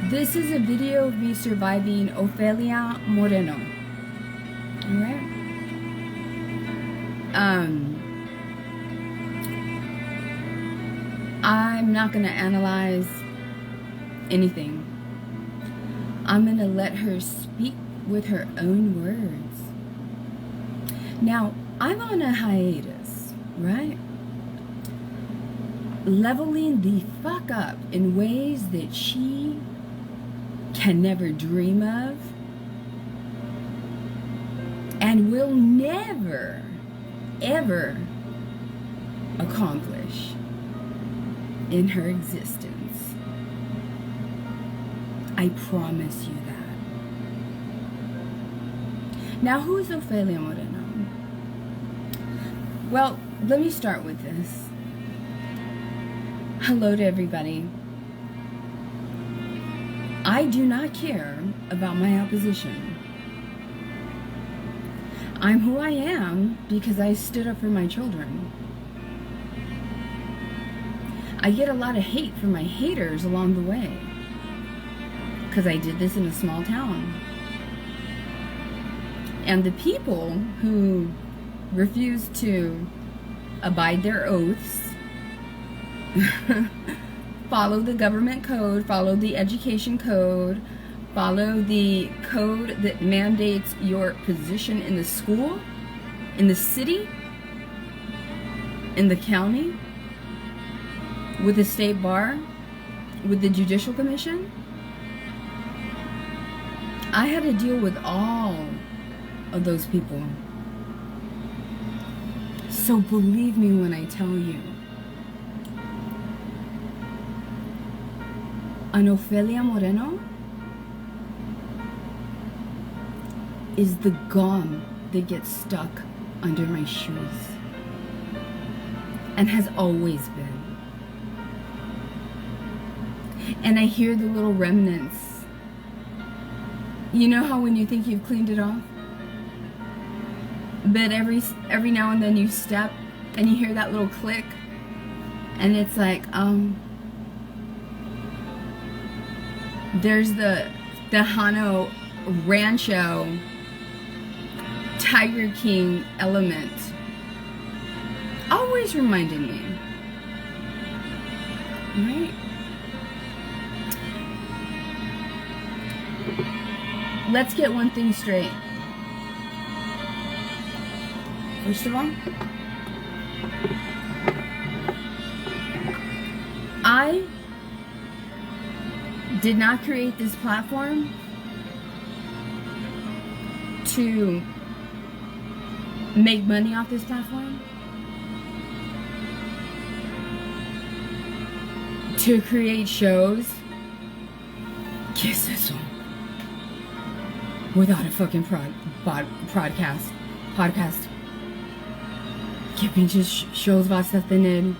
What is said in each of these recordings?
This is a video of me surviving Ofelia Moreno. Alright? I'm not gonna analyze anything. I'm gonna let her speak with her own words. Now, I'm on a hiatus, right? Leveling the fuck up in ways that she can never dream of and will never, ever accomplish in her existence. I promise you that. Now, who is Ofelia Moreno? Well, let me start with this. Hello to everybody. I do not care about my opposition. I'm who I am because I stood up for my children. I get a lot of hate from my haters along the way because I did this in a small town. And the people who refuse to abide their oaths, follow the government code, follow the education code, follow the code that mandates your position in the school, in the city, in the county, with the state bar, with the judicial commission. I had to deal with all of those people. So believe me when I tell you, an Ofelia Moreno is the gum that gets stuck under my shoes and has always been. And I hear the little remnants. You know how when you think you've cleaned it off, but every now and then you step and you hear that little click and it's like, there's the Tejano Rancho Tiger King element always reminding me, right? Let's get one thing straight. First of all, I did not create this platform to make money off this platform, to create shows. ¿Qué es eso? Without a fucking podcast. Que pinches shows vas a tener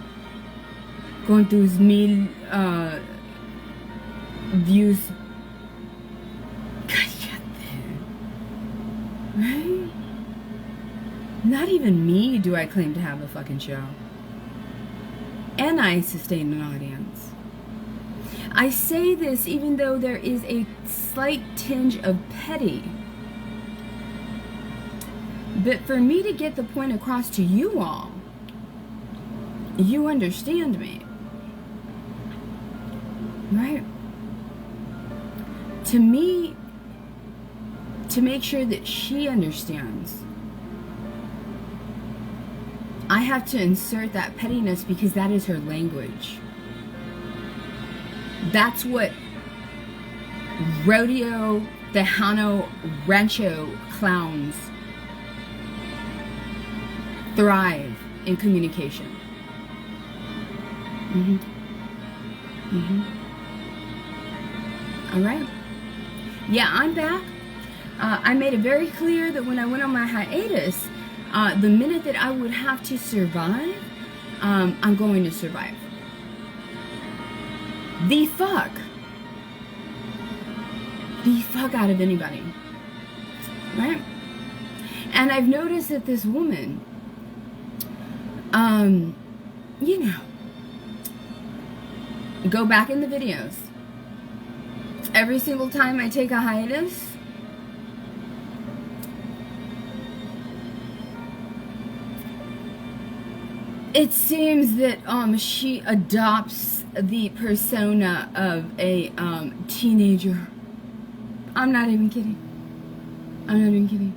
con tus 1000 views. Cállate. Right? Not even me do I claim to have a fucking show. And I sustain an audience. I say this even though there is a slight tinge of petty. But for me to get the point across to you all, you understand me. Right? To me, to make sure that she understands, I have to insert that pettiness because that is her language. That's what rodeo, Tejano Rancho clowns thrive in communication. All right. Yeah, I'm back. I made it very clear that when I went on my hiatus, the minute that I would have to survive, I'm going to survive. The fuck out of anybody, right? And I've noticed that this woman, you know, go back in the videos. every single time I take a hiatus, it seems that she adopts the persona of a teenager. I'm not even kidding. I'm not even kidding.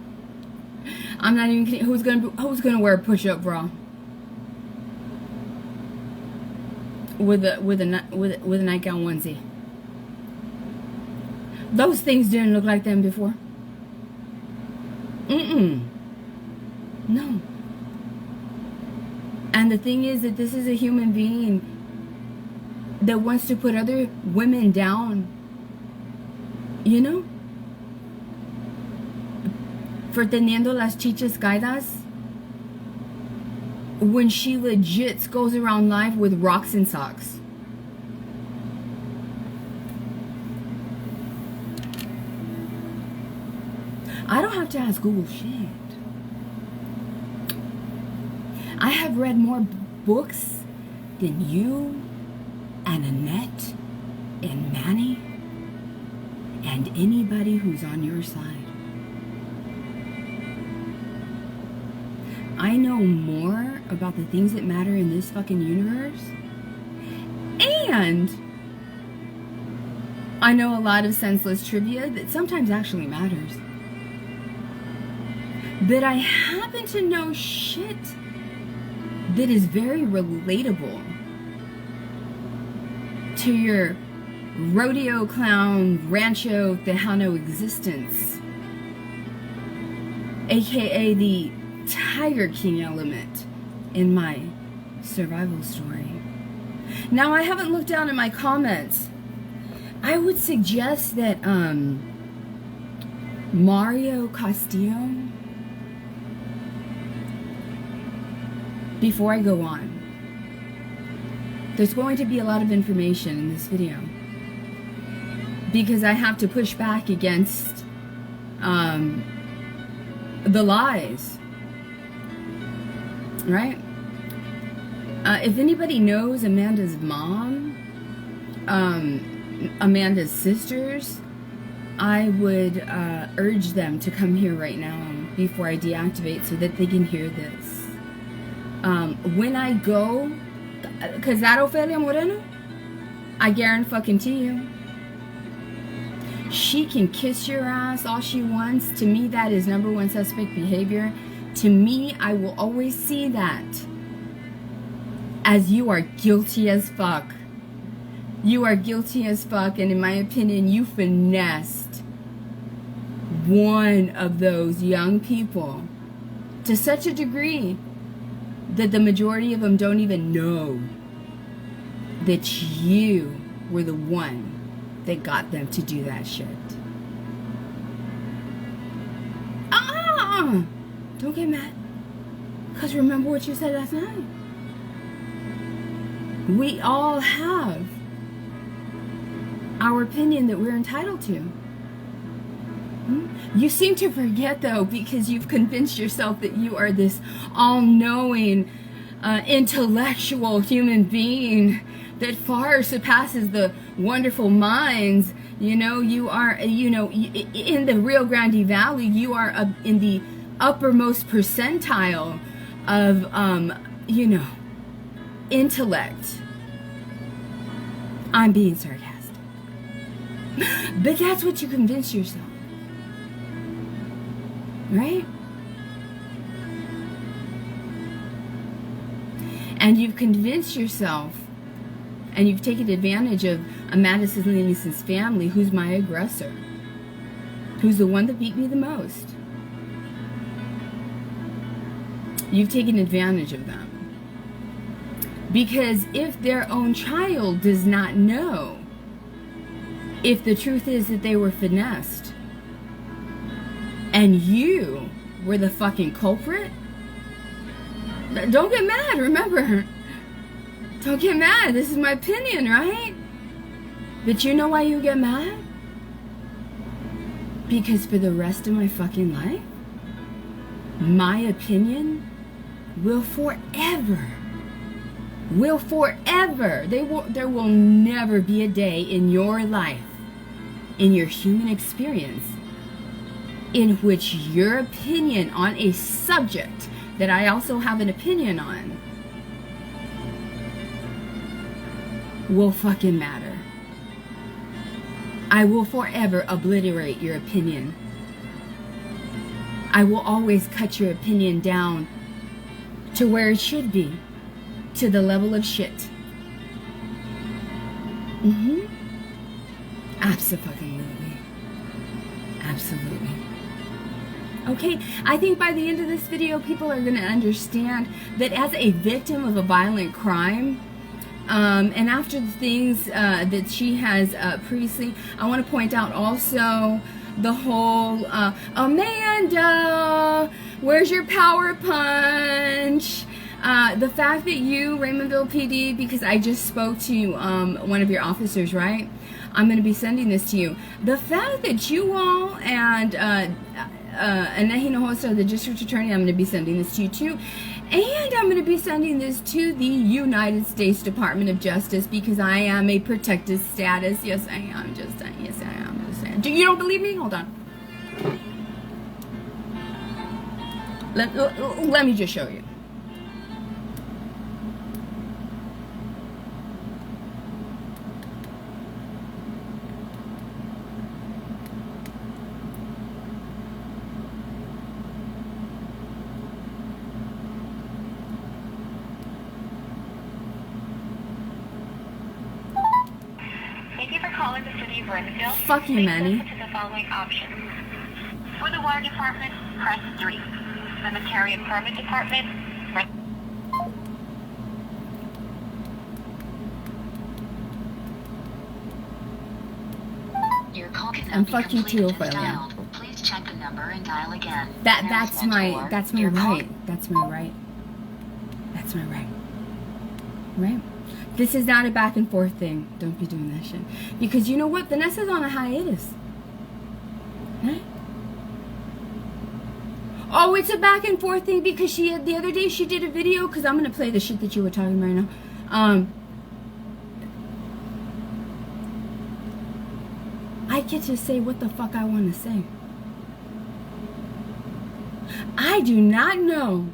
I'm not even kidding. Who's gonna wear a push-up bra with a nightgown onesie? Those things didn't look like them before. No. And the thing is that this is a human being that wants to put other women down. You know? For teniendo las chichas caídas, when she legit goes around life with rocks and socks. I don't have to ask Google shit. I have read more books than you and Annette and Manny and anybody who's on your side. I know more about the things that matter in this fucking universe. And I know a lot of senseless trivia that sometimes actually matters. But I happen to know shit that is very relatable to your rodeo clown rancho tejano existence, aka the Tiger King element in my survival story. Now, I haven't looked down at my comments. I would suggest that Mario Castillo, before I go on, there's going to be a lot of information in this video because I have to push back against the lies, right? If anybody knows Amanda's mom, Amanda's sisters, I would urge them to come here right now before I deactivate so that they can hear this. When I go, because that Ofelia Moreno, I guarantee you, she can kiss your ass all she wants. To me, that is number one suspect behavior. To me, I will always see that as you are guilty as fuck. You are guilty as fuck, and in my opinion, you finessed one of those young people to such a degree that the majority of them don't even know that you were the one that got them to do that shit. Don't get mad. Because remember what you said last night. We all have our opinion that we're entitled to. You seem to forget, though, because you've convinced yourself that you are this all-knowing, intellectual human being that far surpasses the wonderful minds. You know, you are, in the Rio Grande Valley, you are in the uppermost percentile of, intellect. I'm being sarcastic. But that's what you convince yourself. Right? And you've convinced yourself, and you've taken advantage of Amanda Salinas' family, who's my aggressor, who's the one that beat me the most. You've taken advantage of them. Because if their own child does not know, if the truth is that they were finessed, and you were the fucking culprit, don't get mad, remember. Don't get mad, this is my opinion, right? But you know why you get mad? Because for the rest of my fucking life, my opinion will forever, there will never be a day in your life in your human experience in which your opinion on a subject that I also have an opinion on will fucking matter. I will forever obliterate your opinion. I will always cut your opinion down to where it should be, to the level of shit. Absolutely. Absolutely. Okay, I think by the end of this video, people are going to understand that as a victim of a violent crime, and after the things that she has previously, I want to point out also the whole, Amanda, where's your power punch? The fact that you, Raymondville PD, because I just spoke to one of your officers, right? I'm going to be sending this to you. The fact that you all and Anahi Hinojosa, the district attorney, I'm going to be sending this to you too. And I'm going to be sending this to the United States Department of Justice because I am a protected status. Yes, I am. Yes, I am. Just saying. You don't believe me? Hold on. Let me just show you. Calling the city of Raymondville. Fuck you, Manny. Listen to the following options. For the water department, press 3. Cemetery and permit department, press... Your call cannot and be fuck you too, Ophelia. Please check the number and dial again. That's my right. That's my right. That's my right. Right? This is not a back and forth thing. Don't be doing that shit. Because you know what? Vanessa's on a hiatus. Right? Oh, it's a back and forth thing because the other day she did a video, because I'm going to play the shit that you were talking about right now. I get to say what the fuck I want to say. I do not know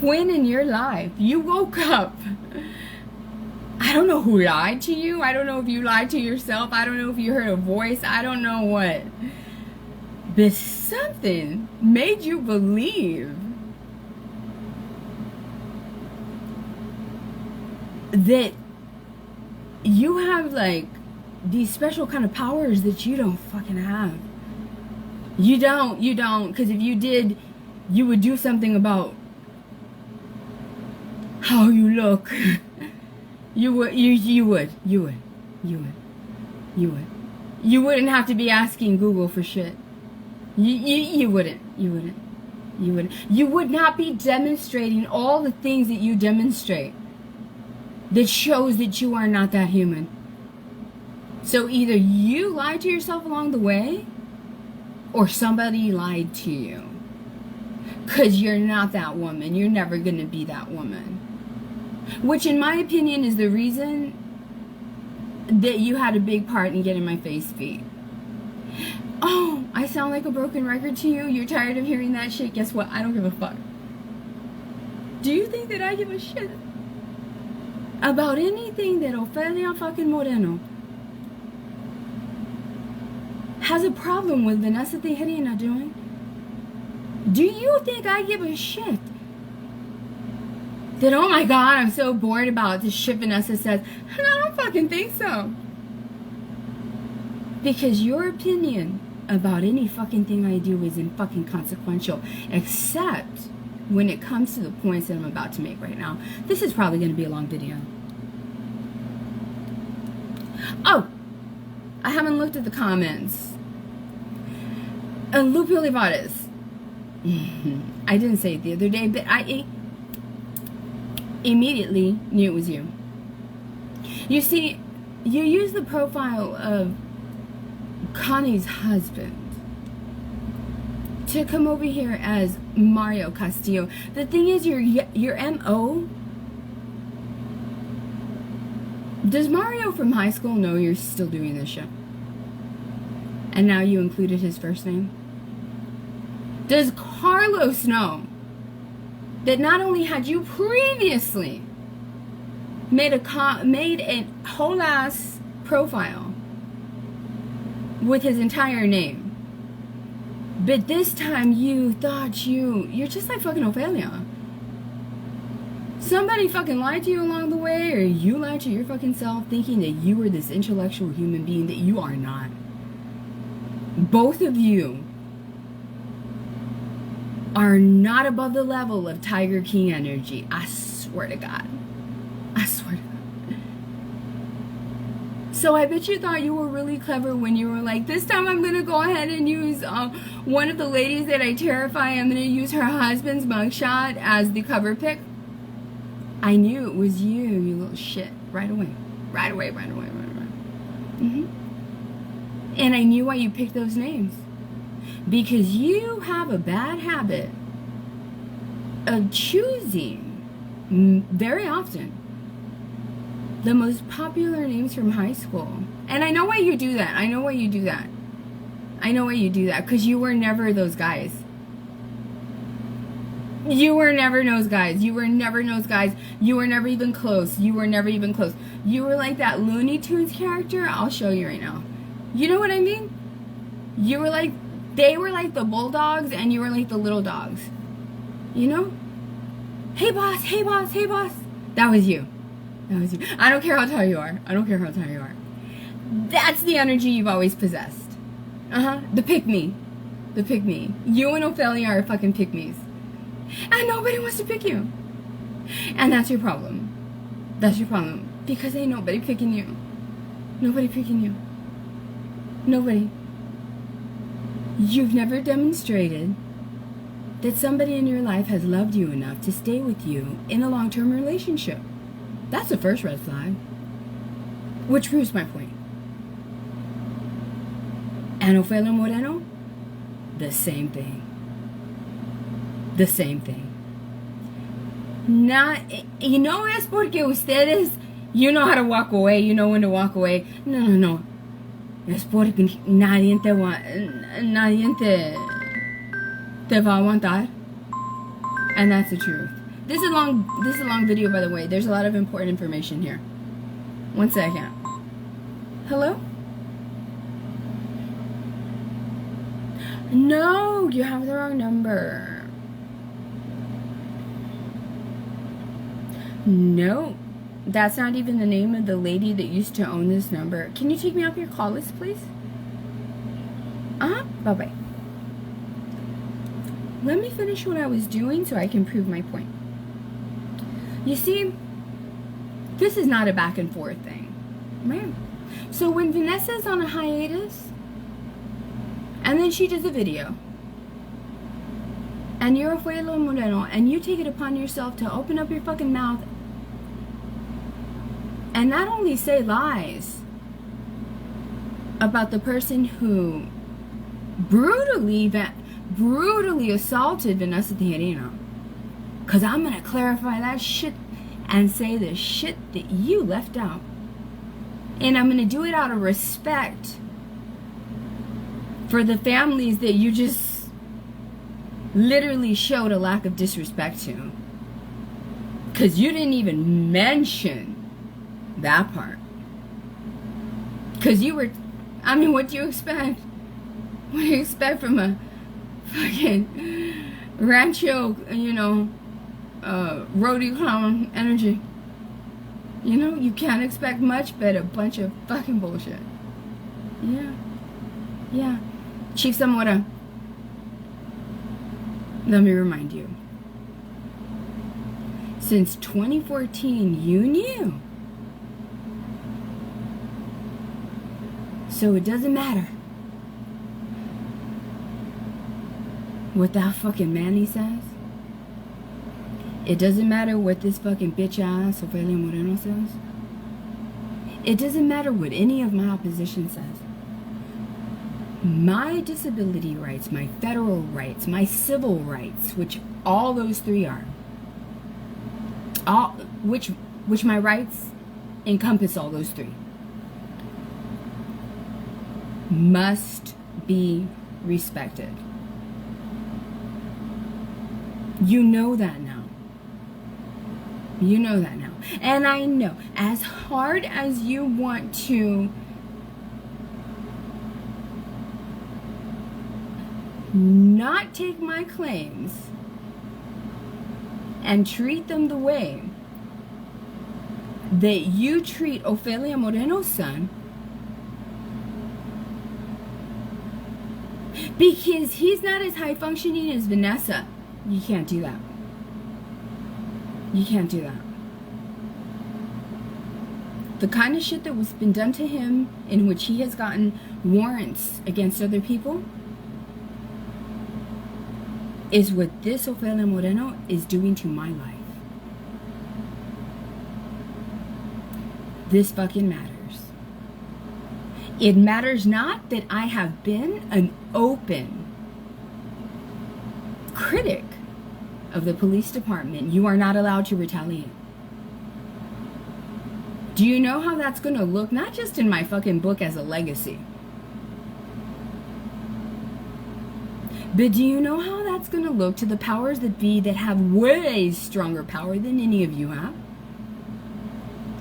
when in your life you woke up. I don't know who lied to you. I don't know if you lied to yourself. I don't know if you heard a voice. I don't know what. But something made you believe that you have like these special kind of powers that you don't fucking have. You don't, because if you did, you would do something about how you look. You would. You wouldn't have to be asking Google for shit. You wouldn't. You would not be demonstrating all the things that you demonstrate that shows that you are not that human. So either you lied to yourself along the way or somebody lied to you. 'Cause you're not that woman. You're never gonna be that woman. Which, in my opinion, is the reason that you had a big part in getting my face beat. Oh, I sound like a broken record to you? You're tired of hearing that shit? Guess what? I don't give a fuck. Do you think that I give a shit about anything that Ofelia fucking Moreno has a problem with Vanessa Tejerina doing? Do you think I give a shit? That, oh my god, I'm so bored about this shit Vanessa says. And I don't fucking think so. Because your opinion about any fucking thing I do isn't fucking consequential. Except when it comes to the points that I'm about to make right now. This is probably going to be a long video. Oh! I haven't looked at the comments. Lupe Olivares. I didn't say it the other day, but I immediately knew it was you. You see, you use the profile of Connie's husband to come over here as Mario Castillo. The thing is, your MO. Does Mario from high school know you're still doing this show? And now you included his first name? Does Carlos know that not only had you previously made a whole ass profile with his entire name, but this time you thought you're just like fucking Ophelia. Somebody fucking lied to you along the way, or you lied to your fucking self thinking that you were this intellectual human being that you are not. Both of you are not above the level of Tiger King energy. I swear to God. I swear to God. So I bet you thought you were really clever when you were like, this time I'm going to go ahead and use one of the ladies that I terrify. I'm going to use her husband's mugshot as the cover pic. I knew it was you, you little shit. Right away. Right away. Mm-hmm. And I knew why you picked those names. Because you have a bad habit of choosing, very often, the most popular names from high school. And I know why you do that. I know why you do that. Because you were never those guys. You were never those guys. You were never even close. You were like that Looney Tunes character. I'll show you right now. You know what I mean? They were like the bulldogs and you were like the little dogs. You know? Hey boss. That was you. I don't care how tall you are. That's the energy you've always possessed. The pick-me. You and Ophelia are fucking pick-me's. And nobody wants to pick you. And that's your problem. Because ain't nobody picking you. Nobody. You've never demonstrated that somebody in your life has loved you enough to stay with you in a long-term relationship. That's the first red flag. Which proves my point. And Ophelia Moreno, the same thing. You know, es porque ustedes, you know how to walk away, you know when to walk away. No. Es porque nadie te va a aguantar. And that's the truth. This is a long video, by the way. There's a lot of important information here. 1 second. Hello? No, you have the wrong number. No, that's not even the name of the lady that used to own this number. Can you take me off your call list, please? Bye-bye. Let me finish what I was doing so I can prove my point. You see, this is not a back and forth thing, right? So when Vanessa's on a hiatus, and then she does a video, and you're Ophelia Moreno, and you take it upon yourself to open up your fucking mouth and not only say lies about the person who brutally assaulted Vanessa Tijerino, because I'm going to clarify that shit and say the shit that you left out. And I'm going to do it out of respect for the families that you just literally showed a lack of disrespect to. Because you didn't even mention that part. Because you were, I mean, what do you expect? What do you expect from a fucking rancho, roadie clown energy? You know, you can't expect much but a bunch of fucking bullshit. Yeah. Chief Zamora, let me remind you. Since 2014, you knew. So it doesn't matter what that fucking Manny says. It doesn't matter what this fucking bitch ass Ophelia Moreno says. It doesn't matter what any of my opposition says. My disability rights, my federal rights, my civil rights, which all those three are, which my rights encompass all those three, must be respected. You know that now. You know that now. And I know, as hard as you want to not take my claims and treat them the way that you treat Ofelia Moreno's son, because he's not as high functioning as Vanessa, you can't do that. You can't do that. The kind of shit that was been done to him, in which he has gotten warrants against other people, is what this Ofelia Moreno is doing to my life. This fucking matters. It matters not that I have been an open critic of the police department. You are not allowed to retaliate. Do you know how that's going to look? Not just in my fucking book as a legacy, but do you know how that's going to look to the powers that be that have way stronger power than any of you have?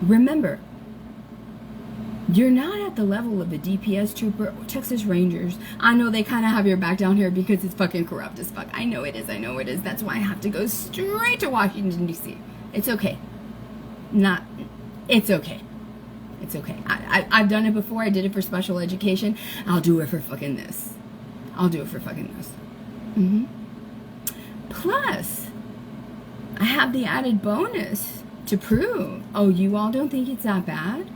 Remember, you're not at the level of a DPS trooper or Texas Rangers. I know they kind of have your back down here because it's fucking corrupt as fuck. I know it is. I know it is. That's why I have to go straight to Washington, D.C. It's okay. It's okay. It's okay. I've done it before. I did it for special education. I'll do it for fucking this. I'll do it for fucking this. Plus, I have the added bonus to prove. Oh, you all don't think it's that bad?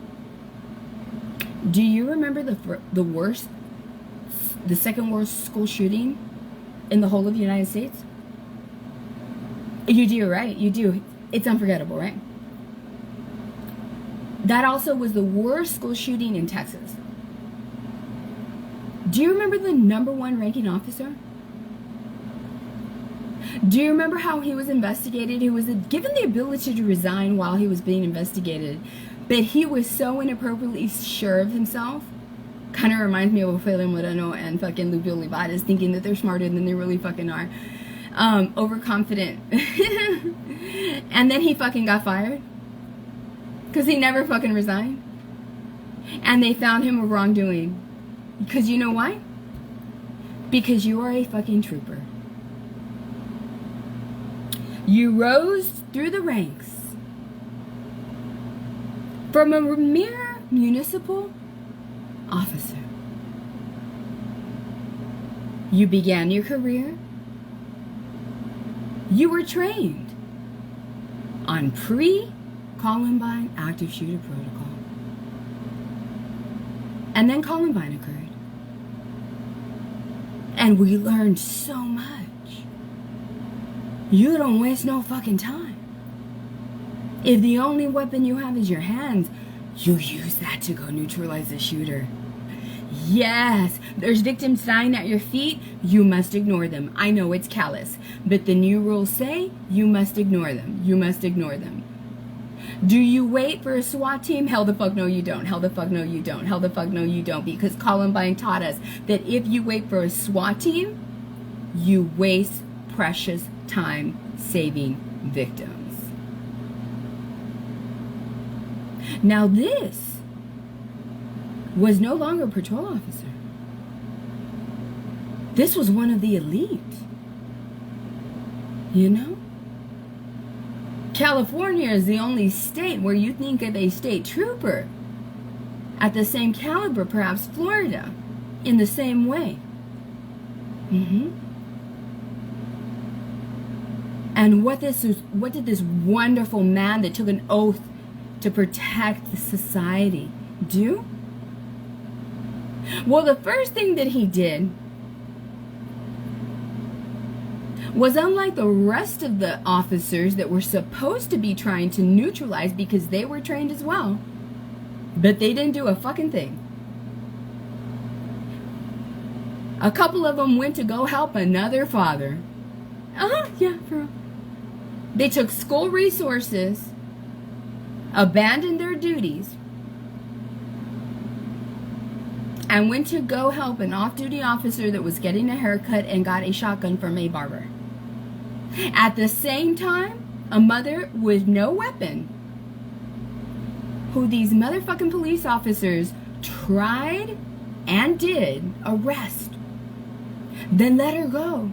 Do you remember the second worst school shooting in the whole of the United States? You do, right? You do. It's unforgettable, right? That also was the worst school shooting in Texas. Do you remember the #1 ranking officer? Do you remember how he was investigated? He was given the ability to resign while he was being investigated, but he was so inappropriately sure of himself. Kind of reminds me of Ofelia Moreno and fucking Lupe Olivares, thinking that they're smarter than they really fucking are. Overconfident. And then he fucking got fired. Because he never fucking resigned. And they found him of wrongdoing. Because you know why? Because you are a fucking trooper. You rose through the ranks from a mere municipal officer. You began your career. You were trained on pre-Columbine active shooter protocol. And then Columbine occurred. And we learned so much. You don't waste no fucking time. If the only weapon you have is your hands, you use that to go neutralize the shooter. Yes, there's victims dying at your feet. You must ignore them. I know it's callous, but the new rules say you must ignore them. You must ignore them. Do you wait for a SWAT team? Hell the fuck no you don't. Hell the fuck no you don't. Hell the fuck no you don't. Because Columbine taught us that if you wait for a SWAT team, you waste precious time saving victims. Now this was no longer a patrol officer. This was one of the elite. You know? California is the only state where you think of a state trooper at the same caliber, perhaps Florida, in the same way. And what did this wonderful man that took an oath to protect the society do? Well, the first thing that he did was, unlike the rest of the officers that were supposed to be trying to neutralize, because they were trained as well, but they didn't do a fucking thing. A couple of them went to go help another father. Yeah, for real. They took school resources, abandoned their duties, and went to go help an off-duty officer that was getting a haircut and got a shotgun from a barber. At the same time, a mother with no weapon, who these motherfucking police officers tried and did arrest, then let her go.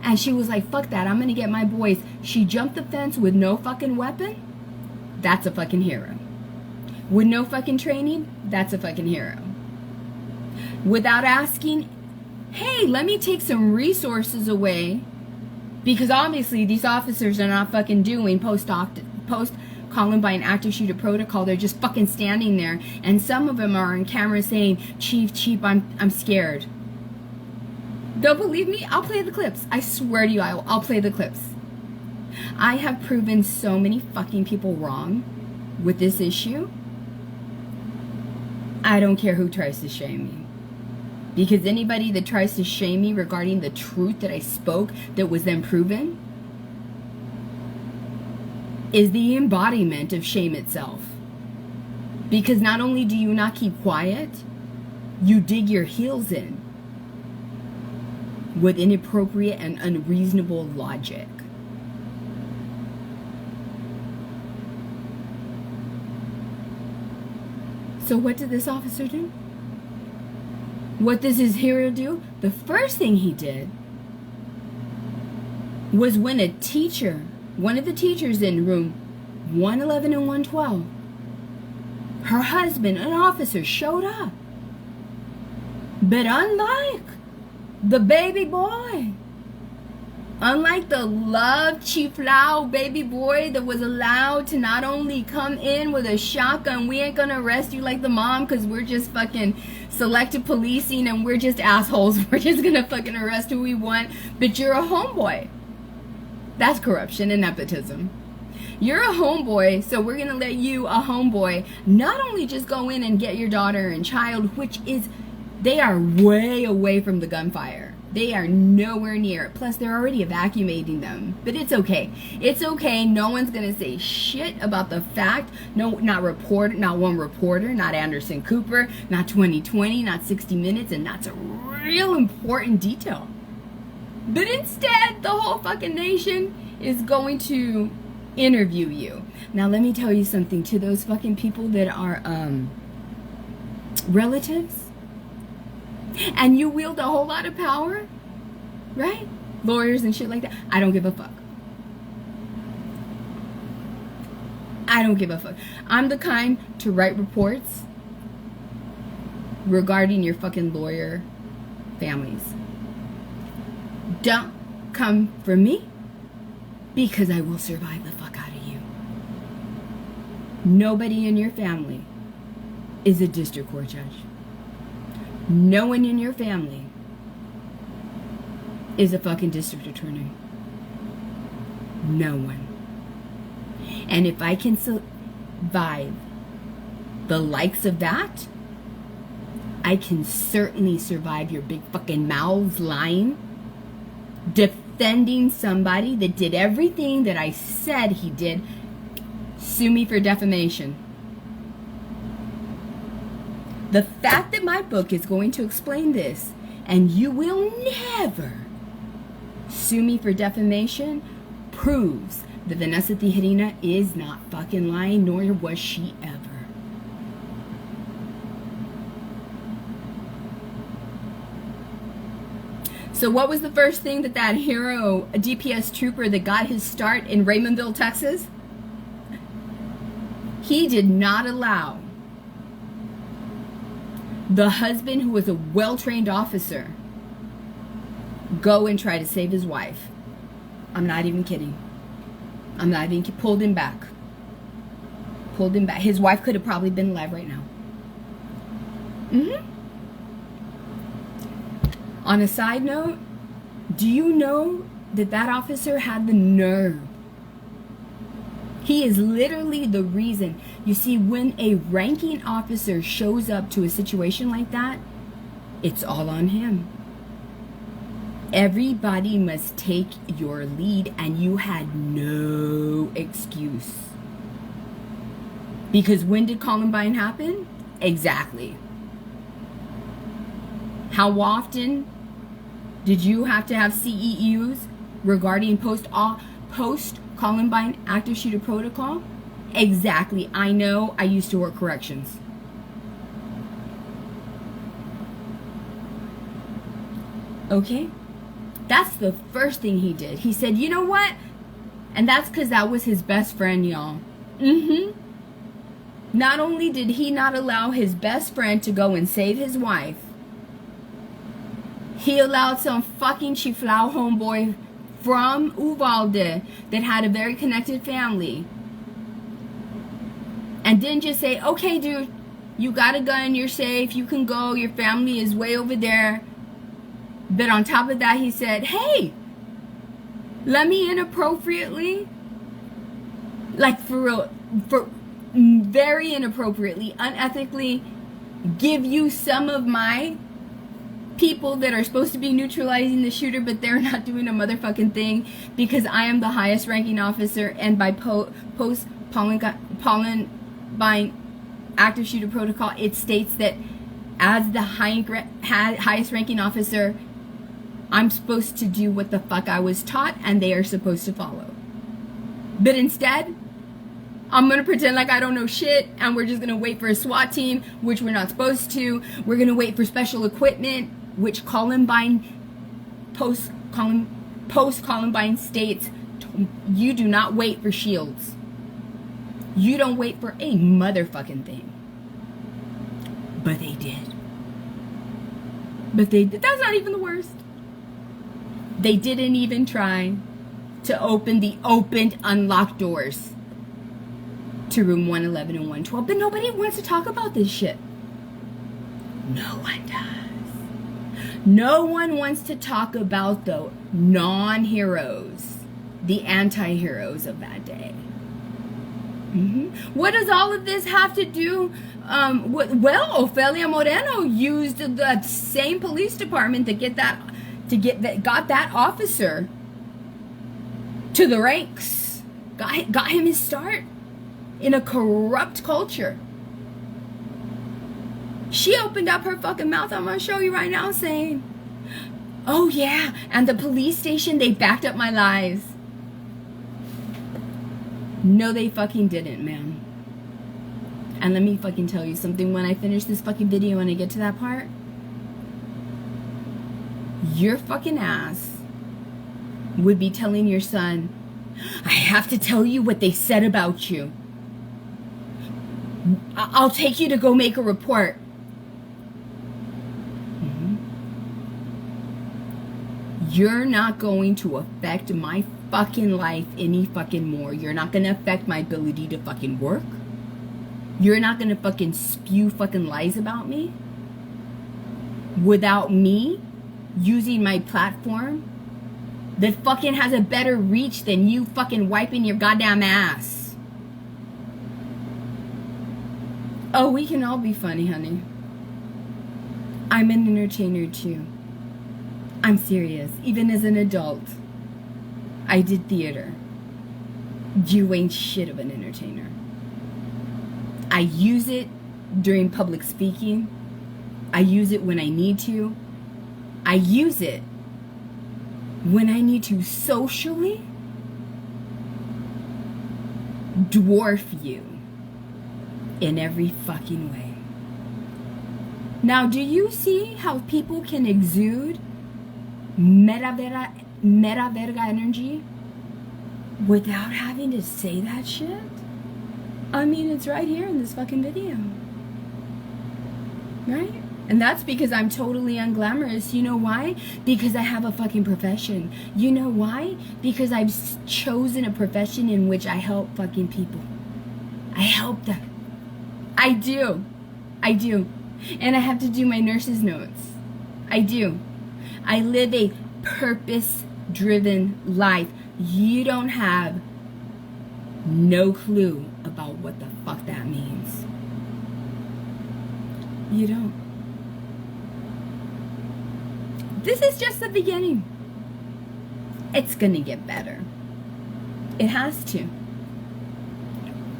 And she was like, fuck that, I'm gonna get my boys. She jumped the fence with no fucking weapon. That's a fucking hero. With no fucking training, that's a fucking hero. Without asking, hey, let me take some resources away, because obviously these officers are not fucking doing post Columbine active shooter protocol. They're just fucking standing there, and some of them are on camera saying, Chief, I'm scared. Don't believe me? I'll play the clips. I swear to you, I'll play the clips. I have proven so many fucking people wrong with this issue. I don't care who tries to shame me. Because anybody that tries to shame me regarding the truth that I spoke that was then proven is the embodiment of shame itself. Because not only do you not keep quiet, you dig your heels in with inappropriate and unreasonable logic. So what did this officer do? What does his hero do? The first thing he did was when a teacher, one of the teachers in room 111 and 112, her husband, an officer, showed up. But unlike the baby boy, unlike the love Chief Lau baby boy that was allowed to not only come in with a shotgun, we ain't gonna arrest you like the mom because we're just fucking selective policing and we're just assholes. We're just gonna fucking arrest who we want, but you're a homeboy. That's corruption and nepotism. You're a homeboy, so we're gonna let you, a homeboy, not only just go in and get your daughter and child, which is, they are way away from the gunfire. They are nowhere near it. Plus, they're already evacuating them. But it's okay. It's okay. No one's going to say shit about the fact. No, not one reporter, not Anderson Cooper, not 2020, not 60 Minutes, and that's a real important detail. But instead, the whole fucking nation is going to interview you. Now, let me tell you something. To those fucking people that are relatives, and you wield a whole lot of power, right? Lawyers and shit like that. I don't give a fuck. I don't give a fuck. I'm the kind to write reports regarding your fucking lawyer families. Don't come for me, because I will survive the fuck out of you. Nobody in your family is a district court judge. No one in your family is a fucking district attorney. No one. And if I can survive the likes of that, I can certainly survive your big fucking mouths lying, defending somebody that did everything that I said he did. Sue me for defamation. The fact that my book is going to explain this, and you will never sue me for defamation, proves that Vanessa Tijerina is not fucking lying, nor was she ever. So what was the first thing that hero, a DPS trooper that got his start in Raymondville, Texas? He did not allow the husband, who was a well-trained officer, go and try to save his wife. I'm not even kidding. I'm not even kidding. Pulled him back. Pulled him back. His wife could have probably been alive right now. On a side note, do you know that that officer had the nerve? He is literally the reason. You see, when a ranking officer shows up to a situation like that, it's all on him. Everybody must take your lead, and you had no excuse. Because when did Columbine happen? Exactly. How often did you have to have CEUs regarding post Columbine active shooter protocol? Exactly. I know. I used to work corrections. Okay? That's the first thing he did. He said, you know what? And that's because that was his best friend, y'all. Not only did he not allow his best friend to go and save his wife, he allowed some fucking chiflao homeboy from Uvalde that had a very connected family, and didn't just say, okay, dude, you got a gun, you're safe, you can go, your family is way over there. But on top of that, he said, hey, let me inappropriately, like for real, for very inappropriately, unethically, give you some of my people that are supposed to be neutralizing the shooter, but they're not doing a motherfucking thing because I am the highest ranking officer, and by post Columbine active shooter protocol, it states that as the highest ranking officer, I'm supposed to do what the fuck I was taught, and they are supposed to follow. But instead, I'm going to pretend like I don't know shit, and we're just going to wait for a SWAT team, which we're not supposed to. We're going to wait for special equipment, which Columbine, post-Columbine states, you do not wait for shields. You don't wait for a motherfucking thing. But they did. That's not even the worst. They didn't even try to open the unlocked doors to room 111 and 112. But nobody wants to talk about this shit. No one does. No one wants to talk about the non-heroes, the anti-heroes of that day. What does all of this have to do? Well, Ofelia Moreno used the same police department got that officer to the ranks, got him his start in a corrupt culture. She opened up her fucking mouth, I'm gonna show you right now, saying, oh yeah, and the police station, they backed up my lies. No, they fucking didn't, man. And let me fucking tell you something, when I finish this fucking video and I get to that part, your fucking ass would be telling your son, I have to tell you what they said about you. I'll take you to go make a report. You're not going to affect my fucking life any fucking more. You're not going to affect my ability to fucking work. You're not going to fucking spew fucking lies about me without me using my platform that fucking has a better reach than you fucking wiping your goddamn ass. Oh, we can all be funny, honey. I'm an entertainer too. I'm serious. Even as an adult, I did theater. You ain't shit of an entertainer. I use it during public speaking. I use it when I need to. I use it when I need to socially dwarf you in every fucking way. Now, do you see how people can exude meta verga energy without having to say that shit? I mean, it's right here in this fucking video. Right? And that's because I'm totally unglamorous. You know why? Because I have a fucking profession. You know why? Because I've chosen a profession in which I help fucking people. I help them. I do. And I have to do my nurse's notes. I do. I live a purpose-driven life. You don't have no clue about what the fuck that means. You don't. This is just the beginning. It's gonna get better. It has to.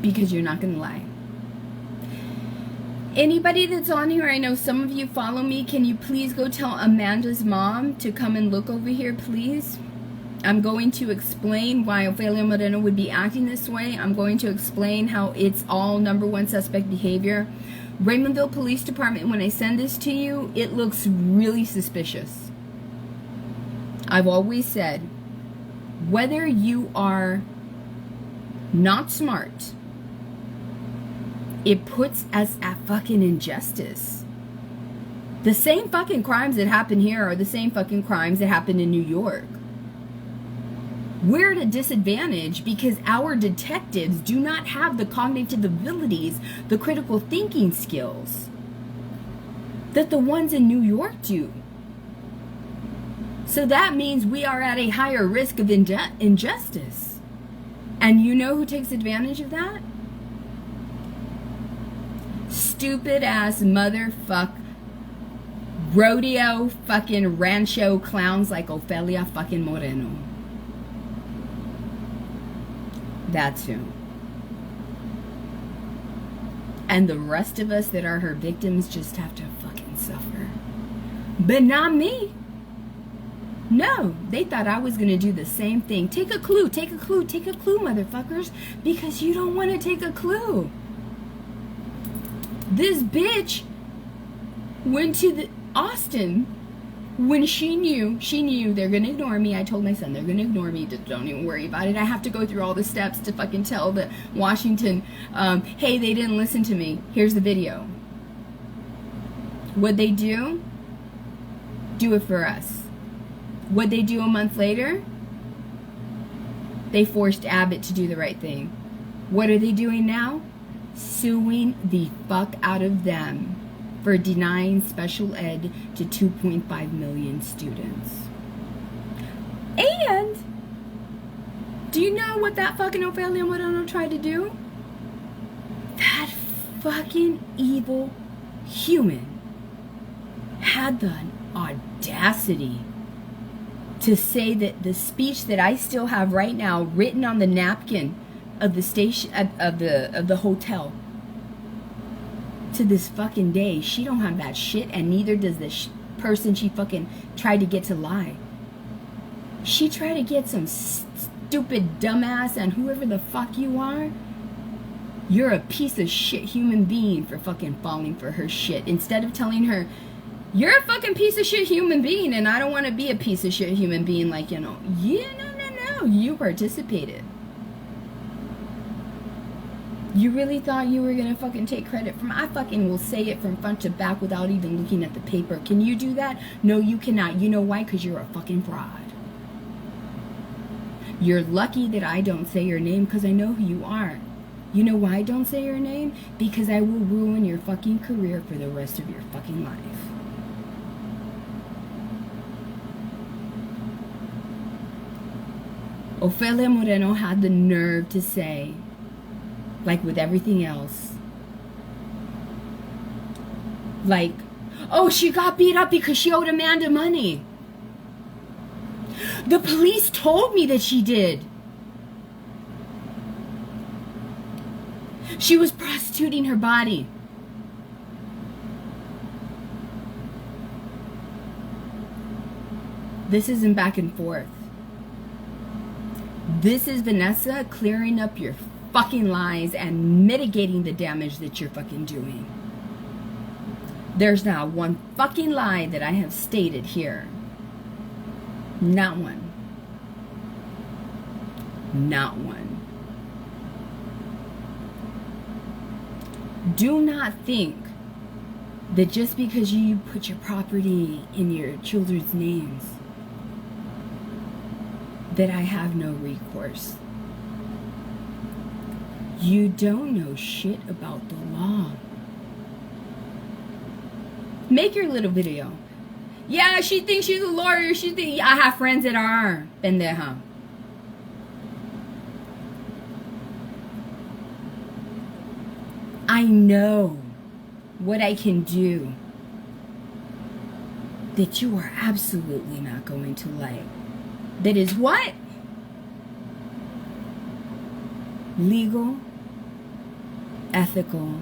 Because you're not gonna lie. Anybody that's on here, I know some of you follow me. Can you please go tell Amanda's mom to come and look over here, please? I'm going to explain why Ofelia Moreno would be acting this way. I'm going to explain how it's all number one suspect behavior. Raymondville Police Department, when I send this to you, it looks really suspicious. I've always said, whether you are not smart, it puts us at fucking injustice. The same fucking crimes that happen here are the same fucking crimes that happen in New York. We're at a disadvantage because our detectives do not have the cognitive abilities, the critical thinking skills that the ones in New York do. So that means we are at a higher risk of injustice. And you know who takes advantage of that? Stupid ass motherfuck rodeo fucking rancho clowns like Ofelia fucking Moreno. That's who. And the rest of us that are her victims just have to fucking suffer. But not me. No, they thought I was gonna do the same thing. Take a clue, take a clue, take a clue, motherfuckers, because you don't want to take a clue. This bitch went to Austin when she knew they're gonna ignore me. I told my son they're gonna ignore me. Don't even worry about it. I have to go through all the steps to fucking tell the Washington, hey, they didn't listen to me. Here's the video. What'd they do? Do it for us. What'd they do a month later? They forced Abbott to do the right thing. What are they doing now? Suing the fuck out of them for denying special ed to 2.5 million students. And do you know what that fucking Ofelia Moreno tried to do? That fucking evil human had the audacity to say that the speech that I still have right now written on the napkin of the station of the hotel to this fucking day, she don't have that shit, and neither does the person she fucking tried to get to lie. She tried to get some stupid dumbass, and whoever the fuck you are, you're a piece of shit human being for fucking falling for her shit. Instead of telling her, you're a fucking piece of shit human being, and I don't want to be a piece of shit human being, like, you know, yeah, no, you participated. You really thought you were gonna fucking take credit from? I fucking will say it from front to back without even looking at the paper. Can you do that? No, you cannot. You know why? Because you're a fucking fraud. You're lucky that I don't say your name, because I know who you are. You know why I don't say your name? Because I will ruin your fucking career for the rest of your fucking life. Ofelia Moreno had the nerve to say, like with everything else, like, oh, she got beat up because she owed Amanda money. The police told me that she did. She was prostituting her body. This isn't back and forth. This is Vanessa clearing up your fucking lies and mitigating the damage that you're fucking doing. There's not one fucking lie that I have stated here. Not one. Not one. Do not think that just because you put your property in your children's names that I have no recourse. You don't know shit about the law. Make your little video. Yeah, she thinks she's a lawyer. She thinks I have friends that are. Pendeja. I know what I can do that you are absolutely not going to like. That is what? Legal, ethical,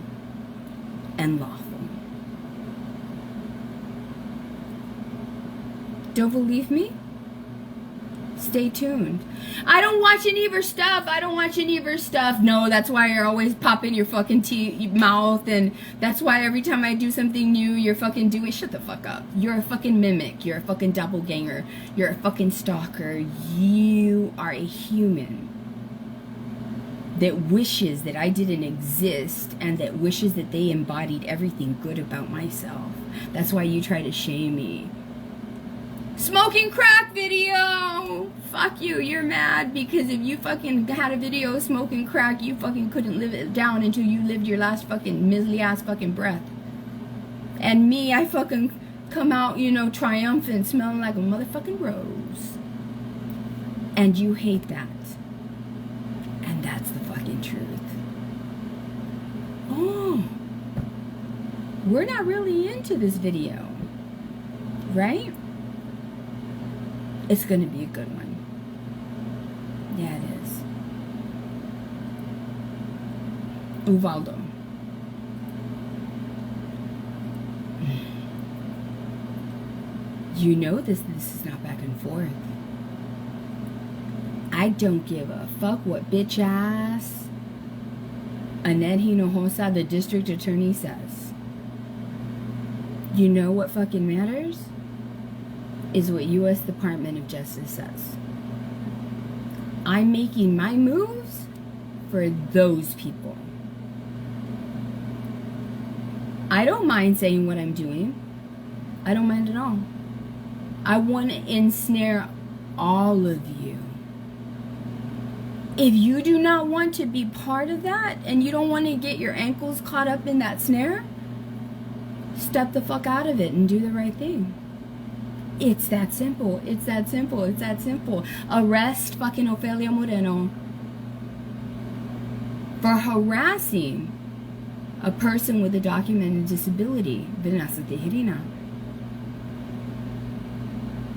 and lawful. Don't believe me? Stay tuned. I don't watch any of her stuff. I don't watch any of her stuff. No, that's why you're always popping your fucking mouth, and that's why every time I do something new, you're fucking doing. Shut the fuck up. You're a fucking mimic. You're a fucking doppelganger. You're a fucking stalker. You are a human that wishes that I didn't exist, and that wishes that they embodied everything good about myself. That's why you try to shame me. Smoking crack video! Fuck you, you're mad because if you fucking had a video of smoking crack, you fucking couldn't live it down until you lived your last fucking miserly ass fucking breath. And me, I fucking come out, you know, triumphant, smelling like a motherfucking rose. And you hate that. And that's the fucking truth. Oh. We're not really into this video. Right? It's gonna be a good one. Yeah, it is. Uvaldo. You know this is not back and forth. I don't give a fuck what bitch ass Annette Hinojosa, the district attorney, says. You know what fucking matters? Is what U.S. Department of Justice says. I'm making my moves for those people. I don't mind saying what I'm doing. I don't mind at all. I want to ensnare all of you. If you do not want to be part of that, and you don't want to get your ankles caught up in that snare, step the fuck out of it and do the right thing. It's that simple. It's that simple. It's that simple. Arrest fucking Ofelia Moreno for harassing a person with a documented disability, Vanessa Tejerina,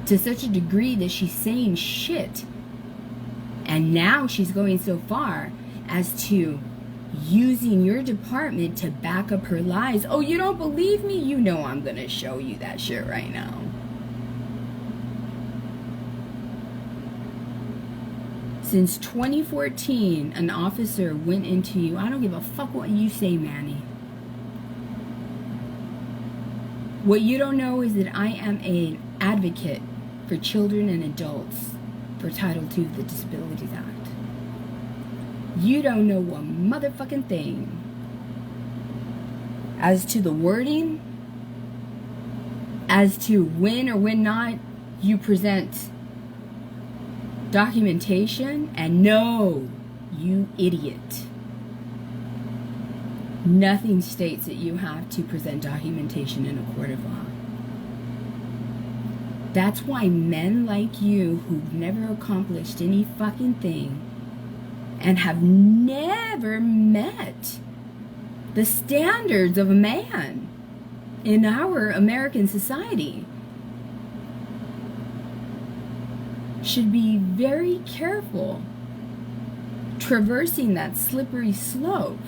to such a degree that she's saying shit. And now she's going so far as to using your department to back up her lies. Oh, you don't believe me? You know I'm going to show you that shit right now. Since 2014, an officer went into you. I don't give a fuck what you say, Manny. What you don't know is that I am an advocate for children and adults for Title II of the Disabilities Act. You don't know a motherfucking thing. As to the wording, as to when or when not you present documentation, and no, you idiot. Nothing states that you have to present documentation in a court of law. That's why men like you who've never accomplished any fucking thing and have never met the standards of a man in our American society should be very careful traversing that slippery slope,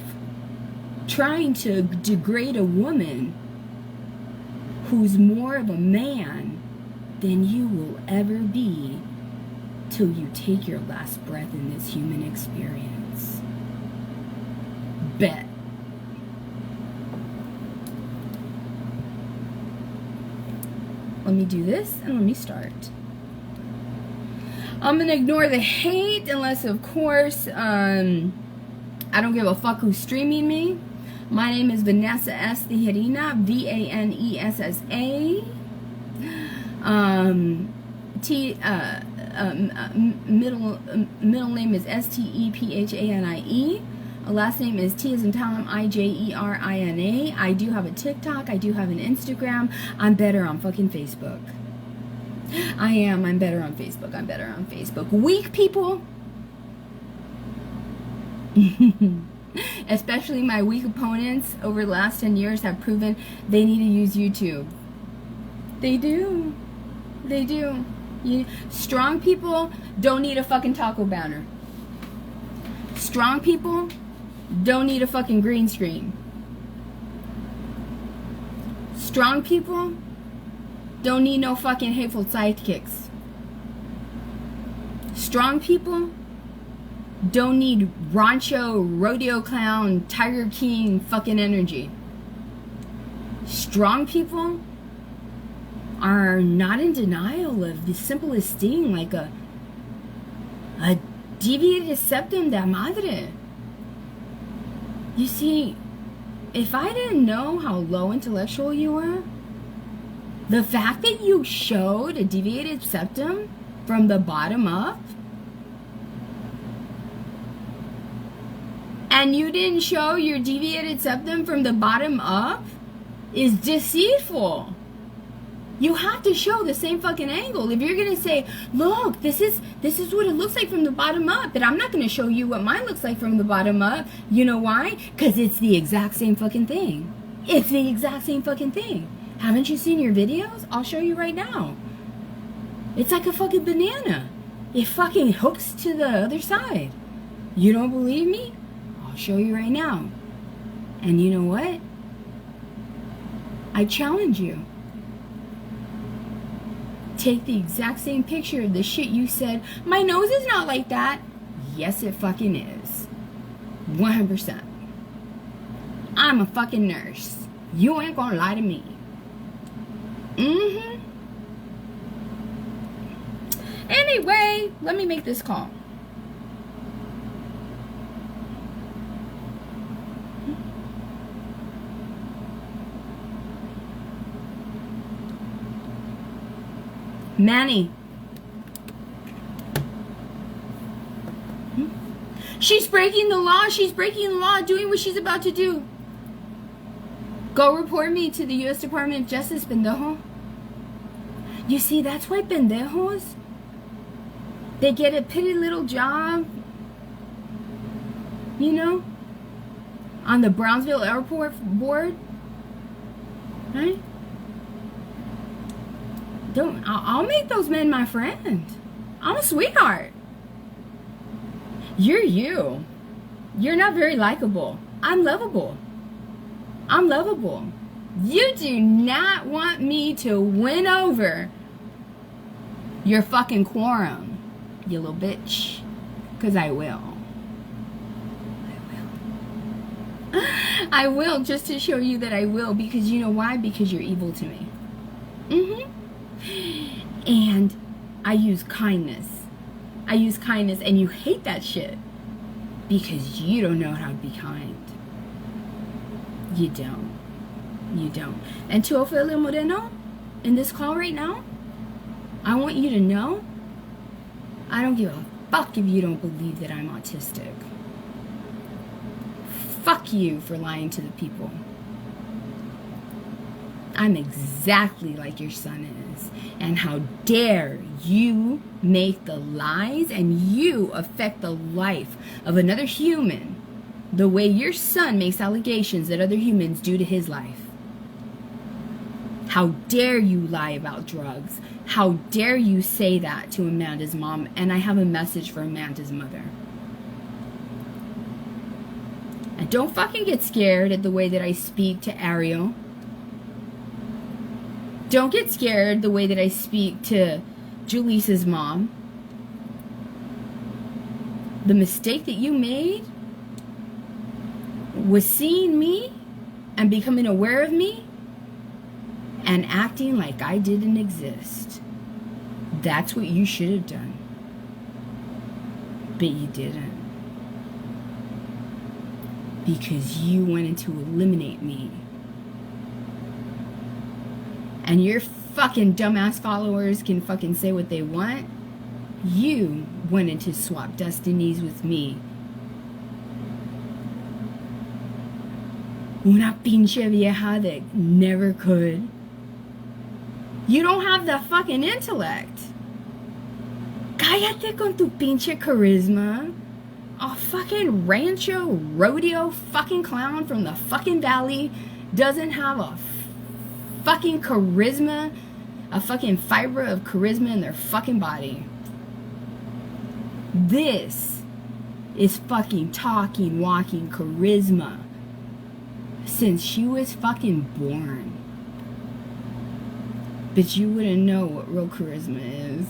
trying to degrade a woman who's more of a man than you will ever be till you take your last breath in this human experience. Bet. Let me do this and let me start. I'm gonna ignore the hate unless, of course, I don't give a fuck who's streaming me. My name is Vanessa S. Tejerina, V-A-N-E-S-S-A. Middle name is S-T-E-P-H-A-N-I-E. Last name is T as in Tom, I-J-E-R-I-N-A. I do have a TikTok. I do have an Instagram. I'm better on fucking Facebook. I'm better on Facebook. I'm better on Facebook. Weak people, especially my weak opponents over the last 10 years, have proven they need to use YouTube. They do. They do. Strong people don't need a fucking taco banner. Strong people don't need a fucking green screen. Strong people don't need no fucking hateful sidekicks. Strong people don't need Rancho, rodeo clown, Tiger King fucking energy. Strong people are not in denial of the simplest thing, like a deviated septum de madre. You see, if I didn't know how low intellectual you were, the fact that you showed a deviated septum from the bottom up, and you didn't show your deviated septum from the bottom up, is deceitful. You have to show the same fucking angle. If you're gonna say, look, this is what it looks like from the bottom up, but I'm not gonna show you what mine looks like from the bottom up. You know why? Because it's the exact same fucking thing. It's the exact same fucking thing. Haven't you seen your videos? I'll show you right now. It's like a fucking banana. It fucking hooks to the other side. You don't believe me? I'll show you right now. And you know what? I challenge you. Take the exact same picture of the shit you said, my nose is not like that. Yes, it fucking is. 100%. I'm a fucking nurse. You ain't gonna lie to me. Anyway, let me make this call. Manny. She's breaking the law. She's breaking the law, doing what she's about to do. Go report me to the U.S. Department of Justice, pendejo. You see, that's why pendejos, they get a petty little job, you know, on the Brownsville Airport board, right? I'll make those men my friend. I'm a sweetheart. You're you. You're not very likable. I'm lovable. I'm lovable. You do not want me to win over your fucking quorum, you little bitch. Because I will. I will, just to show you that I will. Because you know why? Because you're evil to me. And I use kindness. I use kindness, and you hate that shit because you don't know how to be kind. You don't. You don't. And to Ophelia Moreno, in this call right now, I want you to know, I don't give a fuck if you don't believe that I'm autistic. Fuck you for lying to the people. I'm exactly like your son is. And how dare you make the lies and you affect the life of another human the way your son makes allegations that other humans do to his life. How dare you lie about drugs? How dare you say that to Amanda's mom? And I have a message for Amanda's mother. And don't fucking get scared at the way that I speak to Ariel. Don't get scared the way that I speak to Julisa's mom. The mistake that you made was seeing me and becoming aware of me and acting like I didn't exist. That's what you should have done. But you didn't. Because you wanted to eliminate me. And your fucking dumbass followers can fucking say what they want. You wanted to swap destinies with me. Una pinche vieja that never could. You don't have the fucking intellect. Cállate con tu pinche charisma. A fucking rancho rodeo fucking clown from the fucking valley doesn't have a fucking charisma, a fucking fiber of charisma in their fucking body. This is fucking talking, walking charisma since she was fucking born. But you wouldn't know what real charisma is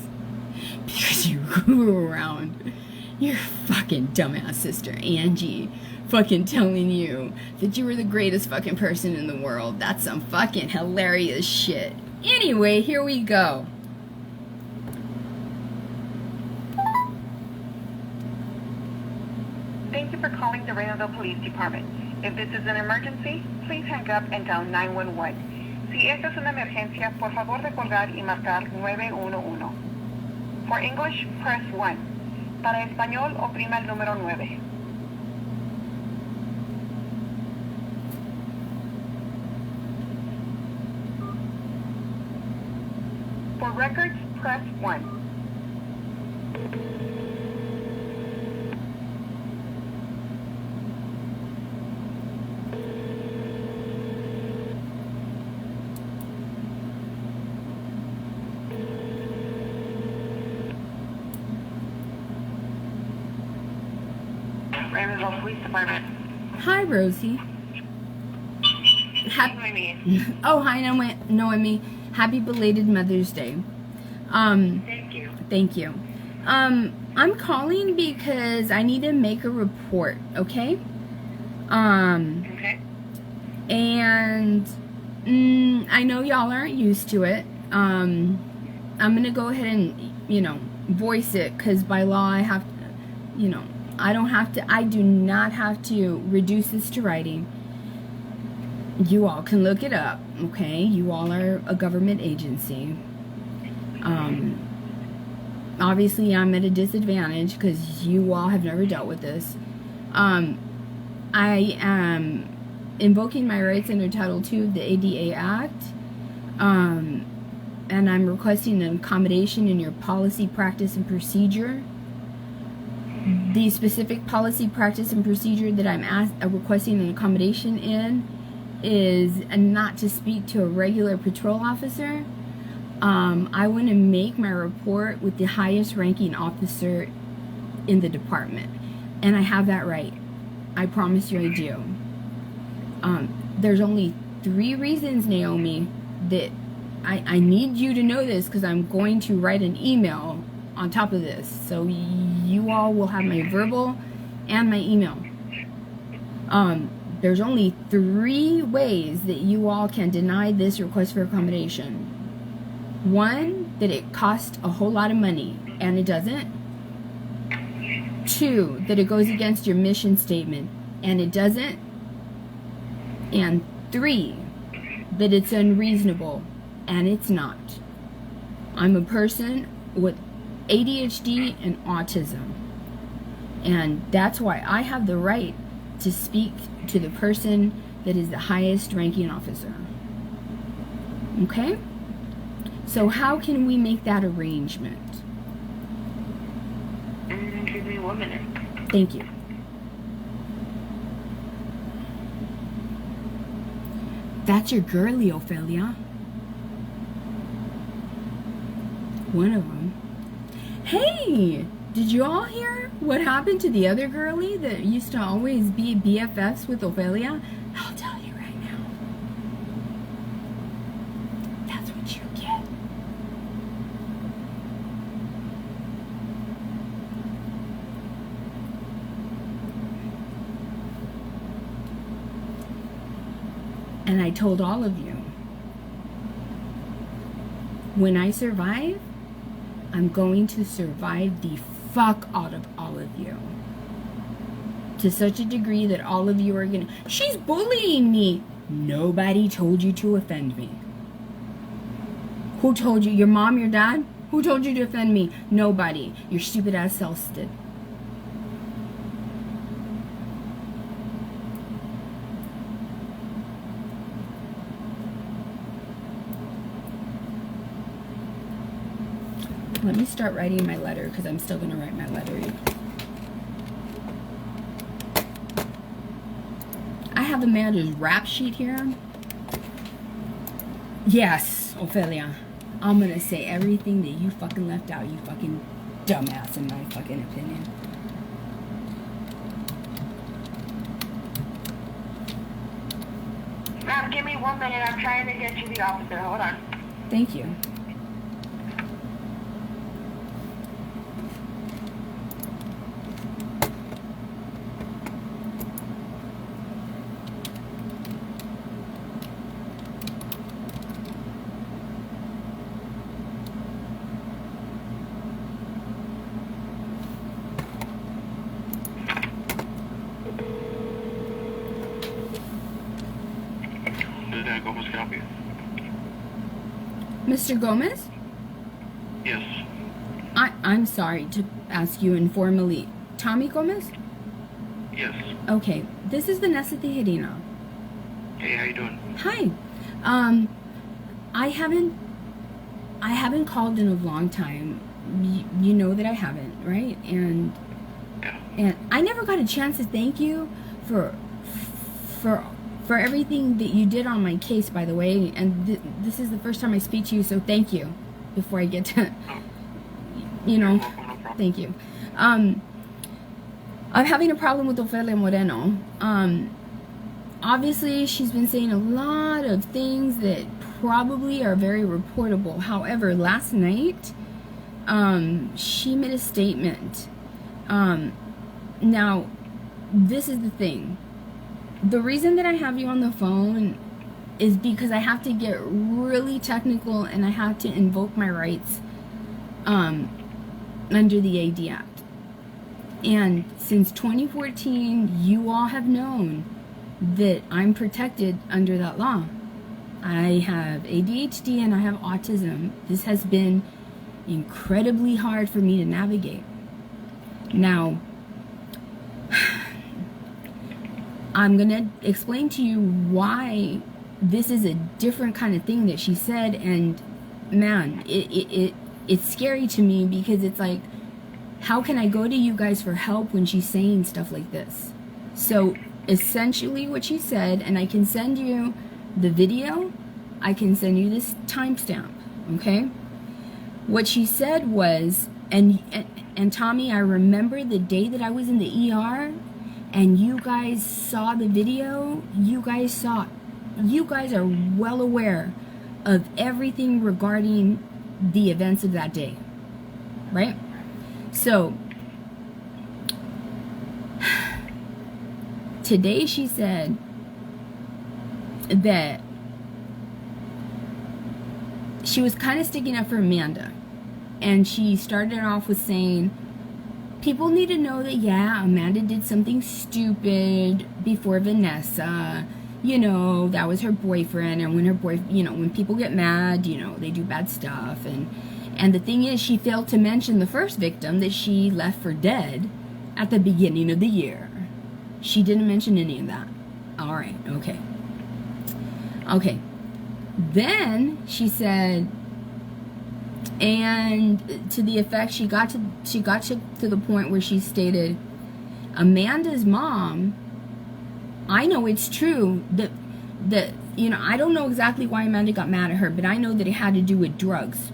because you grew around your fucking dumbass sister Angie fucking telling you that you were the greatest fucking person in the world. That's some fucking hilarious shit. Anyway, here we go. Thank you for calling the Reynoldsville Police Department. If this is an emergency, please hang up and dial 911. Si esta es una emergencia, por favor de colgar y marcar 911. For English, press 1. Para español, oprima el número 9. For records, press 1. Reynoldsville Police Department. Hi, Rosie. Oh, hi, Noemi. Happy belated Mother's Day. Thank you. Thank you. I'm calling because I need to make a report, okay? Okay. And I know y'all aren't used to it. I'm gonna go ahead and, voice it, because by law I have to, I do not have to reduce this to writing. You all can look it up, okay? You all are a government agency. Obviously I'm at a disadvantage because you all have never dealt with this. I am invoking my rights under Title II of the ADA Act, and I'm requesting an accommodation in your policy, practice, and procedure. The specific policy, practice, and procedure that I'm requesting an accommodation in is not to speak to a regular patrol officer. I want to make my report with the highest ranking officer in the department, and I have that right. I promise you I do. There's only 3 reasons, Naomi, that I need you to know this, because I'm going to write an email on top of this, so you all will have my verbal and my email. There's only 3 ways that you all can deny this request for accommodation. 1, that it costs a whole lot of money, and it doesn't. 2, that it goes against your mission statement, and it doesn't. And 3, that it's unreasonable, and it's not. I'm a person with ADHD and autism, and that's why I have the right to speak to the person that is the highest ranking officer. Okay? So how can we make that arrangement? Give me 1 minute. Thank you. That's your girlie, Ophelia. One of them. Hey! Did you all hear what happened to the other girlie that used to always be BFFs with Ophelia? I'll tell you right now. That's what you get. And I told all of you, when I survive, I'm going to survive the fuck out of all of you. To such a degree that all of you are gonna... She's bullying me! Nobody told you to offend me. Who told you? Your mom, your dad? Who told you to offend me? Nobody. Your stupid ass selves did. Let me start writing my letter, because I'm still going to write my letter. I have Amanda's rap sheet here. Yes, Ophelia. I'm going to say everything that you fucking left out, you fucking dumbass, in my fucking opinion. Ma'am, give me 1 minute. I'm trying to get you the officer. Hold on. Thank you. Lieutenant Gomez, can I help you? Mr. Gomez? Yes. I'm sorry to ask you informally. Tommy Gomez? Yes. Okay, this is Vanessa Tijerina. Hey, how you doing? Hi. I haven't called in a long time. You know that I haven't, right? And I never got a chance to thank you for everything that you did on my case, by the way. And this is the first time I speak to you, so thank you. Before I get to, Welcome, no problem. thank you. I'm having a problem with Ofelia Moreno. Obviously, she's been saying a lot of things that probably are very reportable. However, last night, she made a statement. Now, this is the thing. The reason that I have you on the phone is because I have to get really technical and I have to invoke my rights under the AD Act. And since 2014, you all have known that I'm protected under that law. I have ADHD and I have autism. This has been incredibly hard for me to navigate. Now, I'm gonna explain to you why this is a different kind of thing that she said, and man, it's scary to me because it's like, how can I go to you guys for help when she's saying stuff like this? So essentially what she said, and I can send you the video, I can send you this timestamp, okay? What she said was, and Tommy, I remember the day that I was in the ER and you guys saw the video, you guys are well aware of everything regarding the events of that day, right? So today she said that she was kind of sticking up for Amanda, and she started off with saying, people need to know that, yeah, Amanda did something stupid before Vanessa. You know, that was her boyfriend, and when when people get mad, they do bad stuff. And the thing is, she failed to mention the first victim that she left for dead at the beginning of the year. She didn't mention any of that. All right, okay. Okay. Then she said, and to the effect, she got to the point where she stated, Amanda's mom, I know it's true that I don't know exactly why Amanda got mad at her, but I know that it had to do with drugs,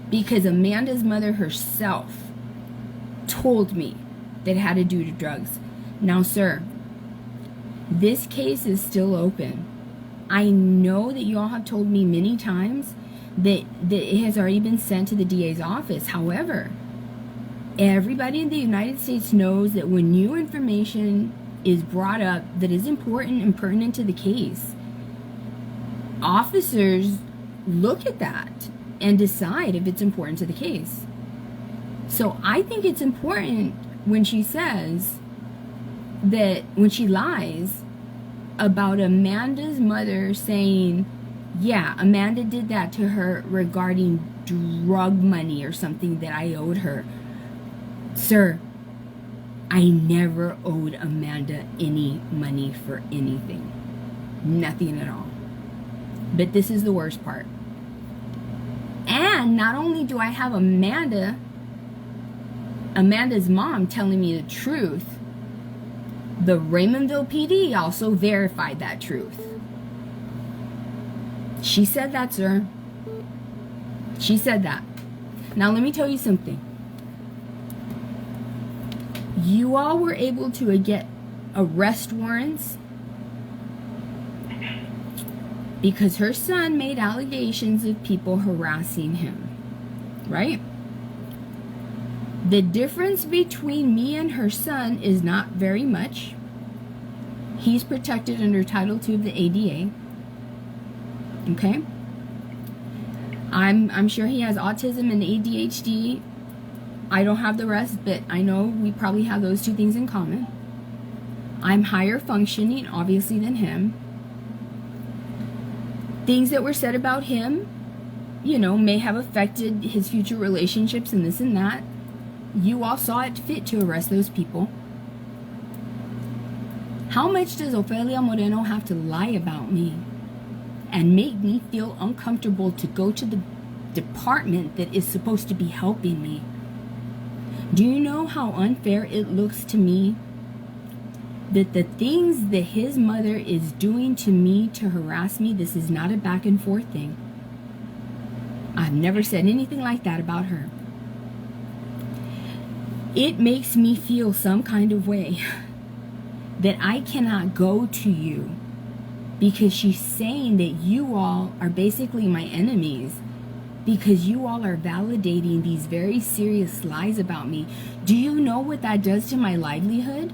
because Amanda's mother herself told me that it had to do with drugs. Now, sir, this case is still open. I know that you all have told me many times that it has already been sent to the DA's office. However, everybody in the United States knows that when new information is brought up that is important and pertinent to the case, officers look at that and decide if it's important to the case. So I think it's important when she says that, when she lies about Amanda's mother saying, yeah, Amanda did that to her regarding drug money or something that I owed her. Sir, I never owed Amanda any money for anything. Nothing at all. But this is the worst part. And not only do I have Amanda's mom telling me the truth, the Raymondville PD also verified that truth. She said that, sir. She said that. Now let me tell you something. You all were able to get arrest warrants because her son made allegations of people harassing him, right? The difference between me and her son is not very much. He's protected under Title II of the ADA. Okay? I'm sure he has autism and ADHD. I don't have the rest, but I know we probably have those two things in common. I'm higher functioning, obviously, than him. Things that were said about him, you know, may have affected his future relationships and this and that. You all saw it fit to arrest those people. How much does Ofelia Moreno have to lie about me and make me feel uncomfortable to go to the department that is supposed to be helping me? Do you know how unfair it looks to me that the things that his mother is doing to me to harass me, this is not a back and forth thing. I've never said anything like that about her. It makes me feel some kind of way that I cannot go to you because she's saying that you all are basically my enemies because you all are validating these very serious lies about me. Do you know what that does to my livelihood?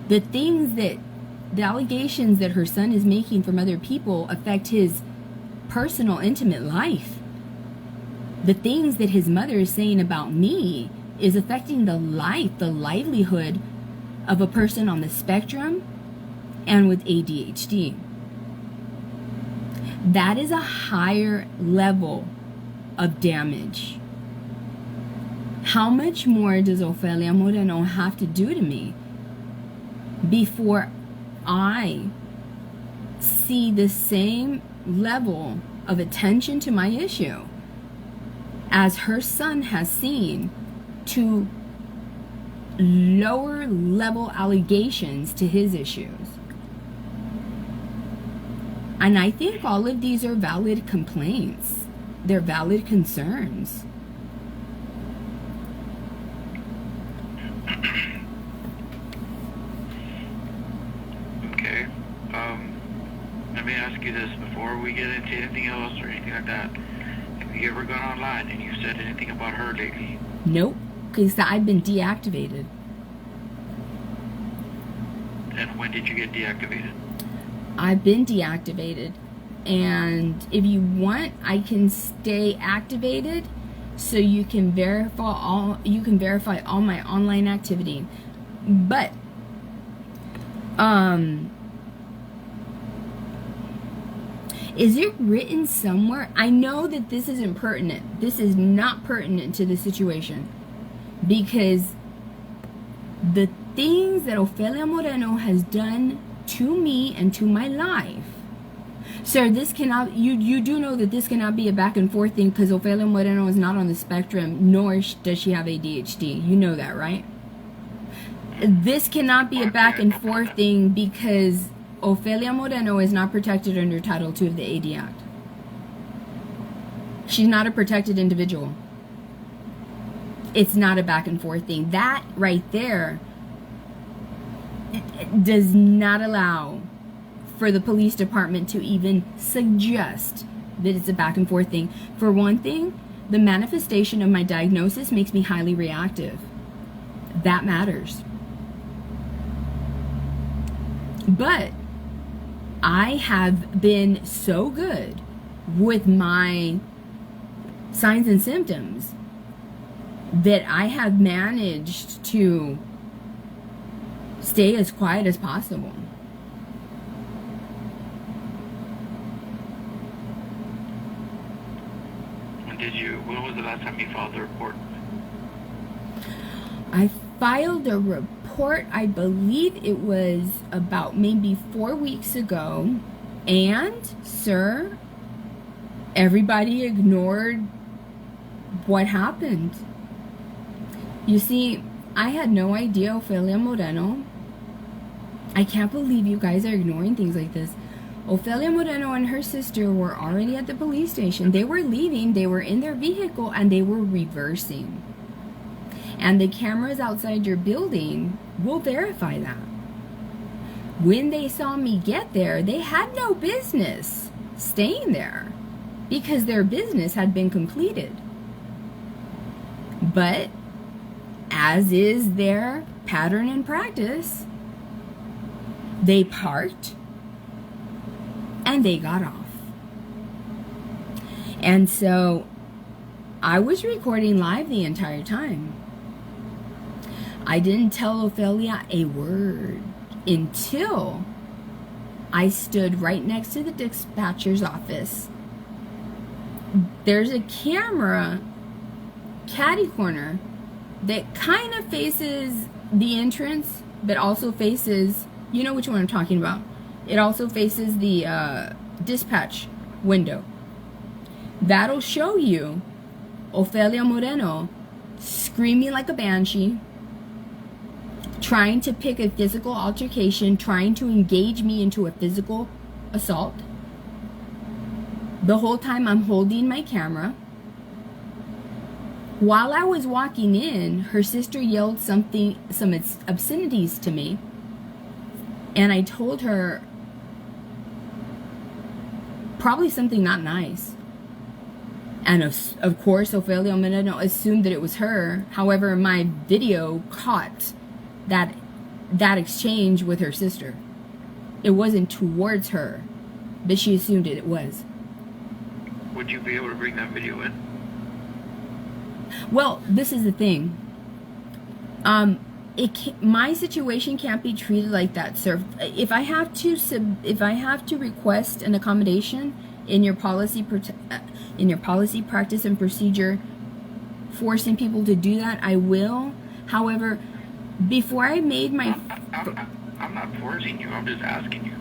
The things that, the allegations that her son is making from other people affect his personal, intimate life. The things that his mother is saying about me is affecting the life, the livelihood of a person on the spectrum and with ADHD. That is a higher level of damage. How much more does Ofelia Moreno have to do to me before I see the same level of attention to my issue as her son has seen to lower level allegations to his issues? And I think all of these are valid complaints. They're valid concerns. Okay. Let me ask you this before we get into anything else or anything like that. Have you ever gone online and you said anything about her lately? Nope, because I've been deactivated. And when did you get deactivated? I've been deactivated, and if you want, I can stay activated so you can verify all my online activity. But is it written somewhere? I know that this isn't pertinent. This is not pertinent to the situation, because the things that Ofelia Moreno has done to me and to my life. Sir, this cannot, you do know that this cannot be a back and forth thing, because Ofelia Moreno is not on the spectrum, nor does she have ADHD. You know that, right? This cannot be a back and forth thing because Ofelia Moreno is not protected under Title II of the AD Act. She's not a protected individual. It's not a back and forth thing. That right there does not allow for the police department to even suggest that it's a back and forth thing. For one thing, the manifestation of my diagnosis makes me highly reactive. That matters. But I have been so good with my signs and symptoms that I have managed to stay as quiet as possible. When was the last time you filed the report? I filed a report, I believe it was about maybe 4 weeks ago, and, sir, everybody ignored what happened. You see, I had no idea Ofelia Moreno. I can't believe you guys are ignoring things like this. Ofelia Moreno and her sister were already at the police station. They were leaving, they were in their vehicle, and they were reversing. And the cameras outside your building will verify that. When they saw me get there, they had no business staying there because their business had been completed. But as is their pattern and practice, they parked and they got off. And so I was recording live the entire time. I didn't tell Ophelia a word until I stood right next to the dispatcher's office. There's a camera catty corner that kind of faces the entrance, but also faces, you know which one I'm talking about. It also faces the dispatch window. That'll show you Ofelia Moreno screaming like a banshee, trying to pick a physical altercation, trying to engage me into a physical assault. The whole time I'm holding my camera. While I was walking in, her sister yelled some obscenities to me, and I told her probably something not nice. And of course, Ofelia Moreno assumed that it was her. However, my video caught that exchange with her sister. It wasn't towards her, but she assumed it was. Would you be able to bring that video in? Well, this is the thing. My situation can't be treated like that, sir. If I have to request an accommodation in your policy practice and procedure, forcing people to do that, I will. However, before I made my... I'm not forcing you. I'm just asking you.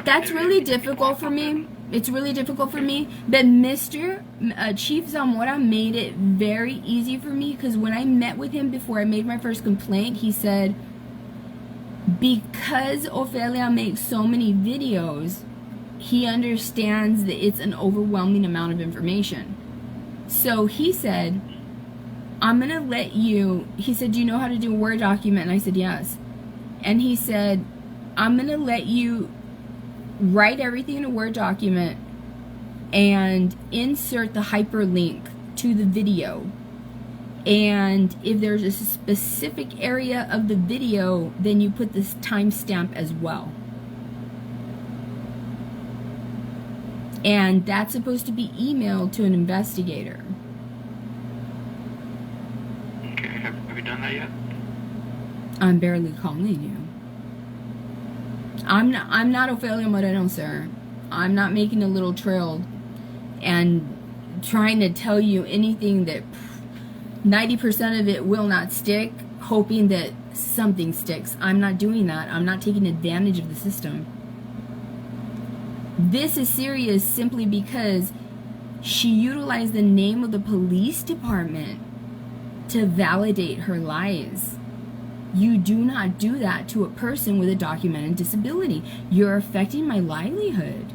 That's really difficult for me. It's really difficult for me. But Mr. Chief Zamora made it very easy for me, because when I met with him before I made my first complaint, he said, because Ofelia makes so many videos, he understands that it's an overwhelming amount of information. So he said, I'm going to let you, he said, do you know how to do a Word document? And I said, yes. And he said, I'm going to let you write everything in a Word document and insert the hyperlink to the video. And if there's a specific area of the video, then you put this timestamp as well. And that's supposed to be emailed to an investigator. Okay, have you done that yet? I'm barely calling you. I'm not Ofelia Moreno, sir. I'm not making a little trail and trying to tell you anything that 90% of it will not stick, hoping that something sticks. I'm not doing that. I'm not taking advantage of the system. This is serious simply because she utilized the name of the police department to validate her lies. You do not do that to a person with a documented disability. You're affecting my livelihood.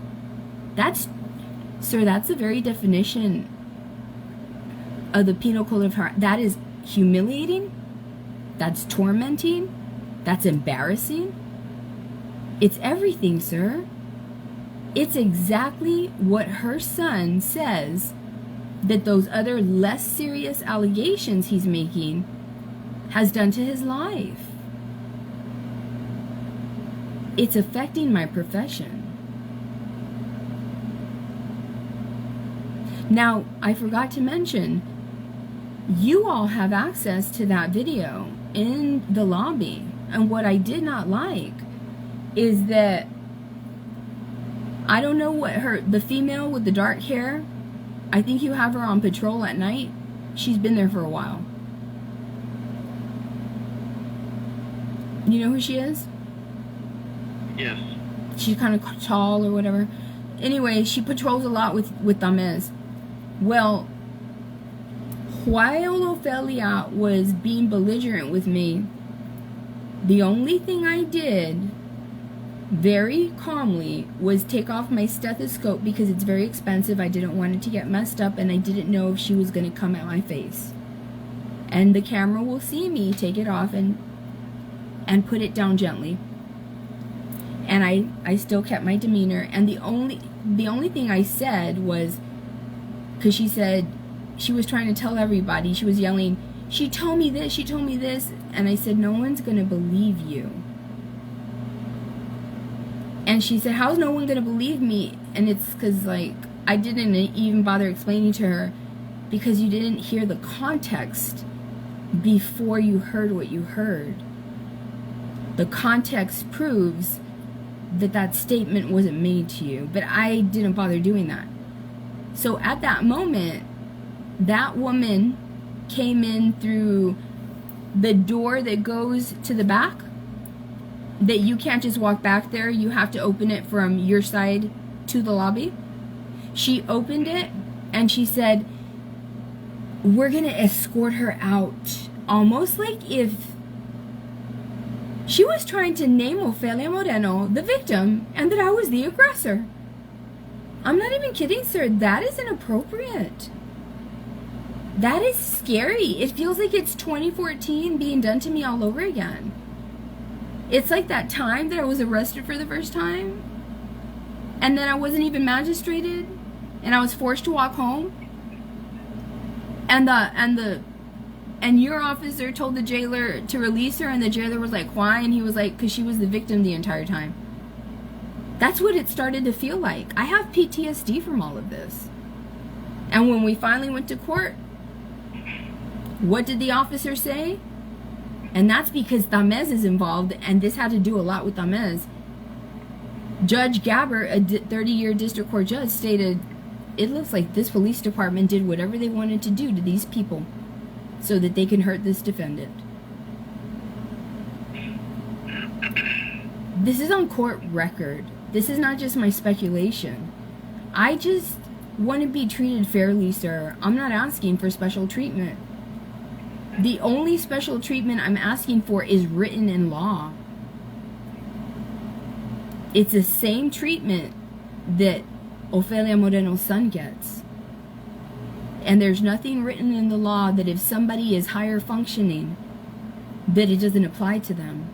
Sir, that's the very definition of the Penal Code of Harassment. That is humiliating. That's tormenting. That's embarrassing. It's everything, sir. It's exactly what her son says that those other less serious allegations he's making has done to his life. It's affecting my profession. Now, I forgot to mention, you all have access to that video in the lobby. And what I did not like is that I don't know what the female with the dark hair, I think you have her on patrol at night. She's been there for a while. You know who she is? Yes. She's kind of tall or whatever. Anyway, she patrols a lot with Tamez. Well, while Ofelia was being belligerent with me, the only thing I did very calmly was take off my stethoscope because it's very expensive. I didn't want it to get messed up, and I didn't know if she was going to come at my face. And the camera will see me take it off and put it down gently. And I still kept my demeanor. And the only thing I said was, because she said she was trying to tell everybody, she was yelling, she told me this, she told me this, and I said, no one's going to believe you. And she said, how's no one going to believe me? And it's because, like, I didn't even bother explaining to her, because you didn't hear the context before you heard what you heard. The context proves that that statement wasn't made to you, but I didn't bother doing that. So at that moment, that woman came in through the door that goes to the back, that you can't just walk back there, you have to open it from your side to the lobby. She opened it and she said, we're gonna escort her out. Almost like if she was trying to name Ofelia Moreno the victim and that I was the aggressor. I'm not even kidding, sir. That is inappropriate. That is scary. It feels like it's 2014 being done to me all over again. It's like that time that I was arrested for the first time, and then I wasn't even magistrated, and I was forced to walk home, and your officer told the jailer to release her, and the jailer was like, why? And he was like, because she was the victim the entire time. That's what it started to feel like. I have PTSD from all of this. And when we finally went to court, what did the officer say? And that's because Tamez is involved, and this had to do a lot with Tamez. Judge Gabbert, a 30-year district court judge, stated, it looks like this police department did whatever they wanted to do to these people so that they can hurt this defendant. This is on court record. This is not just my speculation. I just want to be treated fairly, sir. I'm not asking for special treatment. The only special treatment I'm asking for is written in law. It's the same treatment that Ofelia Moreno's son gets. And there's nothing written in the law that if somebody is higher functioning, that it doesn't apply to them.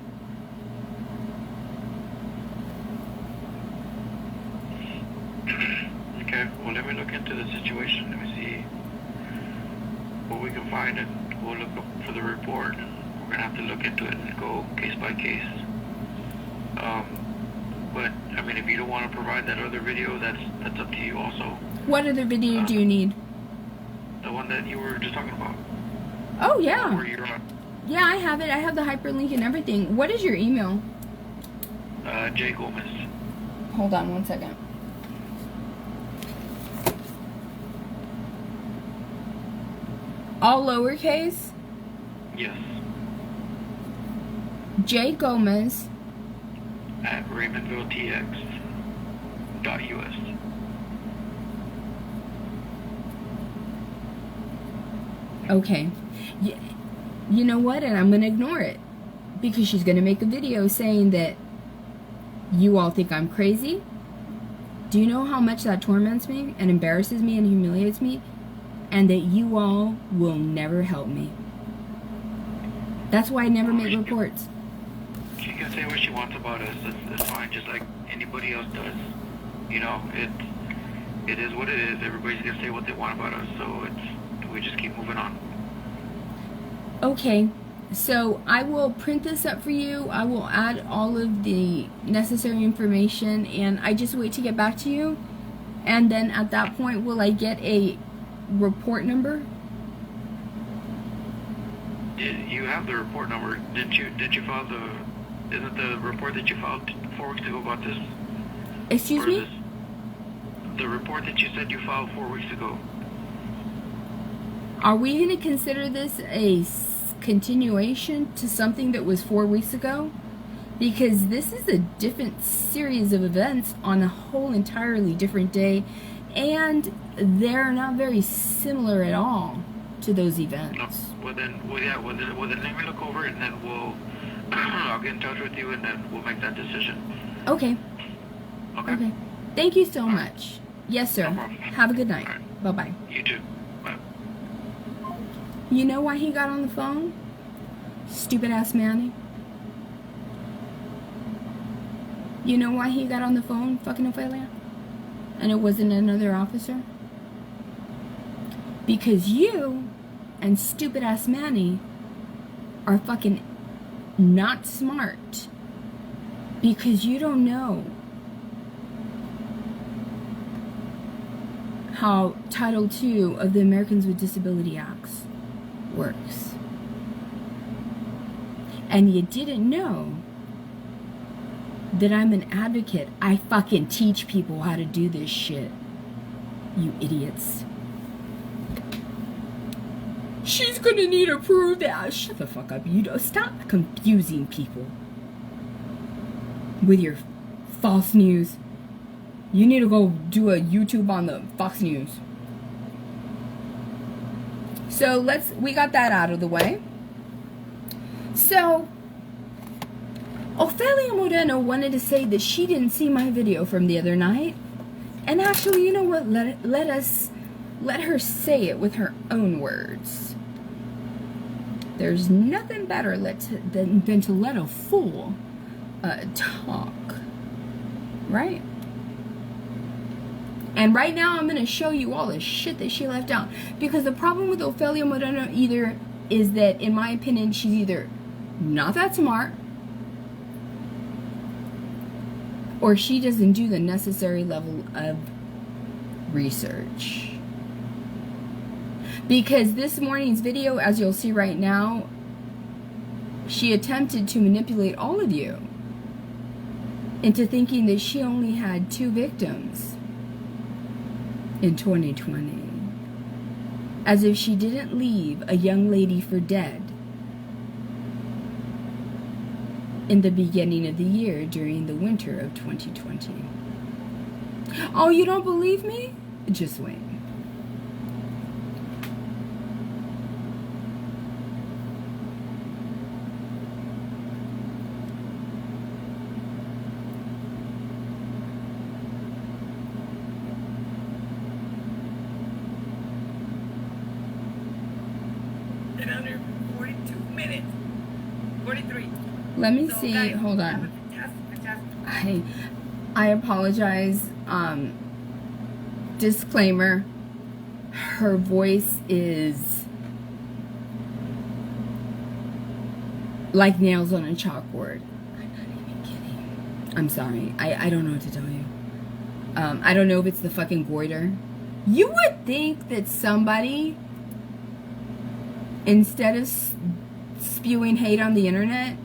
Okay, well, let me look into the situation. Let me see what we can find, and we'll look up for the report. We're going to have to look into it and go case by case. But, I mean, if you don't want to provide that other video, that's up to you also. What other video do you need? The one that you were just talking about. Oh, yeah. Where you're at. Yeah, I have it. I have the hyperlink and everything. What is your email? J. Gomez. Hold on one second. All lowercase? Yes. J. Gomez At RaymondvilleTX.us. Okay. You know what? And I'm going to ignore it. Because she's going to make a video saying that you all think I'm crazy. Do you know how much that torments me and embarrasses me and humiliates me? And that you all will never help me. That's why I never make reports. She can say what she wants about us. That's fine, just like anybody else does. You know, it is what it is. Everybody's going to say what they want about us, so we just keep moving on. Okay, so I will print this up for you. I will add all of the necessary information, and I just wait to get back to you. And then at that point, will I get a report number? You have the report number, didn't you? Did you file isn't the report that you filed 4 weeks ago about this? Excuse me? The report that you said you filed 4 weeks ago. Are we going to consider this a continuation to something that was 4 weeks ago? Because this is a different series of events on a whole entirely different day, and they're not very similar at all to those events. No. Well then let me look over it, and then I'll get in touch with you, and then we'll make that decision. Okay. Okay. Thank you so much. Yes, sir. No problem. Have a good night. Right. Bye-bye. You too. Bye. You know why he got on the phone? Stupid ass Manny. You know why he got on the phone, fucking Ophelia? and it wasn't another officer? Because you and stupid ass Manny are fucking not smart. Because you don't know how Title II of the Americans with Disability Acts works. And you didn't know that I'm an advocate. I fucking teach people how to do this shit. You idiots. She's gonna need to prove that. Shut the fuck up. You don't stop confusing people with your false news. You need to go do a YouTube on the Fox News. So we got that out of the way. So Ofelia Moreno wanted to say that she didn't see my video from the other night. And actually, you know what? Let her say it with her own words. There's nothing better than to let a fool talk. Right? And right now I'm going to show you all the shit that she left out. Because the problem with Ofelia Moreno either is that, in my opinion, she's either not that smart, or she doesn't do the necessary level of research. Because this morning's video, as you'll see right now, she attempted to manipulate all of you into thinking that she only had 2 victims in 2020. As if she didn't leave a young lady for dead in the beginning of the year during the winter of 2020. Oh, you don't believe me? Just wait. In under 42 minutes. 43. Let me So, see. guys, Hold have on. a fantastic I apologize. Disclaimer. Her voice is like nails on a chalkboard. I'm not even kidding. I'm sorry. I don't know what to tell you. I don't know if it's the fucking goiter. You would think that somebody, instead of spewing hate on the internet,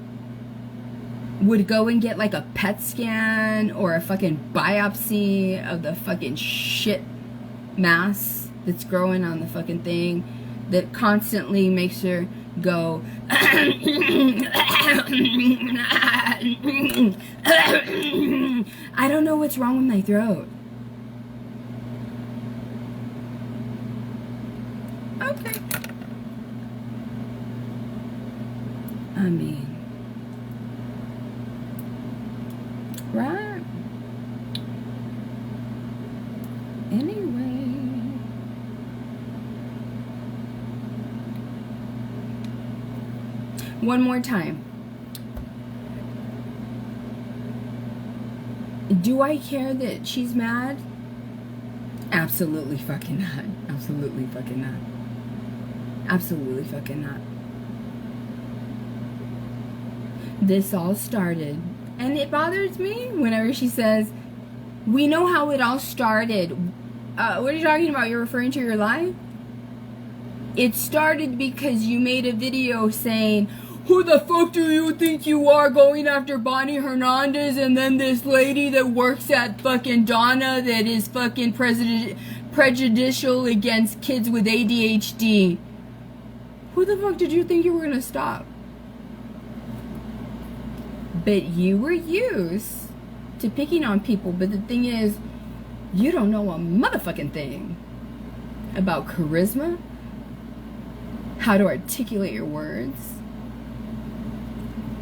would go and get like a PET scan or a fucking biopsy of the fucking shit mass that's growing on the fucking thing that constantly makes her go I don't know what's wrong with my throat. Okay. I mean, right? Anyway. One more time. Do I care that she's mad? Absolutely fucking not. Absolutely fucking not. Absolutely fucking not. This all started, and it bothers me whenever she says, we know how it all started. What are you talking about? You're referring to your life? It started because you made a video saying, who the fuck do you think you are, going after Bonnie Hernandez, and then this lady that works at fucking Donna that is fucking prejudicial against kids with ADHD. Who the fuck did you think you were gonna stop? But you were used to picking on people. But the thing is, you don't know a motherfucking thing about charisma, how to articulate your words.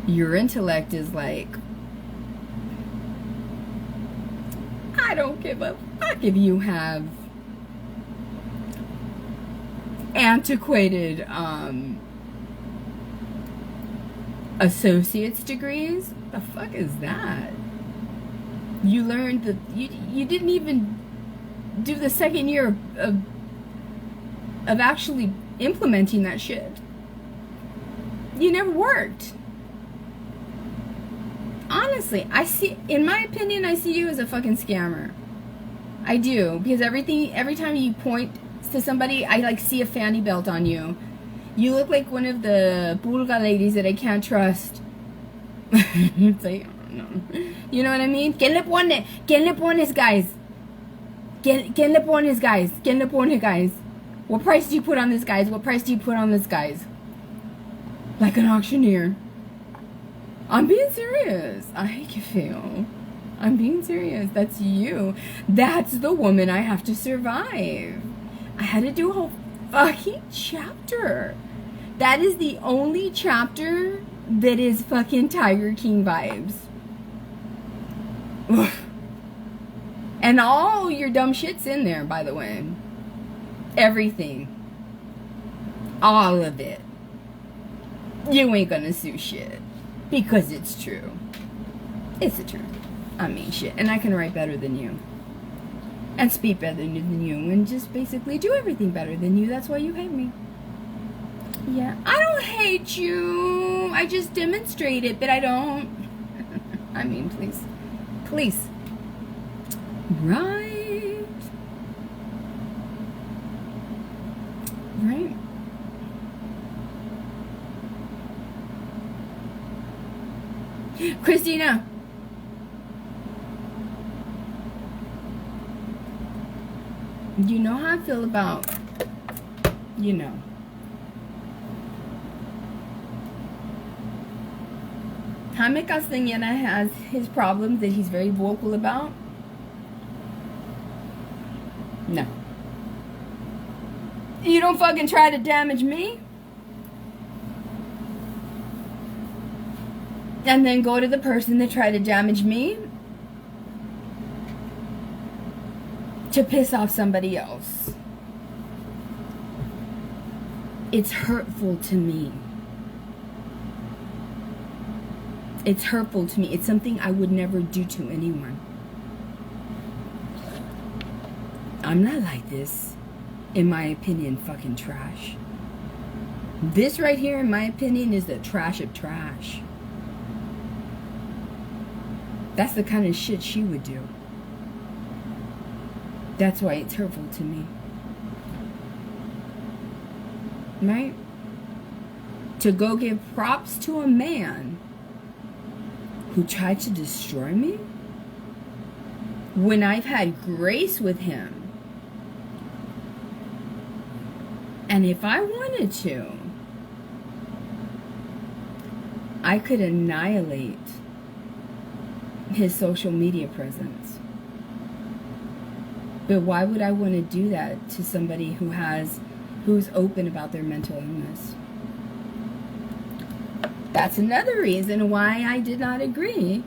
Your intellect is like, I don't give a fuck if you have antiquated associate's degrees. The fuck is that? You learned that you didn't even do the second year of actually implementing that shit. You never worked. Honestly, in my opinion, I see you as a fucking scammer. I do, because every time you point to somebody, I like see a fanny belt on you. You look like one of the pulga ladies that I can't trust. It's like, no. You know what I mean? ¿Quién le pone? ¿Quién le pones, guys? ¿Quién le pones, guys? ¿Quién le pone, guys? What price do you put on this, guys? What price do you put on this, guys? Like an auctioneer. I'm being serious. I hate you feel. I'm being serious. That's you. That's the woman I have to survive. I had to do a whole fucking chapter. That is the only chapter that is fucking Tiger King vibes. Oof. And all your dumb shit's in there, by the way. Everything. All of it. You ain't gonna sue shit. Because it's true. It's the truth. I mean shit. And I can write better than you. And speak better than you. And just basically do everything better than you. That's why you hate me. Yeah. I don't hate you. I just demonstrate it, but I don't. I mean, please. Please. Right. Right. Christina. You know how I feel about, you know. Jaime Castañeda has his problems that he's very vocal about. No. You don't fucking try to damage me. And then go to the person that tried to damage me to piss off somebody else. It's hurtful to me. It's hurtful to me. It's something I would never do to anyone. I'm not like this. In my opinion, fucking trash. This right here, in my opinion, is the trash of trash. That's the kind of shit she would do. That's why it's hurtful to me. Right? To go give props to a man who tried to destroy me when I've had grace with him. And if I wanted to, I could annihilate his social media presence. But why would I want to do that to somebody who's open about their mental illness? That's another reason why I did not agree.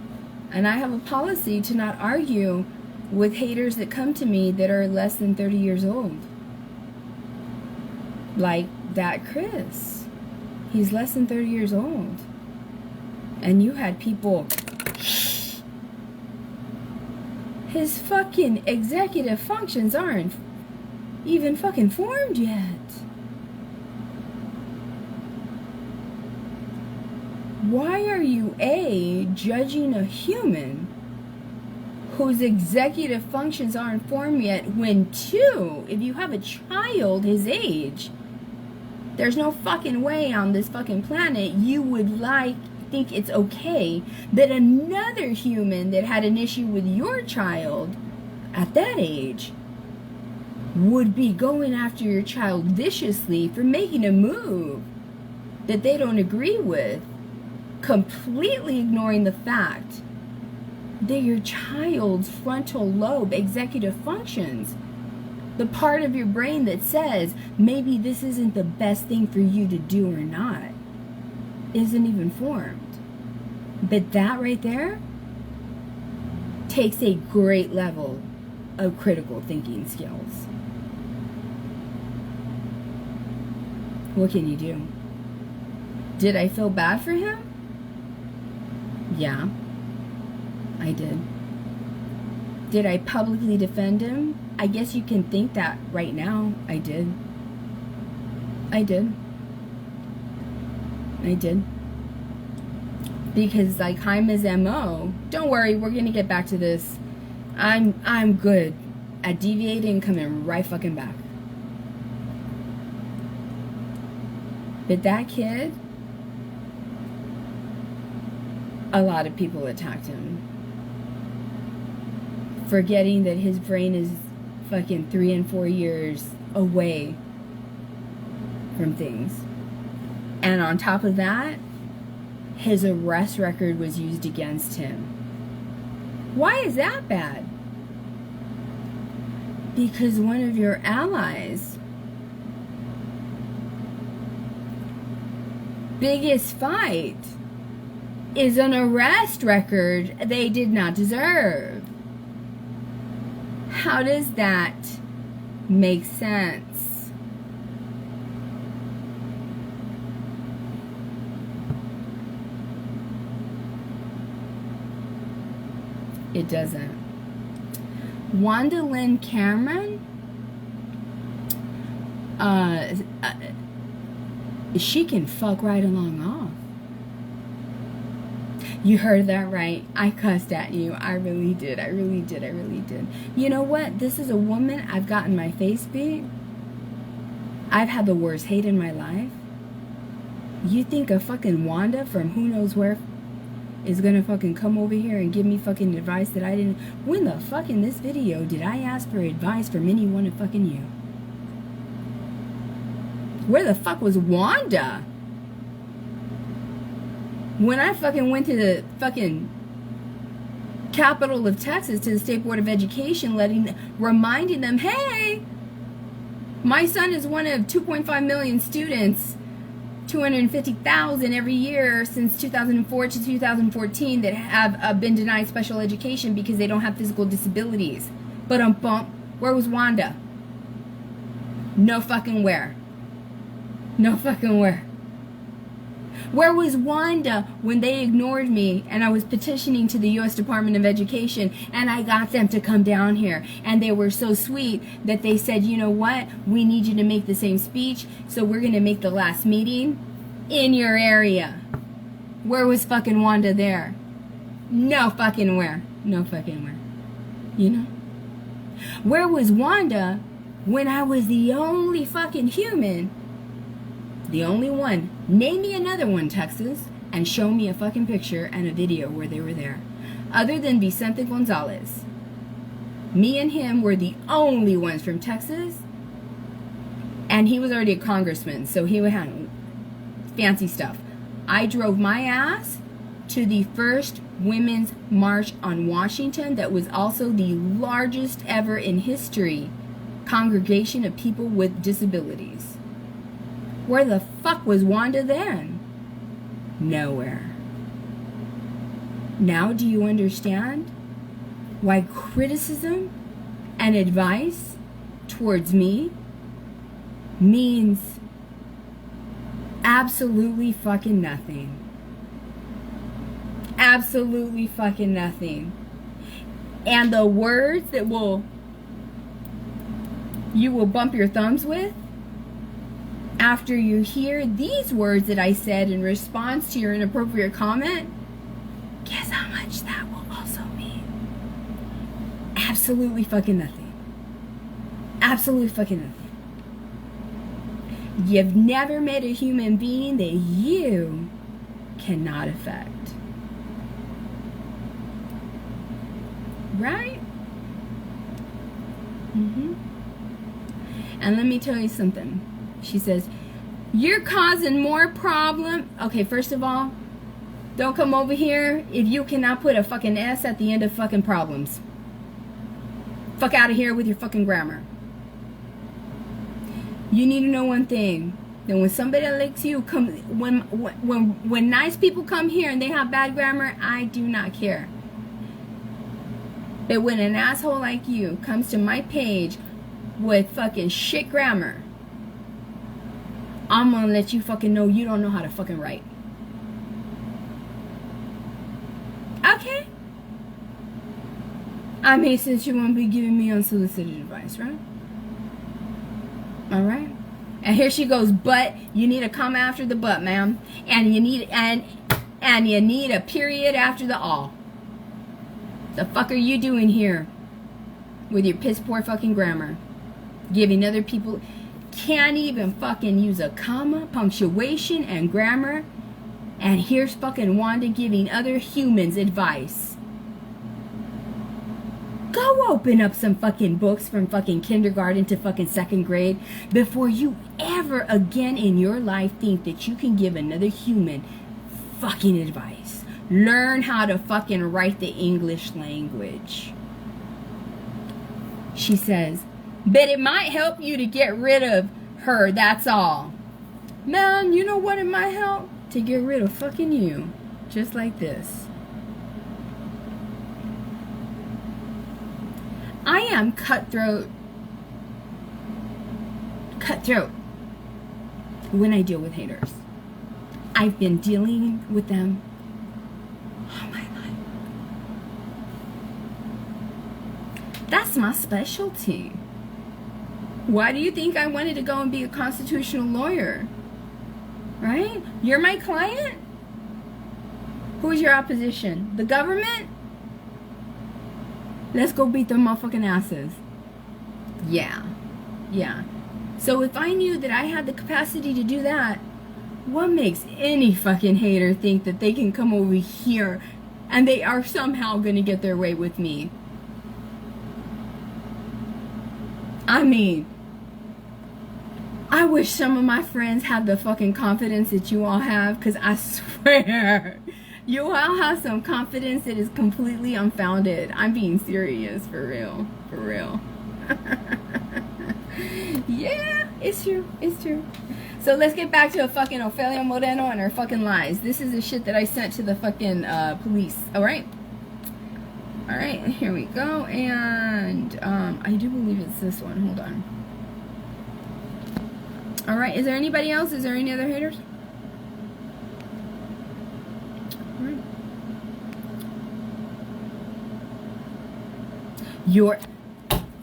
And I have a policy to not argue with haters that come to me that are less than 30 years old. Like that Chris. He's less than 30 years old. And you had people... His fucking executive functions aren't even fucking formed yet. Why are you, A, judging a human whose executive functions aren't formed yet, when 2, if you have a child his age, there's no fucking way on this fucking planet you would think it's okay that another human that had an issue with your child at that age would be going after your child viciously for making a move that they don't agree with, completely ignoring the fact that your child's frontal lobe executive functions, the part of your brain that says maybe this isn't the best thing for you to do or not, isn't even formed. But that right there takes a great level of critical thinking skills. What can you do? Did I feel bad for him? Yeah, I did. Did I publicly defend him? I guess you can think that right now. I did. I did. I did. Because like Jaime's MO, don't worry, we're gonna get back to this. I'm good at deviating and coming right fucking back. But that kid, a lot of people attacked him. Forgetting that his brain is fucking 3 and 4 years away from things. And on top of that, his arrest record was used against him. Why is that bad? Because one of your allies' biggest fight is an arrest record they did not deserve. How does that make sense? It doesn't. Wanda Lynn Cameron, she can fuck right along off. You heard that right. I cussed at you. I really did. I really did. I really did. You know what? This is a woman I've gotten my face beat. I've had the worst hate in my life. You think a fucking Wanda from who knows where is gonna fucking come over here and give me fucking advice that I didn't... When the fuck in this video did I ask for advice from any one of fucking you? Where the fuck was Wanda? When I fucking went to the fucking capital of Texas, to the State Board of Education, reminding them, hey, my son is one of 2.5 million students, 250,000 every year since 2004 to 2014 that have been denied special education because they don't have physical disabilities. But where was Wanda? No fucking where. No fucking where. Where was Wanda when they ignored me and I was petitioning to the U.S. Department of Education and I got them to come down here? And they were so sweet that they said, you know what? We need you to make the same speech, so we're going to make the last meeting in your area. Where was fucking Wanda there? No fucking where. No fucking where. You know? Where was Wanda when I was the only fucking human? The only one. Name me another one, Texas, and show me a fucking picture and a video where they were there. Other than Vicente Gonzalez. Me and him were the only ones from Texas. And he was already a congressman, so he would have fancy stuff. I drove my ass to the first Women's March on Washington that was also the largest ever in history congregation of people with disabilities. Where the fuck was Wanda then? Nowhere. Now do you understand why criticism and advice towards me means absolutely fucking nothing? Absolutely fucking nothing. And the words that you will bump your thumbs with after you hear these words that I said in response to your inappropriate comment, guess how much that will also mean? Absolutely fucking nothing. Absolutely fucking nothing. You've never met a human being that you cannot affect. Right? And let me tell you something. She says, you're causing more problem. Okay, first of all, don't come over here if you cannot put a fucking S at the end of fucking problems. Fuck out of here with your fucking grammar. You need to know one thing. That when somebody like you come, when nice people come here and they have bad grammar, I do not care. But when an asshole like you comes to my page with fucking shit grammar, I'm gonna let you fucking know you don't know how to fucking write. Okay? I mean, since you won't be giving me unsolicited advice, right? All right. And here she goes, but you need a comma after the but, ma'am. And you need and you need a period after the all. The fuck are you doing here with your piss poor fucking grammar? Giving other people, can't even fucking use a comma, punctuation, and grammar. And here's fucking Wanda giving other humans advice. Go open up some fucking books from fucking kindergarten to fucking second grade before you ever again in your life think that you can give another human fucking advice. Learn how to fucking write the English language. She says, but it might help you to get rid of her, that's all. Man, you know what it might help? To get rid of fucking you. Just like this. I am cutthroat when I deal with haters. I've been dealing with them all my life. That's my specialty. Why do you think I wanted to go and be a constitutional lawyer? Right? You're my client? Who's your opposition? The government? Let's go beat their motherfucking asses. Yeah. So if I knew that I had the capacity to do that, what makes any fucking hater think that they can come over here and they are somehow gonna get their way with me? I mean, I wish some of my friends had the fucking confidence that you all have, because I swear, you all have some confidence that is completely unfounded. I'm being serious, for real. Yeah, it's true. So let's get back to a fucking Ofelia Moreno and her fucking lies. This is the shit that I sent to the fucking police. Alright, here we go. And I do believe it's this one. Hold on. Alright, is there anybody else? Is there any other haters? Alright.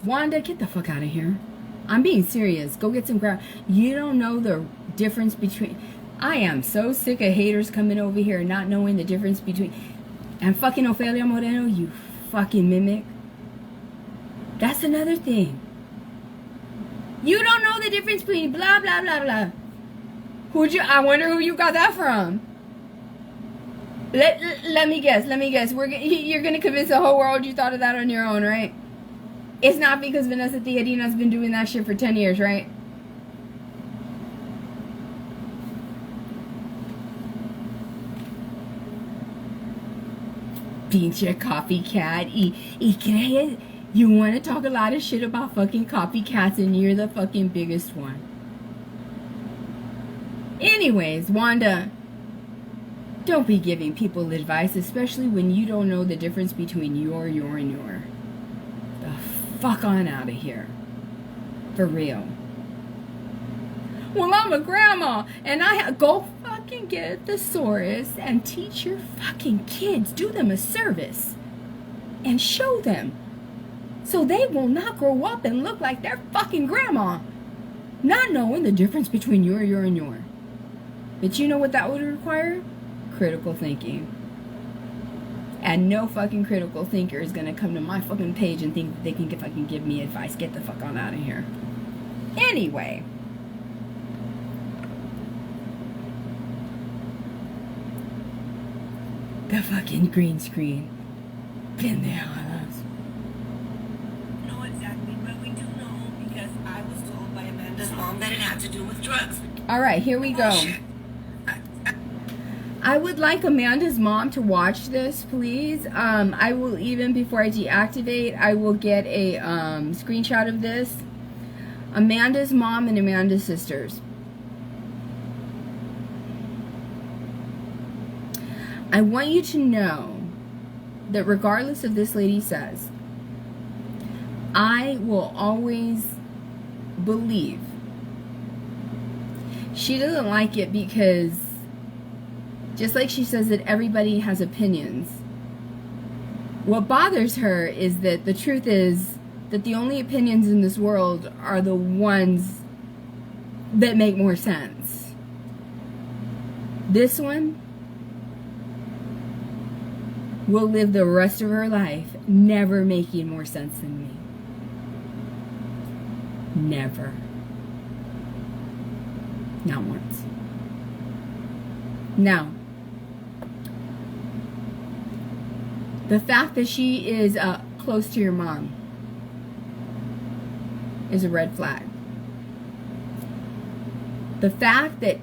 Wanda, get the fuck out of here. I'm being serious. Go get some ground. You don't know the difference between... I am so sick of haters coming over here not knowing the difference between... And fucking Ofelia Moreno, you fucking mimic. That's another thing. You don't know the difference between blah, blah, blah, blah. I wonder who you got that from. Let me guess. You're going to convince the whole world you thought of that on your own, right? It's not because Vanessa Theodina's been doing that shit for 10 years, right? Pinche copycat. You want to talk a lot of shit about fucking copycats and you're the fucking biggest one. Anyways, Wanda, don't be giving people advice, especially when you don't know the difference between your, and your. The fuck on out of here. For real. Well, I'm a grandma, and go fucking get a thesaurus and teach your fucking kids. Do them a service. And show them. So they will not grow up and look like their fucking grandma. Not knowing the difference between your, and your. But you know what that would require? Critical thinking. And no fucking critical thinker is gonna come to my fucking page and think they can fucking give me advice. Get the fuck on out of here. Anyway. The fucking green screen. Been there on us. Know exactly, but we do know because I was told by Amanda's mom that it had to do with drugs. Alright, here we go. Bullshit. I would like Amanda's mom to watch this, please. I will even, before I deactivate, I will get a screenshot of this. Amanda's mom and Amanda's sisters. I want you to know that regardless of this lady says, I will always believe. She doesn't like it because just like she says that everybody has opinions, What bothers her is that the truth is that the only opinions in this world are the ones that make more sense. This one will live the rest of her life never making more sense than me. Never. Not once. Now, the fact that she is close to your mom is a red flag. The fact that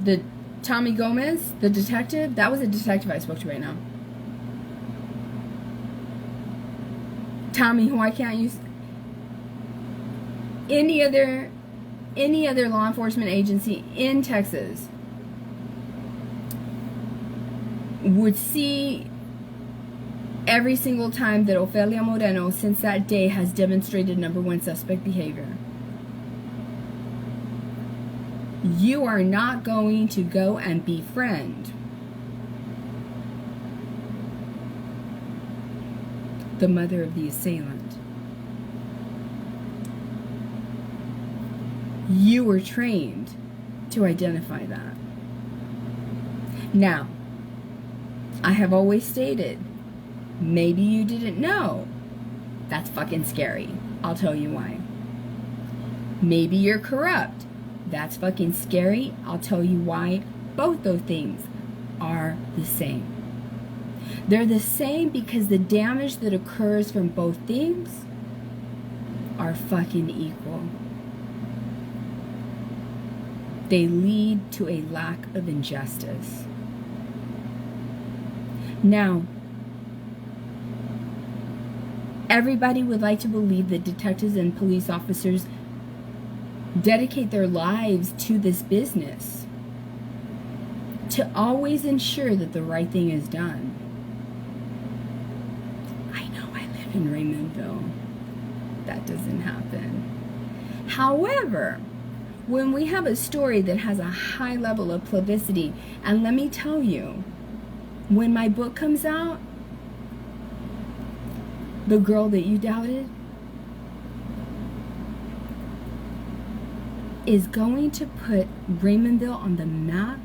the Tommy Gomez, the detective, that was a detective I spoke to right now. Tommy, who I can't use. Any other law enforcement agency in Texas would see every single time that Ofelia Moreno since that day has demonstrated #1 suspect behavior. You are not going to go and befriend the mother of the assailant. You were trained to identify that. Now, I have always stated, maybe you didn't know. That's fucking scary. I'll tell you why. Maybe you're corrupt. That's fucking scary. I'll tell you why. Both those things are the same. They're the same because the damage that occurs from both things are fucking equal. They lead to a lack of injustice. Now, everybody would like to believe that detectives and police officers dedicate their lives to this business to always ensure that the right thing is done. I know I live in Raymondville. That doesn't happen. However, when we have a story that has a high level of publicity, and let me tell you, when my book comes out, The Girl That You Doubted is going to put Raymondville on the map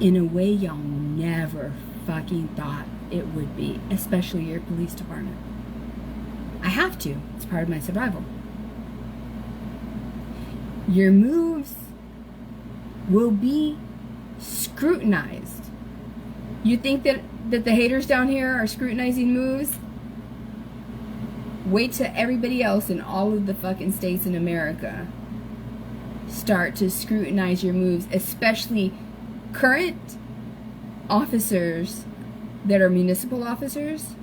in a way y'all never fucking thought it would be, especially your police department. I have to. It's part of my survival. Your moves will be scrutinized. You think that the haters down here are scrutinizing moves? Wait till everybody else in all of the fucking states in America start to scrutinize your moves, especially current officers that are municipal officers,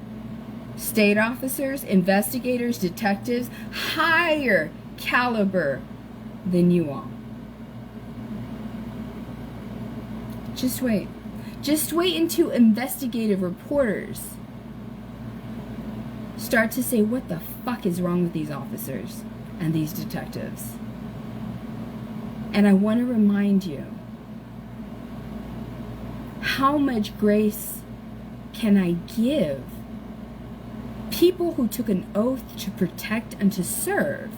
state officers, investigators, detectives, higher caliber than you all. Just wait. Just wait until investigative reporters start to say, what the fuck is wrong with these officers and these detectives? And I want to remind you, how much grace can I give people who took an oath to protect and to serve,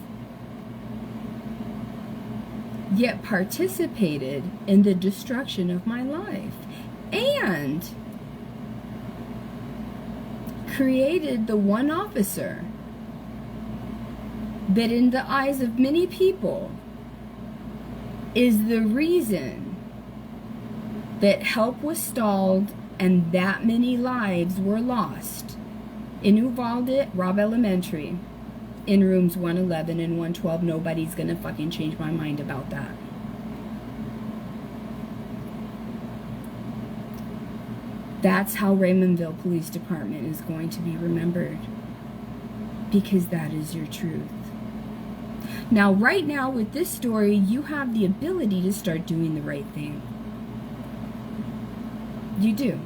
yet participated in the destruction of my life and created the one officer that in the eyes of many people is the reason that help was stalled and that many lives were lost in Uvalde, Robb Elementary, in rooms 111 and 112. Nobody's gonna fucking change my mind about that. That's how Raymondville Police Department is going to be remembered, because that is your truth. Now, right now with this story, you have the ability to start doing the right thing. You do.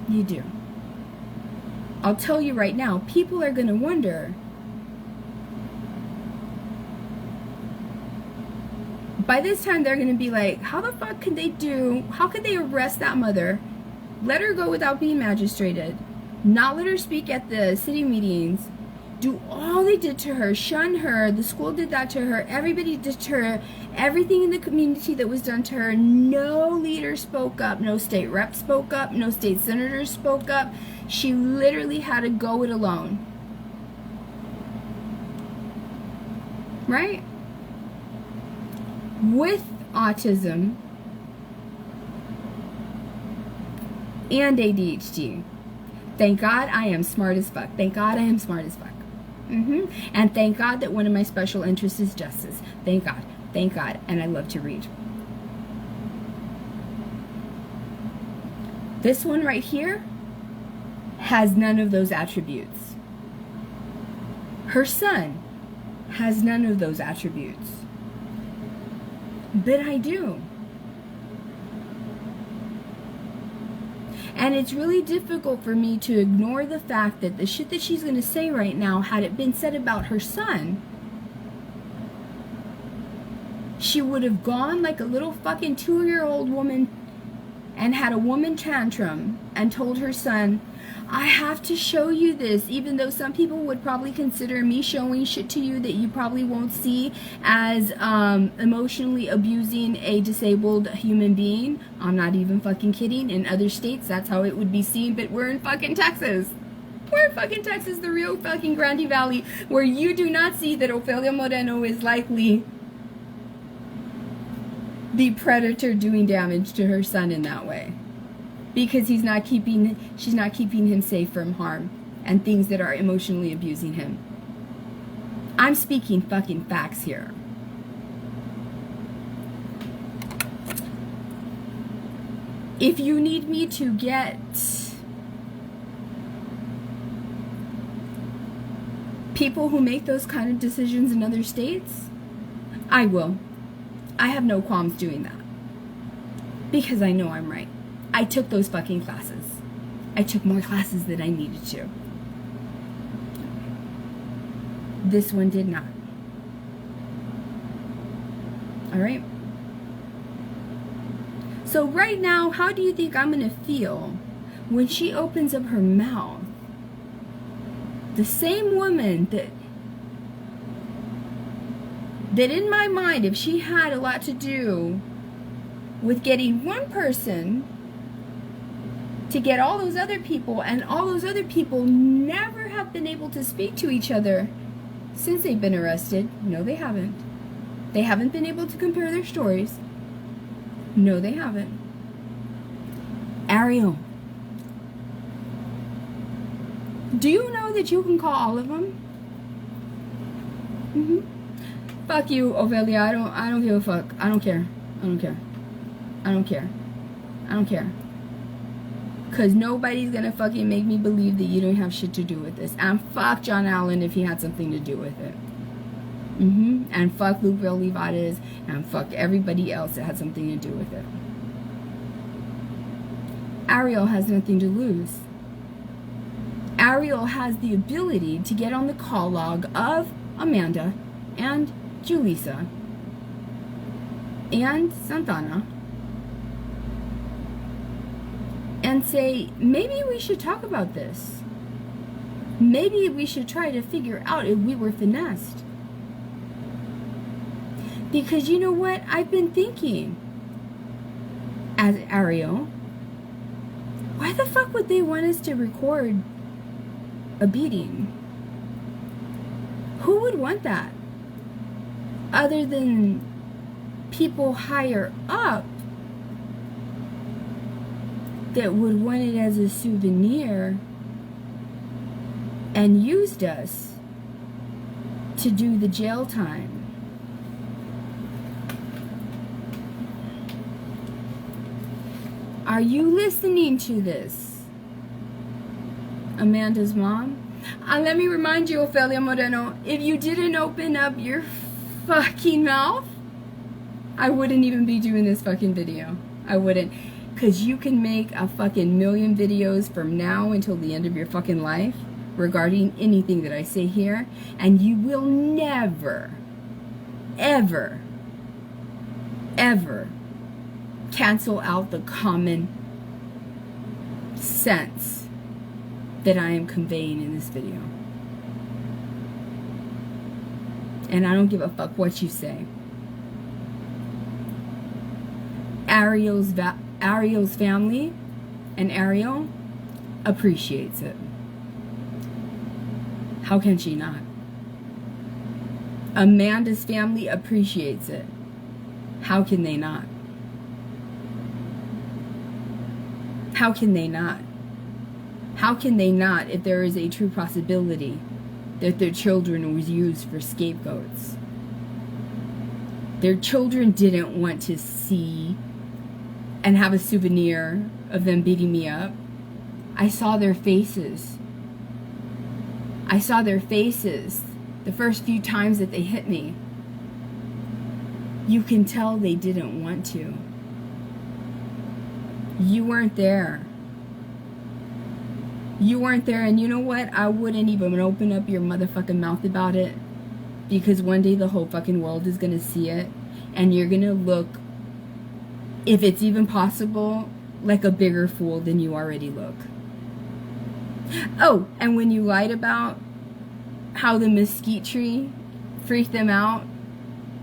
You do. I'll tell you right now, people are going to wonder, by this time they're going to be like, how the fuck could they arrest that mother, let her go without being magistrated, not let her speak at the city meetings, do all they did to her, shun her, the school did that to her, everybody did to her, everything in the community that was done to her. No leader spoke up, no state rep spoke up, no state senators spoke up. She literally had to go it alone. Right? With autism and ADHD. Thank God I am smart as fuck. Thank God I am smart as fuck. And thank God that one of my special interests is justice. Thank God. Thank God. And I love to read. This one right here has none of those attributes. Her son has none of those attributes. But I do. And it's really difficult for me to ignore the fact that the shit that she's going to say right now, had it been said about her son, she would have gone like a little fucking 2-year-old woman and had a woman tantrum and told her son, I have to show you this, even though some people would probably consider me showing shit to you that you probably won't see as emotionally abusing a disabled human being. I'm not even fucking kidding. In other states, that's how it would be seen, but we're in fucking Texas. We're in fucking Texas, the real fucking Grande Valley, where you do not see that Ofelia Moreno is likely the predator doing damage to her son in that way. Because she's not keeping him safe from harm and things that are emotionally abusing him. I'm speaking fucking facts here. If you need me to get people who make those kind of decisions in other states, I will. I have no qualms doing that. Because I know I'm right. I took those fucking classes. I took more classes than I needed to. This one did not. Alright? So right now, how do you think I'm going to feel when she opens up her mouth? The same woman that in my mind, if she had a lot to do with getting one person to get all those other people, and all those other people never have been able to speak to each other since they've been arrested. No, they haven't. They haven't been able to compare their stories. No, they haven't. Ariel, do you know that you can call all of them? Fuck you, Ofelia. I don't give a fuck. I don't care. I don't care. I don't care. I don't care. Because nobody's going to fucking make me believe that you don't have shit to do with this. And fuck John Allen if he had something to do with it. And fuck Luke Olivares. And fuck everybody else that had something to do with it. Ariel has nothing to lose. Ariel has the ability to get on the call log of Amanda and Julissa and Santana and say, maybe we should talk about this. Maybe we should try to figure out if we were finessed. Because you know what? I've been thinking, as Ariel, why the fuck would they want us to record a beating? Who would want that? Other than people higher up that would want it as a souvenir and used us to do the jail time. Are you listening to this? Amanda's mom? Let me remind you, Ofelia Moreno, if you didn't open up your fucking mouth, I wouldn't even be doing this fucking video. I wouldn't. Because you can make a fucking million videos from now until the end of your fucking life regarding anything that I say here, and you will never, ever, ever cancel out the common sense that I am conveying in this video. And I don't give a fuck what you say. Ariel's family and Ariel appreciates it. How can she not? Amanda's family appreciates it. How can they not? How can they not? How can they not if there is a true possibility that their children was used for scapegoats? Their children didn't want to see and have a souvenir of them beating me up. I saw their faces. I saw their faces the first few times that they hit me. You can tell they didn't want to. You weren't there. You weren't there, and you know what? I wouldn't even open up your motherfucking mouth about it, because one day the whole fucking world is gonna see it, and you're gonna look, if it's even possible, like a bigger fool than you already look. Oh, and when you lied about how the mesquite tree freaked them out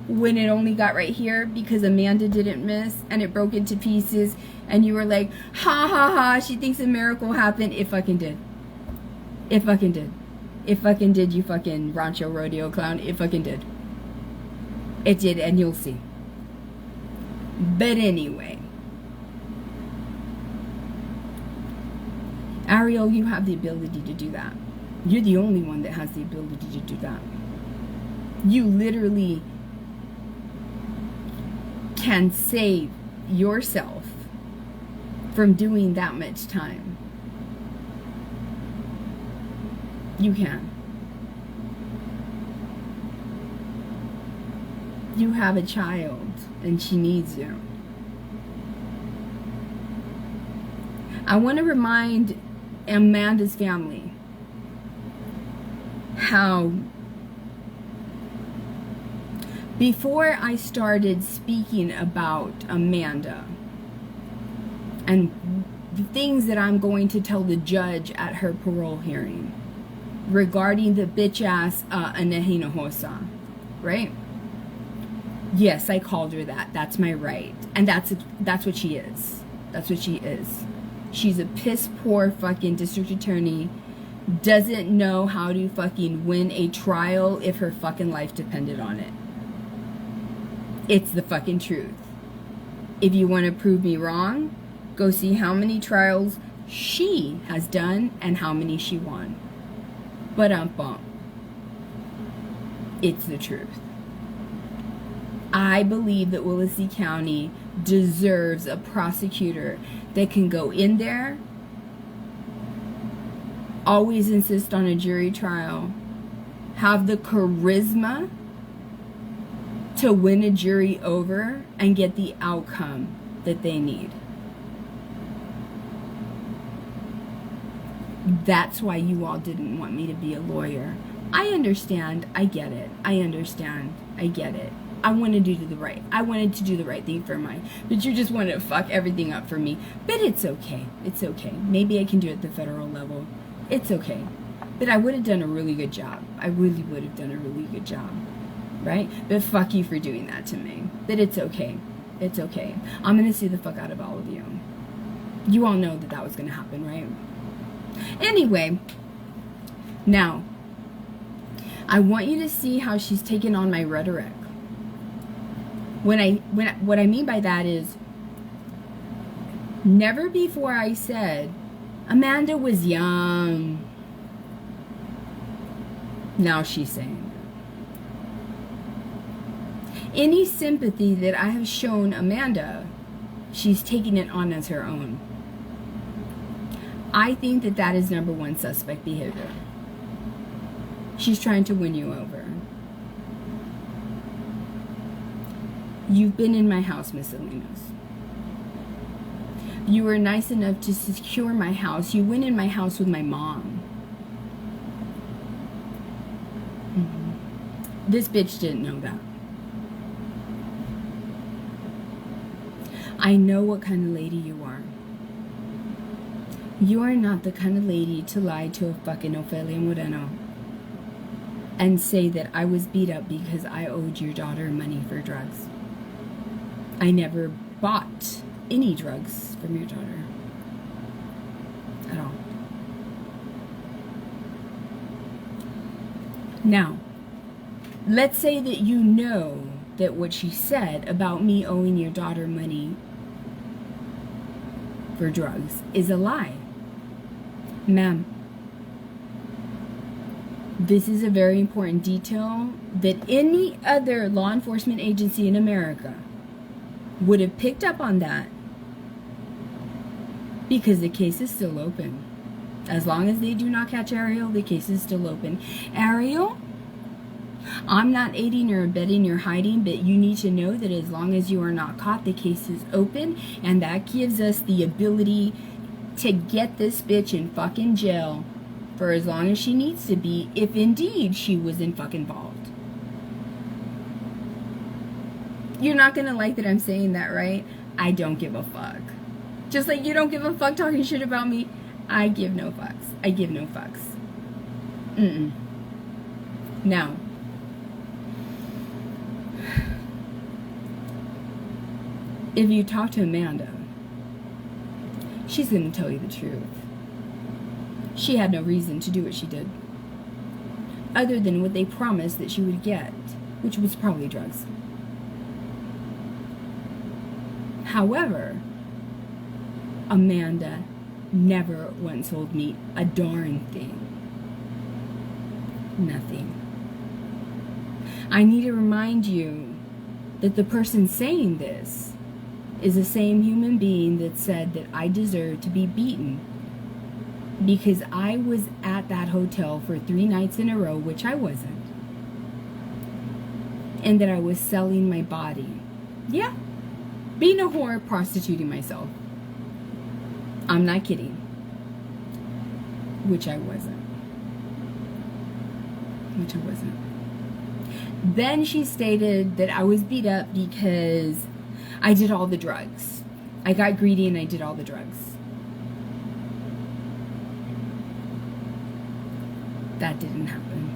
when it only got right here because Amanda didn't miss and it broke into pieces, and you were like, ha ha ha, she thinks a miracle happened. It fucking did. It fucking did. It fucking did, you fucking Rancho Rodeo clown. It fucking did. It did, and you'll see. But anyway, Ariel, you have the ability to do that. You're the only one that has the ability to do that. You literally can save yourself from doing that much time. You can. You have a child and she needs you. I want to remind Amanda's family how before I started speaking about Amanda and the things that I'm going to tell the judge at her parole hearing regarding the bitch ass Anae Hinojosa, right? Yes, I called her that. That's my right. And that's what she is. That's what she is. She's a piss poor fucking district attorney. Doesn't know how to fucking win a trial if her fucking life depended on it. It's the fucking truth. If you want to prove me wrong, go see how many trials she has done and how many she won. But it's the truth. I believe that Willacy County deserves a prosecutor that can go in there, always insist on a jury trial, have the charisma to win a jury over and get the outcome that they need. That's why you all didn't want me to be a lawyer. I understand. I get it. I understand. I get it. I wanted to do the right. I wanted to do the right thing for mine. But you just wanted to fuck everything up for me. But it's okay. It's okay. Maybe I can do it at the federal level. It's okay. But I would have done a really good job. I really would have done a really good job. Right? But fuck you for doing that to me. But it's okay. It's okay. I'm going to sue the fuck out of all of you. You all know that that was going to happen, right? Anyway. Now. I want you to see how she's taken on my rhetoric. What I mean by that is, never before I said Amanda was young. Now she's saying any sympathy that I have shown Amanda, she's taking it on as her own. I think that that is number one suspect behavior. She's trying to win you over. You've been in my house, Miss Salinas. You were nice enough to secure my house. You went in my house with my mom. This bitch didn't know that. I know what kind of lady you are. You are not the kind of lady to lie to a fucking Ofelia Moreno and say that I was beat up because I owed your daughter money for drugs. I never bought any drugs from your daughter. At all. Now, let's say that you know that what she said about me owing your daughter money for drugs is a lie. Ma'am, this is a very important detail that any other law enforcement agency in America would have picked up on that, because the case is still open. As long as they do not catch Ariel, the case is still open. Ariel, I'm not aiding or abetting or hiding, but you need to know that as long as you are not caught, the case is open, and that gives us the ability to get this bitch in fucking jail for as long as she needs to be, if indeed she was in fucking involved. You're not gonna like that I'm saying that, right? I don't give a fuck. Just like you don't give a fuck talking shit about me, I give no fucks. I give no fucks. Now, if you talk to Amanda, she's gonna tell you the truth. She had no reason to do what she did, other than what they promised that she would get, which was probably drugs. However, Amanda never once told me a darn thing. Nothing. I need to remind you that the person saying this is the same human being that said that I deserve to be beaten because I was at that hotel for 3 nights in a row, which I wasn't, and that I was selling my body. Yeah, being a whore, prostituting myself. I'm not kidding. Which I wasn't. Then she stated that I was beat up because I did all the drugs. I got greedy and I did all the drugs. That didn't happen.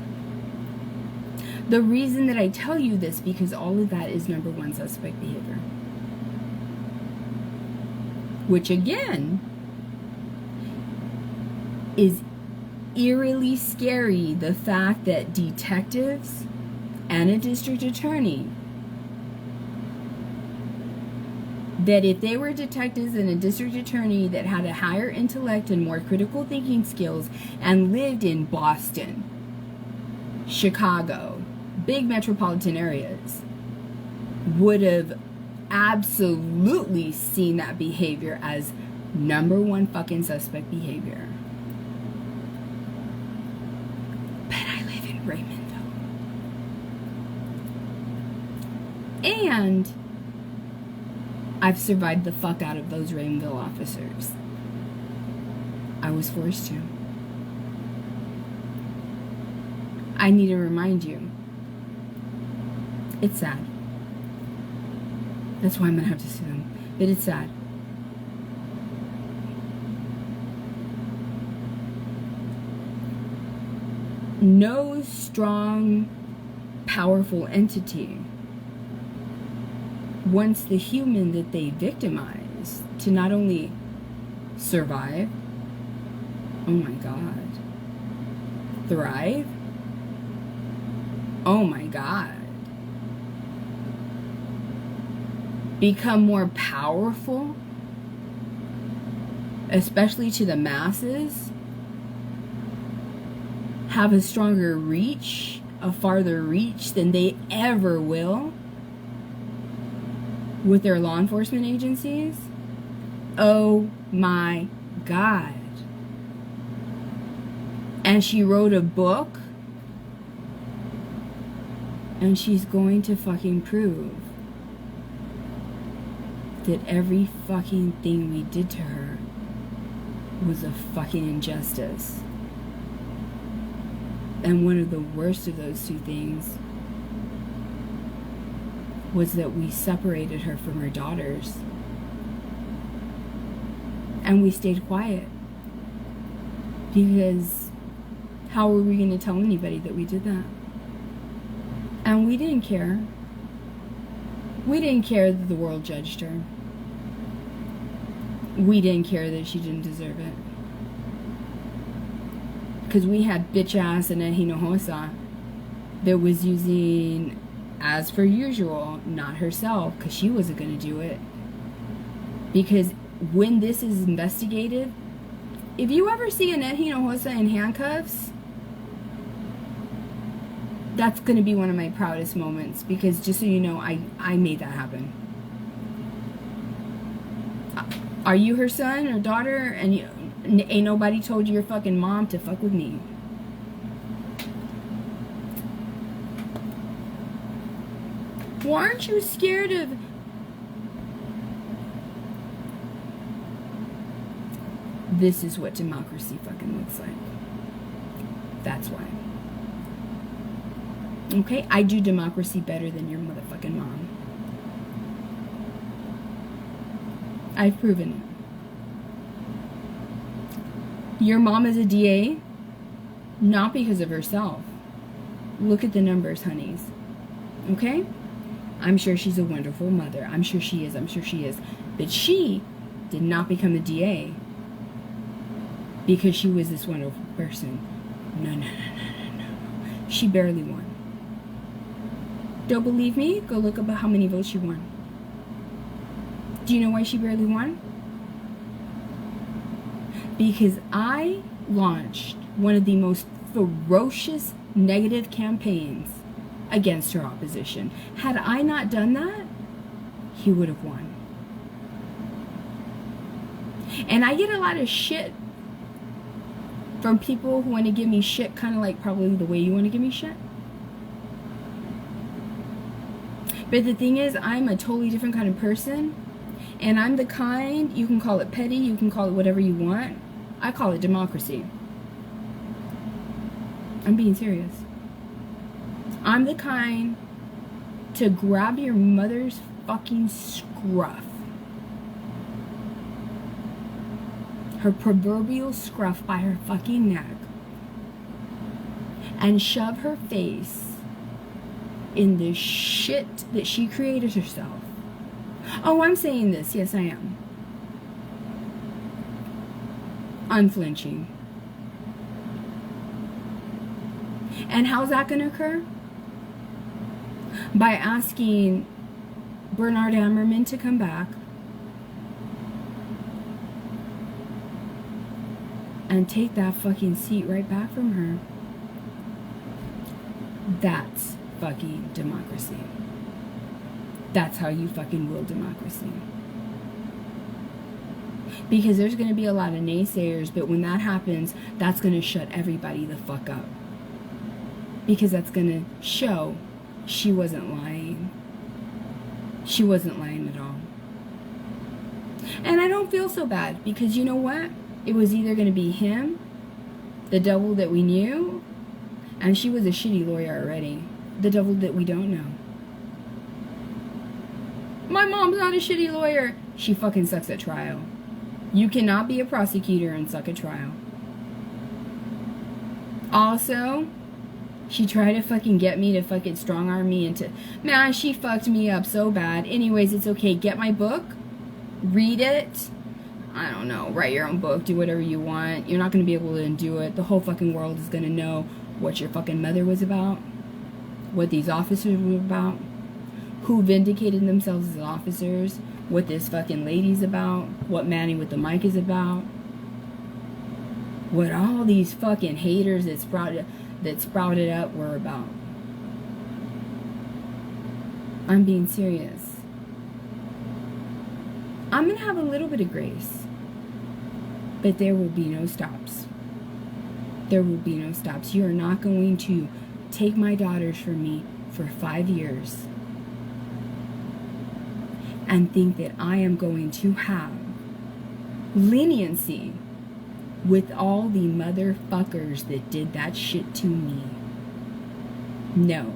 The reason that I tell you this, because all of that is number 1 suspect behavior. Which again is eerily scary, the fact that detectives and a district attorney, that if they were detectives and a district attorney that had a higher intellect and more critical thinking skills and lived in Boston, Chicago, big metropolitan areas, would have absolutely seen that behavior as number 1 fucking suspect behavior. But I live in Raymondville. And I've survived the fuck out of those Raymondville officers. I was forced to. I need to remind you. It's sad. That's why I'm gonna have to sue them. But it's sad. No strong, powerful entity wants the human that they victimize to not only survive, oh my God, thrive, oh my God, become more powerful, especially to the masses, have a stronger reach, a farther reach than they ever will with their law enforcement agencies. Oh my God. And she wrote a book, and she's going to fucking prove that every fucking thing we did to her was a fucking injustice. And one of the worst of those 2 things was that we separated her from her daughters. And we stayed quiet. Because how were we going to tell anybody that we did that? And we didn't care. We didn't care that the world judged her. We didn't care that she didn't deserve it. Because we had bitch ass Anae Hinojosa that was using, as per usual, not herself, because she wasn't going to do it. Because when this is investigated, if you ever see Anae Hinojosa in handcuffs, that's going to be one of my proudest moments. Because just so you know, I made that happen. Are you her son or daughter? And ain't nobody told your fucking mom to fuck with me. Why aren't you scared of... This is what democracy fucking looks like. That's why. Okay? I do democracy better than your motherfucking mom. I've proven it. Your mom is a DA, not because of herself. Look at the numbers, honeys. Okay? I'm sure she's a wonderful mother. I'm sure she is. I'm sure she is. But she did not become a DA because she was this wonderful person. No. She barely won. Don't believe me? Go look up how many votes she won. Do you know why she barely won? Because I launched one of the most ferocious negative campaigns against her opposition. Had I not done that, he would have won. And I get a lot of shit from people who want to give me shit kind of like probably the way you want to give me shit. But the thing is, I'm a totally different kind of person. And I'm the kind, you can call it petty, you can call it whatever you want. I call it democracy. I'm being serious. I'm the kind to grab your mother's fucking scruff. Her proverbial scruff by her fucking neck. And shove her face in the shit that she created herself. Oh, I'm saying this. Yes, I am. Unflinching. And how's that going to occur? By asking Bernard Ammerman to come back and take that fucking seat right back from her. That's fucking democracy. That's how you fucking will democracy. Because there's going to be a lot of naysayers, but when that happens, that's going to shut everybody the fuck up. Because that's going to show she wasn't lying. She wasn't lying at all. And I don't feel so bad, because you know what? It was either going to be him, the devil that we knew, and she was a shitty lawyer already. The devil that we don't know. My mom's not a shitty lawyer. She fucking sucks at trial. You cannot be a prosecutor and suck at trial. Also, she tried to fucking get me to fucking strong arm me into... Man, she fucked me up so bad. Anyways, it's okay. Get my book. Read it. I don't know. Write your own book. Do whatever you want. You're not going to be able to do it. The whole fucking world is going to know what your fucking mother was about. What these officers were about. Who vindicated themselves as officers. What this fucking lady's about. What Manny with the mic is about. What all these fucking haters that sprouted up were about. I'm being serious. I'm gonna have a little bit of grace. But there will be no stops. There will be no stops. You are not going to take my daughters from me for 5 years and think that I am going to have leniency with all the motherfuckers that did that shit to me. No.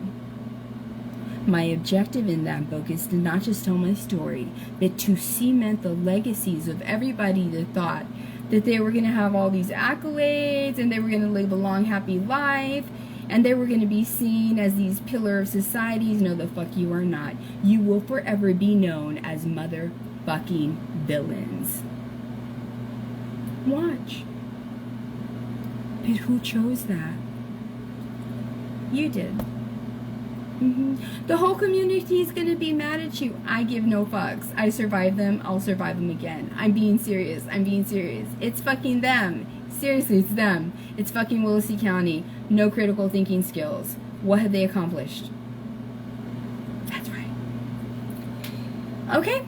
My objective in that book is to not just tell my story, but to cement the legacies of everybody that thought that they were going to have all these accolades and they were going to live a long, happy life and they were going to be seen as these pillar of societies. No, the fuck you are not. You will forever be known as motherfucking villains. Watch. But who chose that? You did. The whole community is going to be mad at you. I give no fucks. I survived them. I'll survive them again. I'm being serious. I'm being serious. It's fucking them. Seriously, it's them. It's fucking Willacy County. No critical thinking skills. What have they accomplished? That's right. Okay.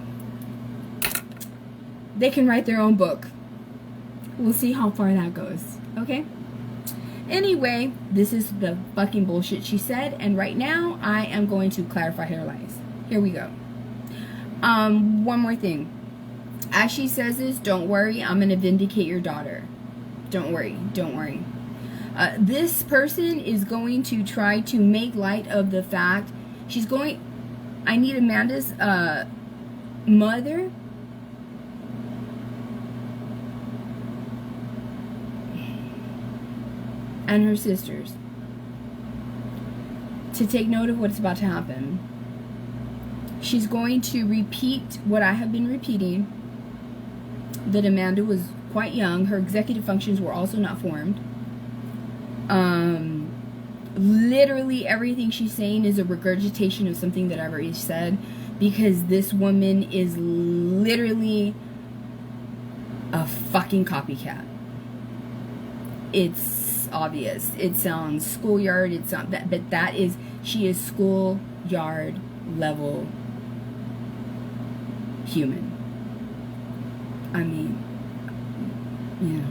They can write their own book. We'll see how far that goes. Okay? Anyway, this is the fucking bullshit she said, and right now I am going to clarify her lies. Here we go. One more thing. As she says this, don't worry, I'm going to vindicate your daughter. Don't worry, don't worry. This person is going to try to make light of the fact I need Amanda's mother and her sisters to take note of what's about to happen. She's going to repeat what I have been repeating, that Amanda was quite young. Her executive functions were also not formed. Literally everything she's saying is a regurgitation of something that I've already said, because this woman is literally a fucking copycat. It's obvious. It sounds schoolyard. It's not that, but she is schoolyard level human. I mean, you know,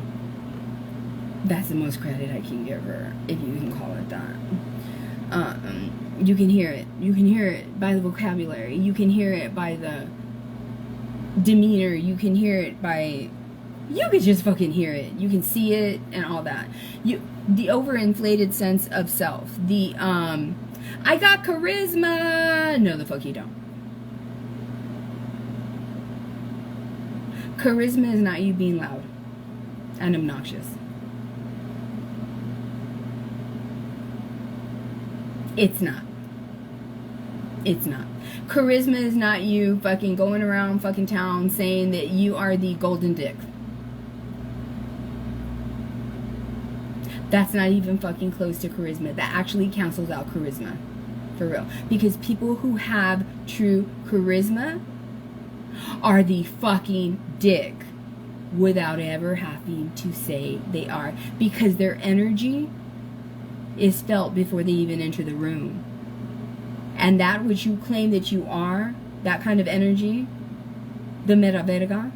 that's the most credit I can give her, if you can call it that. You can hear it. You can hear it by the vocabulary. You can hear it by the demeanor. You can hear it by... You could just fucking hear it. You can see it and all that. The overinflated sense of self. The, I got charisma. No, the fuck you don't. Charisma is not you being loud and obnoxious. It's not. It's not. Charisma is not you fucking going around fucking town saying that you are the golden dick. That's not even fucking close to charisma. That actually cancels out charisma. For real. Because people who have true charisma are the fucking dick without ever having to say they are. Because their energy is felt before they even enter the room. And that which you claim that you are, that kind of energy, the mera verga,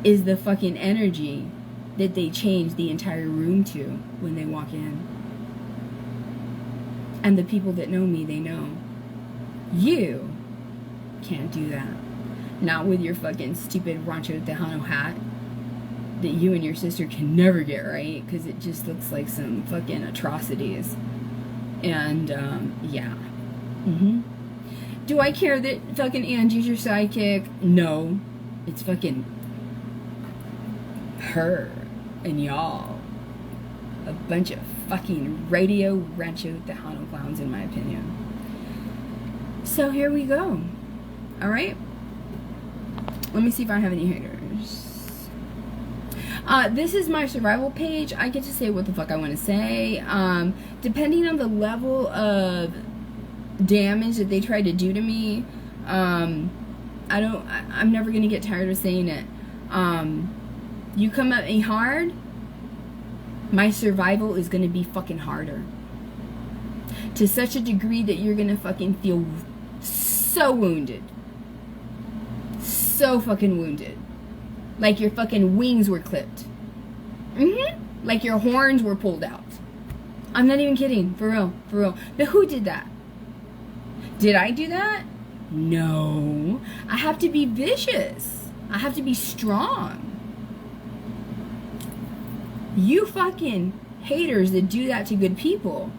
is the fucking energy that they change the entire room to when they walk in. And the people that know me, they know. You can't do that. Not with your fucking stupid Rancho Tejano hat that you and your sister can never get right, because it just looks like some fucking atrocities. And, yeah. Do I care that fucking Angie's your sidekick? No. It's fucking her and y'all. A bunch of fucking radio Rancho Tejano clowns, in my opinion. So here we go. Alright? Let me see if I have any haters. This is my survival page. I get to say what the fuck I want to say. Depending on the level of damage that they try to do to me, I'm never gonna get tired of saying it. You come at me hard, my survival is gonna be fucking harder. To such a degree that you're gonna fucking feel so wounded. So fucking wounded. Like your fucking wings were clipped. Like your horns were pulled out. I'm not even kidding. For real. For real. But who did that? Did I do that? No. I have to be vicious. I have to be strong. You fucking haters that do that to good people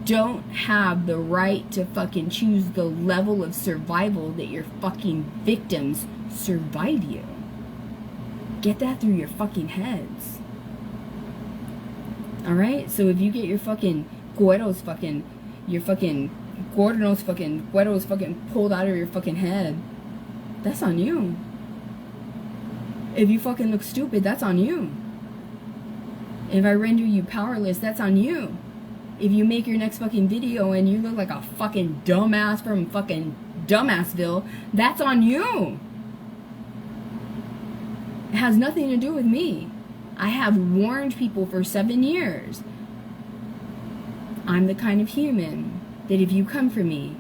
don't have the right to fucking choose the level of survival that your fucking victims survive you. Get that through your fucking heads. Alright? So if you get your fucking güeros fucking güeros fucking pulled out of your fucking head, that's on you. If you fucking look stupid, that's on you. If I render you powerless, that's on you. If you make your next fucking video and you look like a fucking dumbass from fucking Dumbassville, that's on you. It has nothing to do with me. I have warned people for 7 years. I'm the kind of human that if you come for me,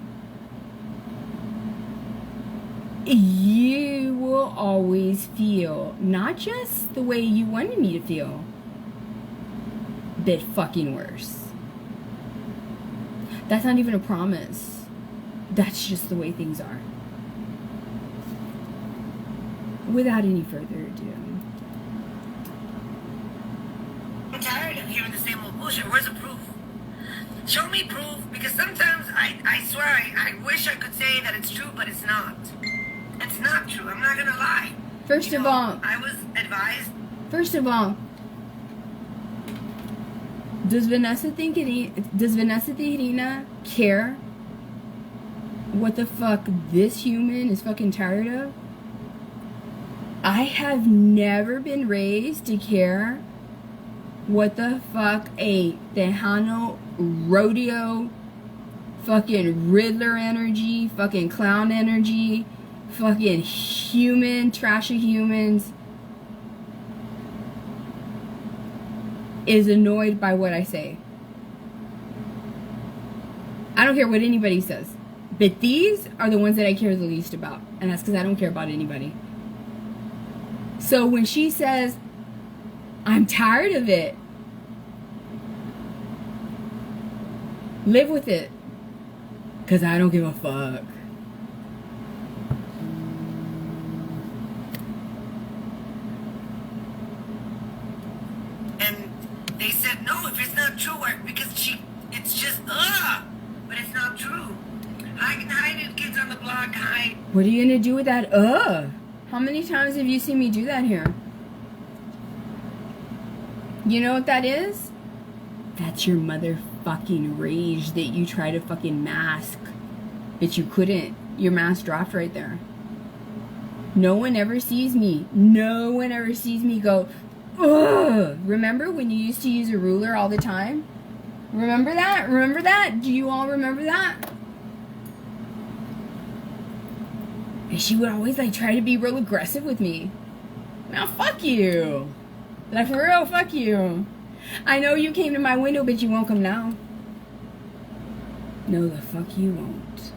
you will always feel not just the way you wanted me to feel, but fucking worse. That's not even a promise. That's just the way things are. Without any further ado. I'm tired of hearing the same old bullshit. Where's the proof? Show me proof, because sometimes I swear I wish I could say that it's true, but it's not. It's not true. I'm not gonna lie. First of all, I was advised. First of all, does Vanessa Tijerina care what the fuck this human is fucking tired of? I have never been raised to care what the fuck a Tejano rodeo fucking Riddler energy, fucking clown energy, fucking human, trash of humans is annoyed by what I say. I don't care what anybody says. But these are the ones that I care the least about. And that's because I don't care about anybody. So when she says, I'm tired of it, live with it. Because I don't give a fuck. And they said, no, if it's not true, because it's just, but it's not true. Hi, new kids on the block, hi. What are you going to do with that, How many times have you seen me do that here? You know what that is? That's your motherfucking rage that you try to fucking mask. But you couldn't. Your mask dropped right there. No one ever sees me. No one ever sees me go, ugh. Remember when you used to use a ruler all the time? Remember that? Remember that? Do you all remember that? And she would always like try to be real aggressive with me. Now fuck you. Like for real, fuck you. I know you came to my window, but you won't come now. No, the fuck you won't.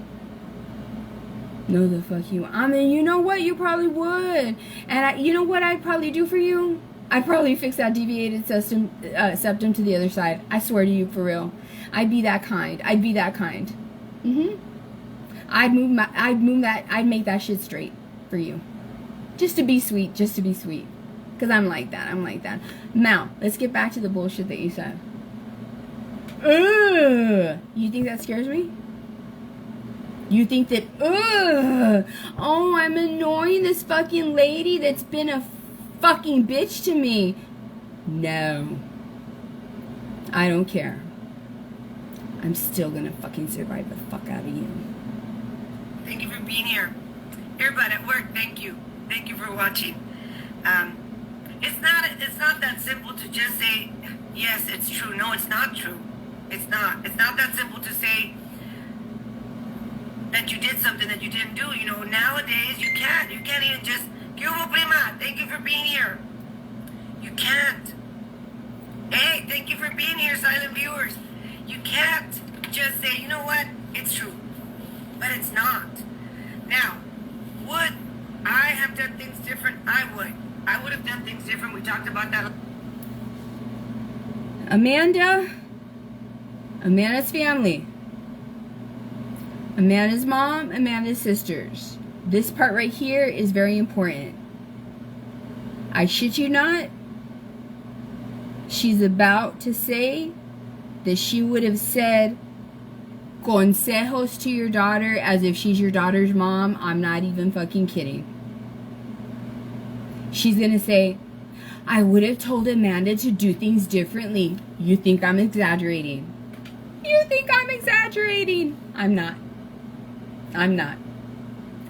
No, the fuck you won't. I mean, you know what? You probably would. And you know what I'd probably do for you? I'd probably fix that deviated septum to the other side. I swear to you, for real. I'd be that kind. I'd be that kind. I'd make that shit straight for you. Just to be sweet, just to be sweet. Because I'm like that, I'm like that. Now, let's get back to the bullshit that you said. Ugh! You think that scares me? You think that, ugh! Oh, I'm annoying this fucking lady that's been a fucking bitch to me. No. I don't care. I'm still gonna fucking survive the fuck out of you. Thank you for being here. Everybody at work, thank you. Thank you for watching. It's not that simple to just say, yes, it's true. No, it's not true. It's not. It's not that simple to say that you did something that you didn't do. You know, nowadays you can't. You can't even just, ¿Qué hubo, prima? Thank you for being here. You can't. Hey, thank you for being here, silent viewers. You can't just say, you know what? It's true. But it's not. Now, would I have done things different? I would. I would have done things different. We talked about that. Amanda's family. Amanda's mom, Amanda's sisters. This part right here is very important. I shit you not. She's about to say that she would have said consejos to your daughter as if she's your daughter's mom. I'm not even fucking kidding. She's gonna say, I would have told Amanda to do things differently. You think I'm exaggerating. You think I'm exaggerating. I'm not. I'm not.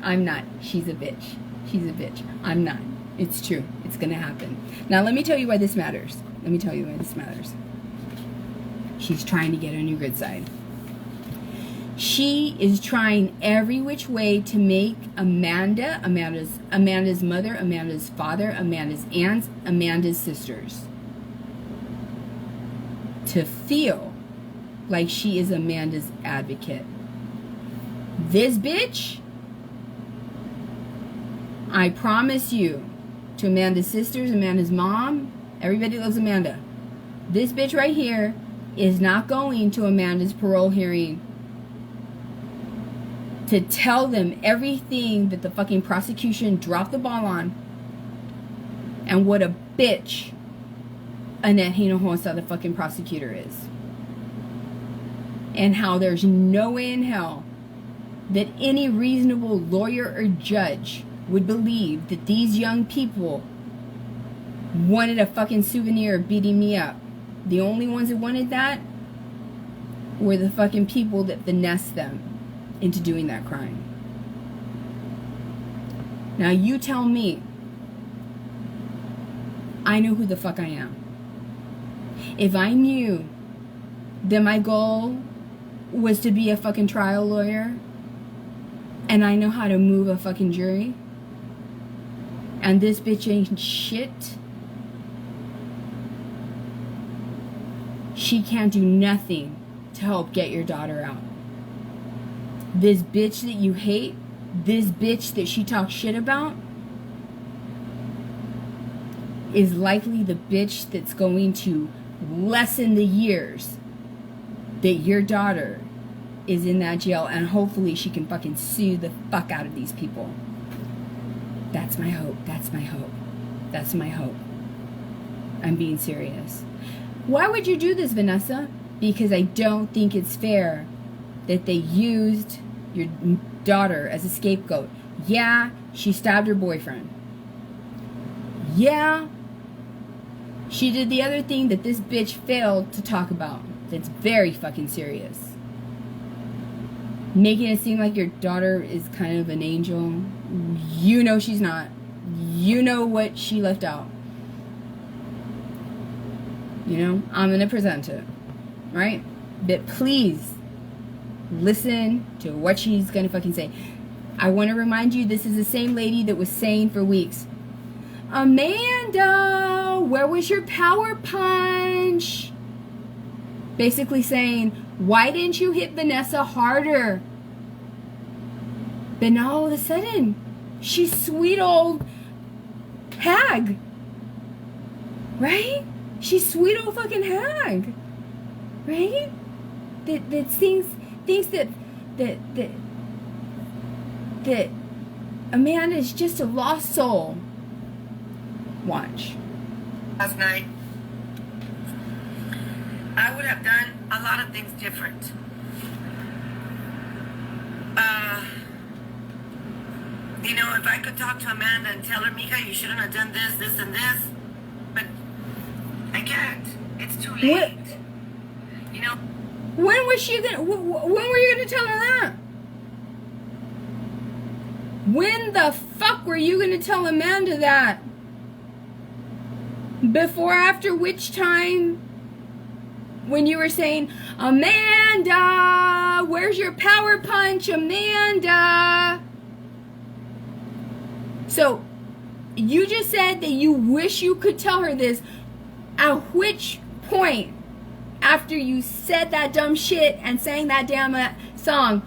I'm not. She's a bitch. She's a bitch. I'm not. It's true. It's gonna happen. Now let me tell you why this matters. Let me tell you why this matters. She's trying to get on your good side. She is trying every which way to make Amanda's mother, Amanda's father, Amanda's aunts, Amanda's sisters to feel like she is Amanda's advocate. This bitch, I promise you, to Amanda's sisters, Amanda's mom, everybody loves Amanda. This bitch right here is not going to Amanda's parole hearing to tell them everything that the fucking prosecution dropped the ball on and what a bitch Annette Hinojosa, the fucking prosecutor, is. And how there's no way in hell that any reasonable lawyer or judge would believe that these young people wanted a fucking souvenir of beating me up. The only ones that wanted that were the fucking people that finessed them into doing that crime. Now you tell me, I know who the fuck I am. If I knew that my goal was to be a fucking trial lawyer and I know how to move a fucking jury and this bitch ain't shit, she can't do nothing to help get your daughter out. This bitch that you hate, this bitch that she talks shit about, is likely the bitch that's going to lessen the years that your daughter is in that jail, and hopefully she can fucking sue the fuck out of these people. That's my hope. That's my hope. That's my hope. I'm being serious. Why would you do this, Vanessa? Because I don't think it's fair that they used your daughter as a scapegoat. Yeah, she stabbed her boyfriend. Yeah, she did the other thing that this bitch failed to talk about. That's very fucking serious. Making it seem like your daughter is kind of an angel. You know she's not. You know what she left out. You know, I'm gonna present it, right? But please listen to what she's gonna fucking say. I want to remind you, this is the same lady that was saying for weeks, Amanda, where was your power punch? Basically saying, why didn't you hit Vanessa harder? But now all of a sudden, she's sweet old hag, right? She's sweet old fucking hag, right? That thinks that Amanda is just a lost soul. Watch. Last night, I would have done a lot of things different. You know, if I could talk to Amanda and tell her, Mika, you shouldn't have done this, this, and this, but I can't. It's too late. What? You know. When was she gonna? When were you gonna tell her that? When the fuck were you gonna tell Amanda that? Before, after which time? When you were saying, Amanda, where's your power punch, Amanda? So, you just said that you wish you could tell her this. At which point, after you said that dumb shit and sang that damn song,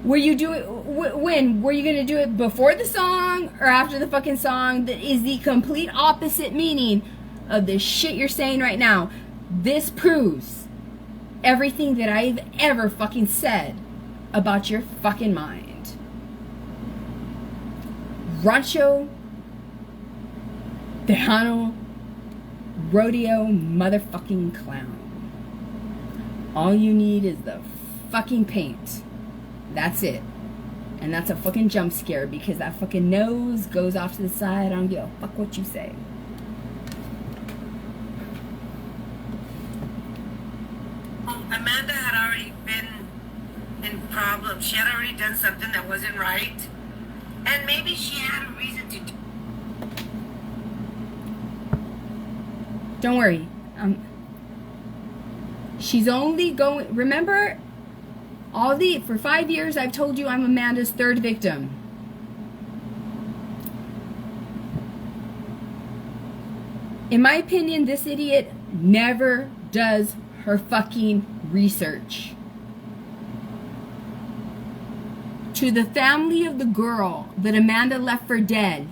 were you doing? When were you gonna do it? Before the song or after the fucking song? That is the complete opposite meaning of the shit you're saying right now. This proves everything that I've ever fucking said about your fucking mind. Rancho Tejano rodeo motherfucking clown. All you need is the fucking paint. That's it. And that's a fucking jump scare because that fucking nose goes off to the side. I don't give a fuck what you say. Oh, Amanda had already been in problems. She had already done something that wasn't right. And maybe she had a reason to do. Don't worry. She's only going. Remember, for 5 years, I've told you I'm Amanda's third victim. In my opinion, this idiot never does her fucking research. To the family of the girl that Amanda left for dead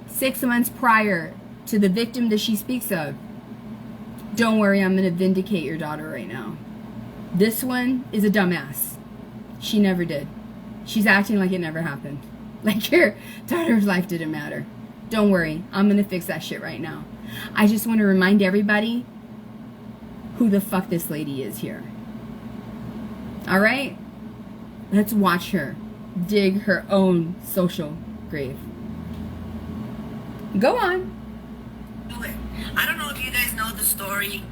6 months prior to the victim that she speaks of, don't worry, I'm going to vindicate your daughter right now. This one is a dumbass. She never did. She's acting like it never happened. Like your daughter's life didn't matter. Don't worry, I'm going to fix that shit right now. I just want to remind everybody who the fuck this lady is here. Alright? Let's watch her dig her own social grave. Go on. Do it. I don't know if you guys know the story.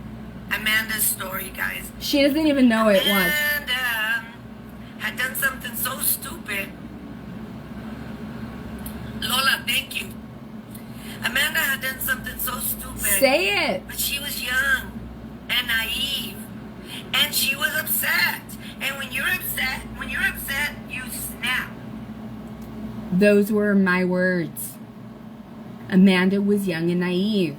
Amanda's story, guys. She doesn't even know it. Watch. Amanda had done something so stupid. Lola, thank you. Amanda had done something so stupid. Say it. But she was young and naive. And she was upset. And when you're upset, you snap. Those were my words. Amanda was young and naive.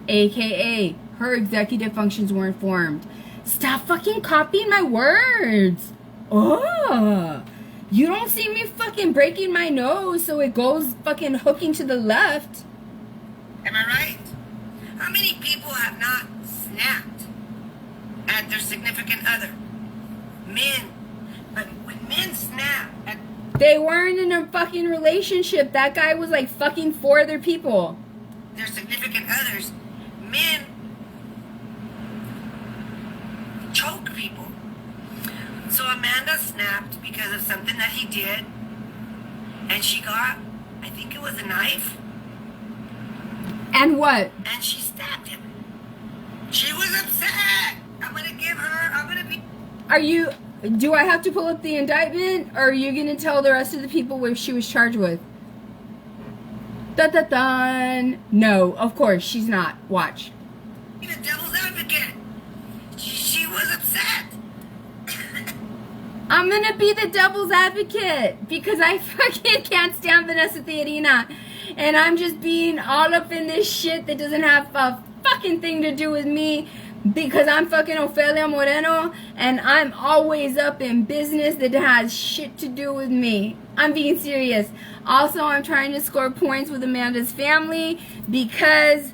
AKA, her executive functions weren't formed. Stop fucking copying my words. Oh, you don't see me fucking breaking my nose so it goes fucking hooking to the left. Am I right? How many people have not snapped at their significant other? Men. But when men snap at They weren't in a fucking relationship. That guy was like fucking 4 other people. their significant others, men choke people. So Amanda snapped because of something that he did, and she got, I think it was a knife, And what? and she stabbed him. She was upset. I'm gonna be. Do I have to pull up the indictment, or are you gonna tell the rest of the people what she was charged with? Dun. No, of course she's not. Watch. The devil's advocate. She was upset. I'm gonna be the devil's advocate because I fucking can't stand Vanessa Theorina, and I'm just being all up in this shit that doesn't have a fucking thing to do with me because I'm fucking Ofelia Moreno and I'm always up in business that has shit to do with me. I'm being serious. Also, I'm trying to score points with Amanda's family because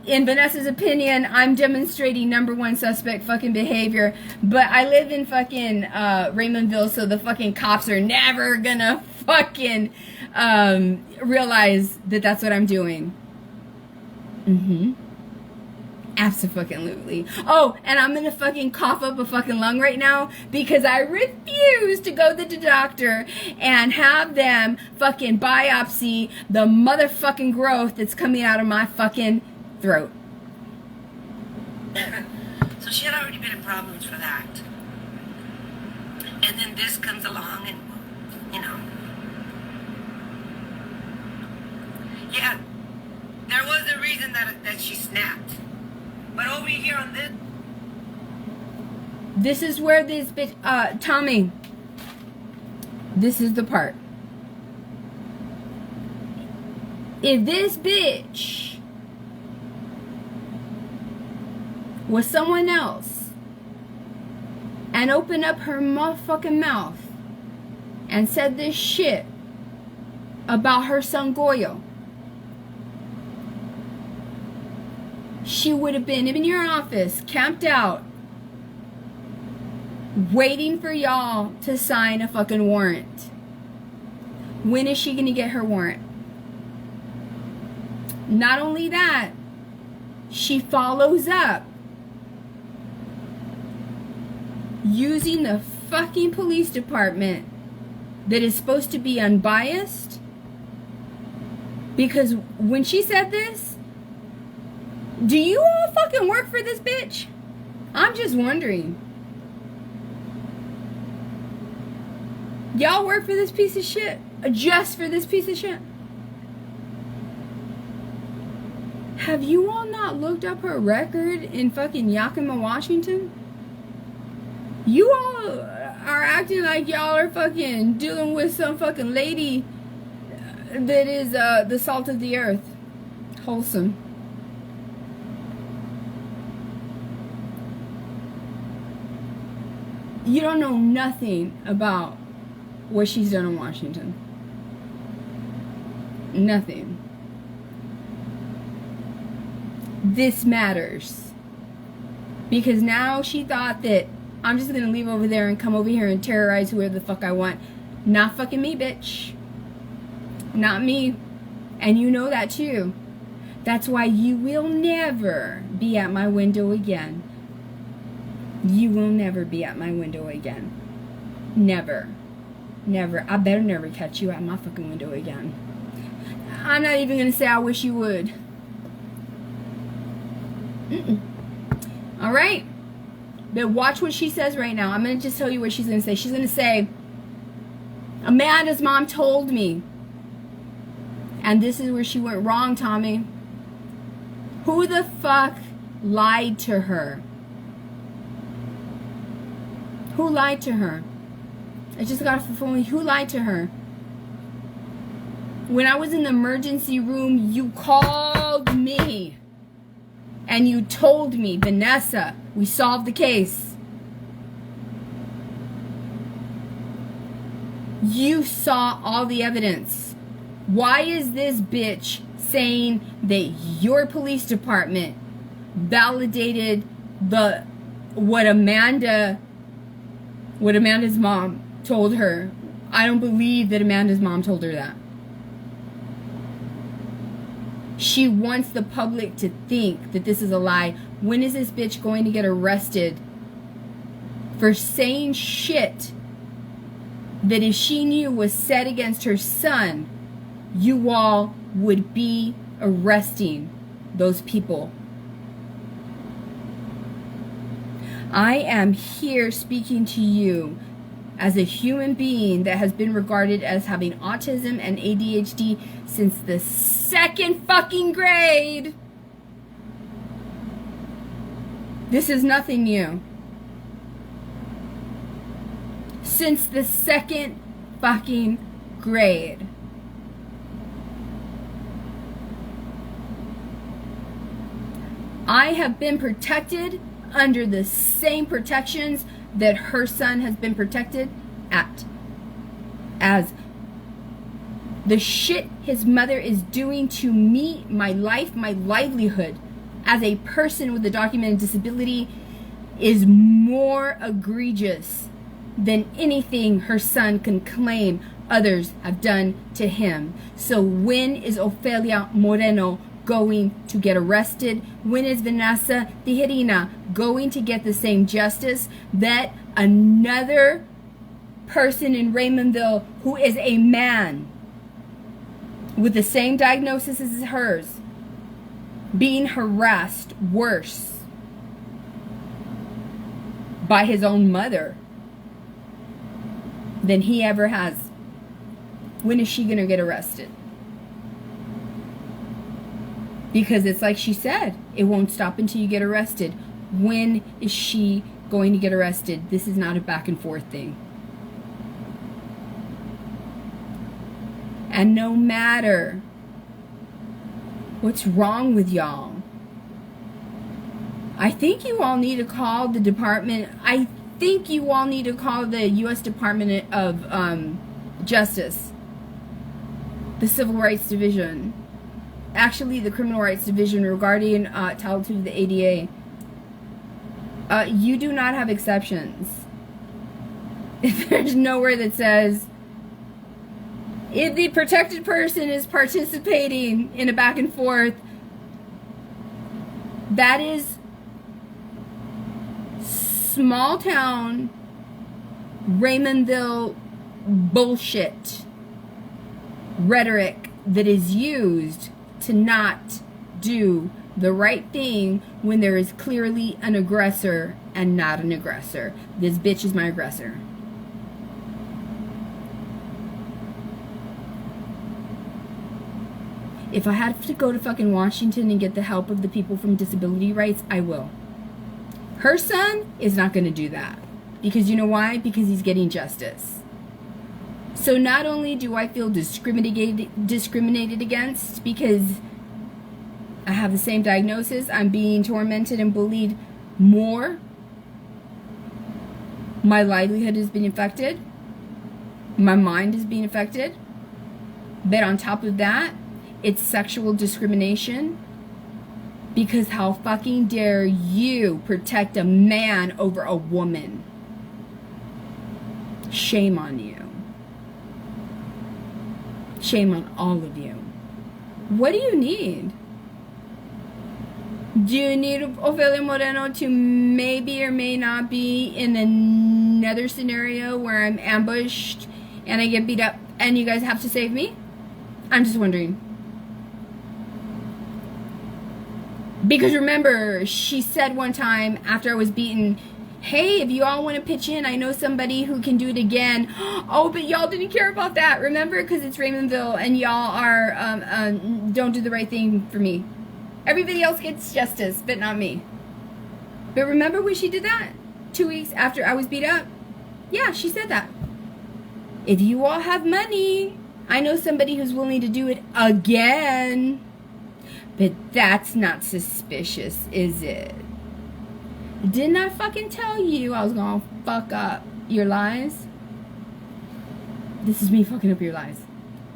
in Vanessa's opinion, I'm demonstrating number 1 suspect fucking behavior. But I live in fucking Raymondville, so the fucking cops are never gonna fucking realize that that's what I'm doing. Absolutely. Oh, and I'm gonna fucking cough up a fucking lung right now because I refuse to go to the doctor and have them fucking biopsy the motherfucking growth that's coming out of my fucking throat. So she had already been in problems for that. And then this comes along and, yeah, there was a reason that she snapped. But over here on this... This is where this bitch, Tommy, this is the part. If this bitch was someone else and opened up her motherfucking mouth and said this shit about her son Goyo, she would have been in your office, camped out, waiting for y'all to sign a fucking warrant. When is she gonna get her warrant? Not only that, she follows up using the fucking police department that is supposed to be unbiased? Because when she said this, do you all fucking work for this bitch? I'm just wondering. Y'all work for this piece of shit? Just for this piece of shit? Have you all not looked up her record in fucking Yakima, Washington? You all are acting like y'all are fucking dealing with some fucking lady that is the salt of the earth. Wholesome. You don't know nothing about what she's done in Washington. Nothing. This matters. Because now she thought that I'm just gonna leave over there and come over here and terrorize whoever the fuck I want. Not fucking me, bitch. Not me. And you know that too. That's why you will never be at my window again. You will never be at my window again. Never. Never. I better never catch you at my fucking window again. I'm not even gonna say I wish you would. Alright? But watch what she says right now. I'm gonna just tell you what she's gonna say. She's gonna say, Amanda's mom told me. And this is where she went wrong, Tommy. Who the fuck lied to her? Who lied to her? I just got off the phone. Who lied to her? When I was in the emergency room, you called me. And you told me, Vanessa, we solved the case. You saw all the evidence. Why is this bitch saying that your police department validated what Amanda's mom told her? I don't believe that Amanda's mom told her that. She wants the public to think that this is a lie. When is this bitch going to get arrested for saying shit that if she knew was said against her son, you all would be arresting those people? I am here speaking to you as a human being that has been regarded as having autism and ADHD since the second fucking grade. This is nothing new. Since the second fucking grade. I have been protected under the same protections that her son has been protected at. As the shit his mother is doing to me, my life, my livelihood as a person with a documented disability is more egregious than anything her son can claim others have done to him. So when is Ofelia Moreno going to get arrested? When is Vanessa Tijerina going to get the same justice that another person in Raymondville who is a man with the same diagnosis as hers being harassed worse by his own mother than he ever has? When is she gonna get arrested? Because it's like she said, it won't stop until you get arrested. When is she going to get arrested? This is not a back and forth thing. And no matter what's wrong with y'all, I think you all need to call the department. I think you all need to call the U.S. Department of Justice, the Civil Rights Division, actually the Criminal Rights Division regarding Title II of the ADA. You do not have exceptions. There's nowhere that says if the protected person is participating in a back and forth, that is small town Raymondville bullshit rhetoric that is used to not do the right thing when there is clearly an aggressor and not an aggressor. This bitch is my aggressor. If I have to go to fucking Washington and get the help of the people from disability rights, I will. Her son is not going to do that. Because you know why? Because he's getting justice. So not only do I feel discriminated against because I have the same diagnosis, I'm being tormented and bullied more. My livelihood is being affected. My mind is being affected. But on top of that, it's sexual discrimination. Because how fucking dare you protect a man over a woman? Shame on you. Shame on all of you. What do you need? Do you need Ofelia Moreno to maybe or may not be in another scenario where I'm ambushed and I get beat up and you guys have to save me? I'm just wondering. Because remember, she said one time after I was beaten, hey, if you all want to pitch in, I know somebody who can do it again. Oh, but y'all didn't care about that, remember? Because it's Raymondville and y'all are, don't do the right thing for me. Everybody else gets justice, but not me. But remember when she did that? 2 weeks after I was beat up? Yeah, she said that. If you all have money, I know somebody who's willing to do it again. But that's not suspicious, is it? Didn't I fucking tell you I was gonna fuck up your lies? This is me fucking up your lies.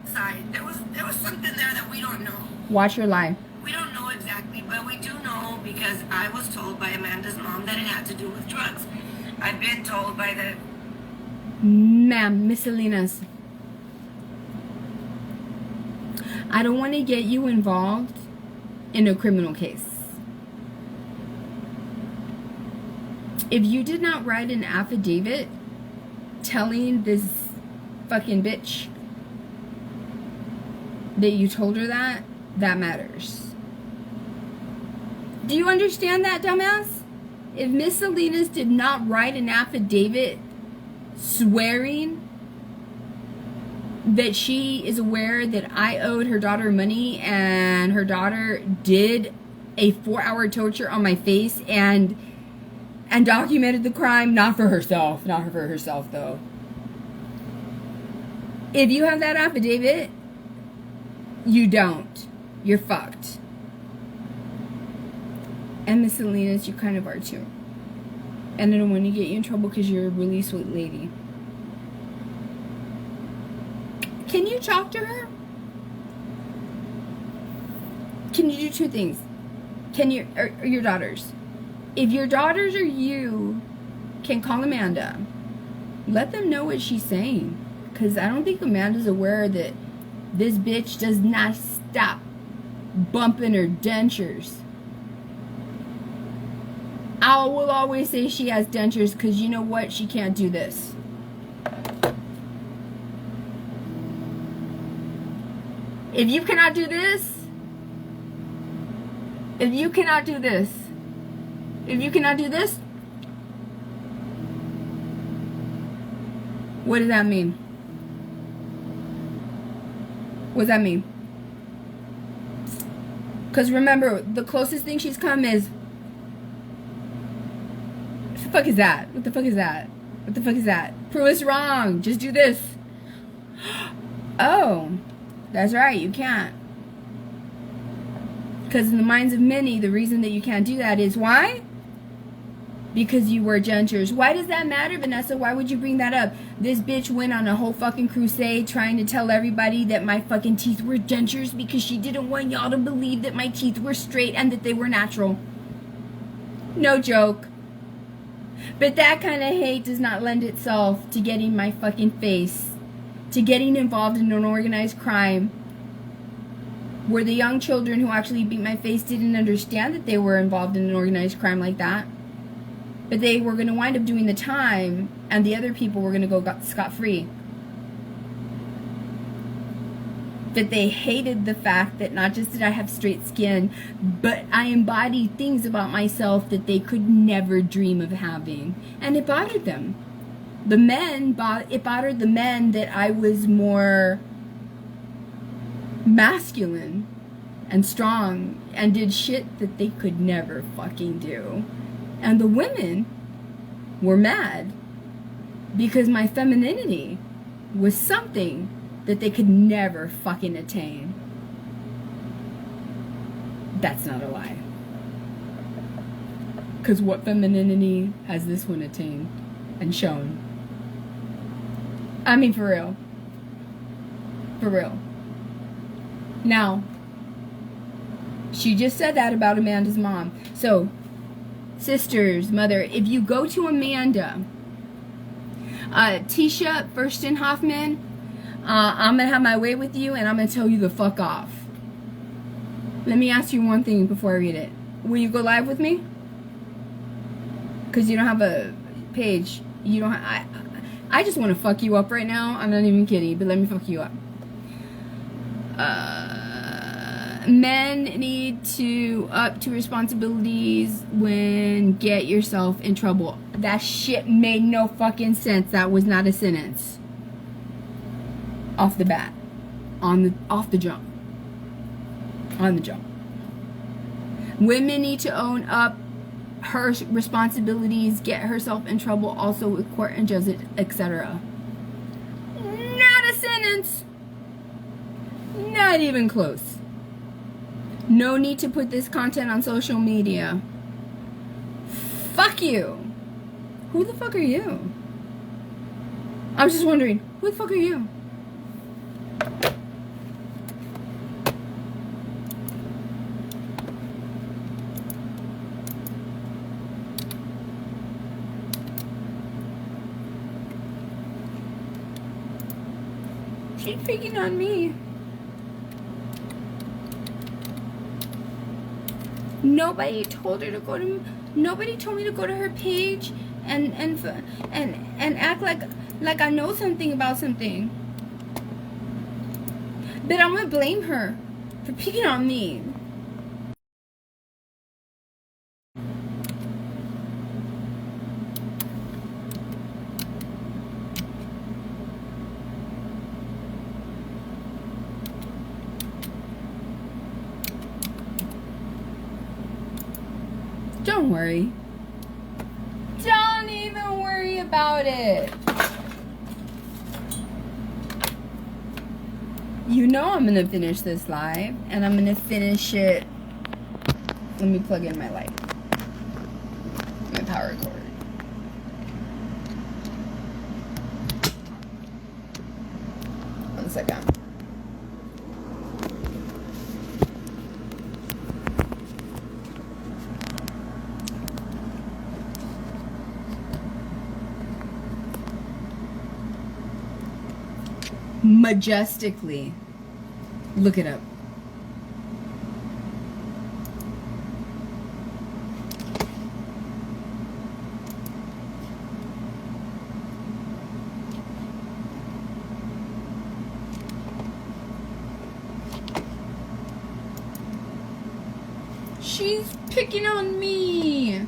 Side, there was something there that we don't know. Watch her lie. We don't know exactly, but we do know because I was told by Amanda's mom that it had to do with drugs. I've been told by the... Ma'am, Miss Salinas, I don't want to get you involved in a criminal case. If you did not write an affidavit telling this fucking bitch that you told her that, that matters. Do you understand that, dumbass? If Miss Salinas did not write an affidavit swearing that she is aware that I owed her daughter money and her daughter did a 4-hour torture on my face and documented the crime, not for herself though. If you have that affidavit, you don't. You're fucked. And Miss Salinas, you kind of are too. And I don't want to get you in trouble because you're a really sweet lady. Can you talk to her? Can you do two things? Can you, or your daughters? If your daughters or you can call Amanda, let them know what she's saying. Because I don't think Amanda's aware that this bitch does not stop bumping her dentures. I will always say she has dentures because you know what? She can't do this. If you cannot do this, if you cannot do this, what does that mean? What does that mean? Because remember, the closest thing she's come is, what the fuck is that? What the fuck is that? What the fuck is that? Prove us wrong. Just do this. Oh, that's right, you can't. Because in the minds of many, the reason that you can't do that is why? Because you wear dentures. Why does that matter, Vanessa? Why would you bring that up? This bitch went on a whole fucking crusade trying to tell everybody that my fucking teeth were dentures because she didn't want y'all to believe that my teeth were straight and that they were natural. No joke. But that kind of hate does not lend itself to getting my fucking face, to getting involved in an organized crime where the young children who actually beat my face didn't understand that they were involved in an organized crime like that. But they were going to wind up doing the time, and the other people were going to go scot-free. But they hated the fact that not just did I have straight skin, but I embodied things about myself that they could never dream of having. And it bothered them. It bothered the men that I was more masculine and strong and did shit that they could never fucking do. And the women were mad because my femininity was something that they could never fucking attain. That's not a lie. Because what femininity has this one attained and shown? I mean, for real. For real. Now, she just said that about Amanda's mom. So, sisters, mother, if you go to Amanda, Tisha Fursten Hoffman, I'm going to have my way with you, and I'm going to tell you the fuck off. Let me ask you one thing before I read it. Will you go live with me? Because you don't have a page. You don't have... I just want to fuck you up right now. I'm not even kidding, but let me fuck you up. Men need to up to responsibilities when get yourself in trouble. That shit made no fucking sense. That was not a sentence. Off the bat. Off the jump. On the jump. Women need to own up her responsibilities, get herself in trouble also with court and judges, etc. Not a sentence. Not even close. No need to put this content on social media. Fuck you. Who the fuck are you? I was just wondering, who the fuck are you? She's freaking on me. Nobody told her to go to. Nobody told me to go to her page and act like I know something about something. But I'm gonna blame her for picking on me. Don't worry. Don't even worry about it. You know I'm gonna finish this live, and I'm gonna finish it. Let me plug in my light. My power cord. One second. Majestically. Look it up. She's picking on me.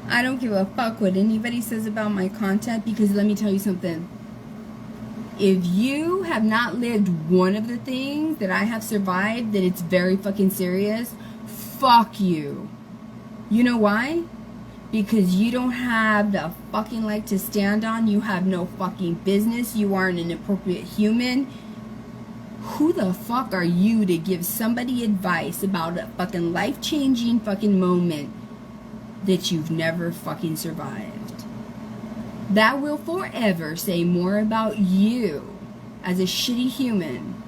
I don't give a fuck what anybody says about my content, because let me tell you something. If you have not lived one of the things that I have survived, that it's very fucking serious, fuck you. You know why? Because you don't have the fucking leg to stand on. You have no fucking business. You aren't an appropriate human. Who the fuck are you to give somebody advice about a fucking life-changing fucking moment that you've never fucking survived? That will forever say more about you as a shitty human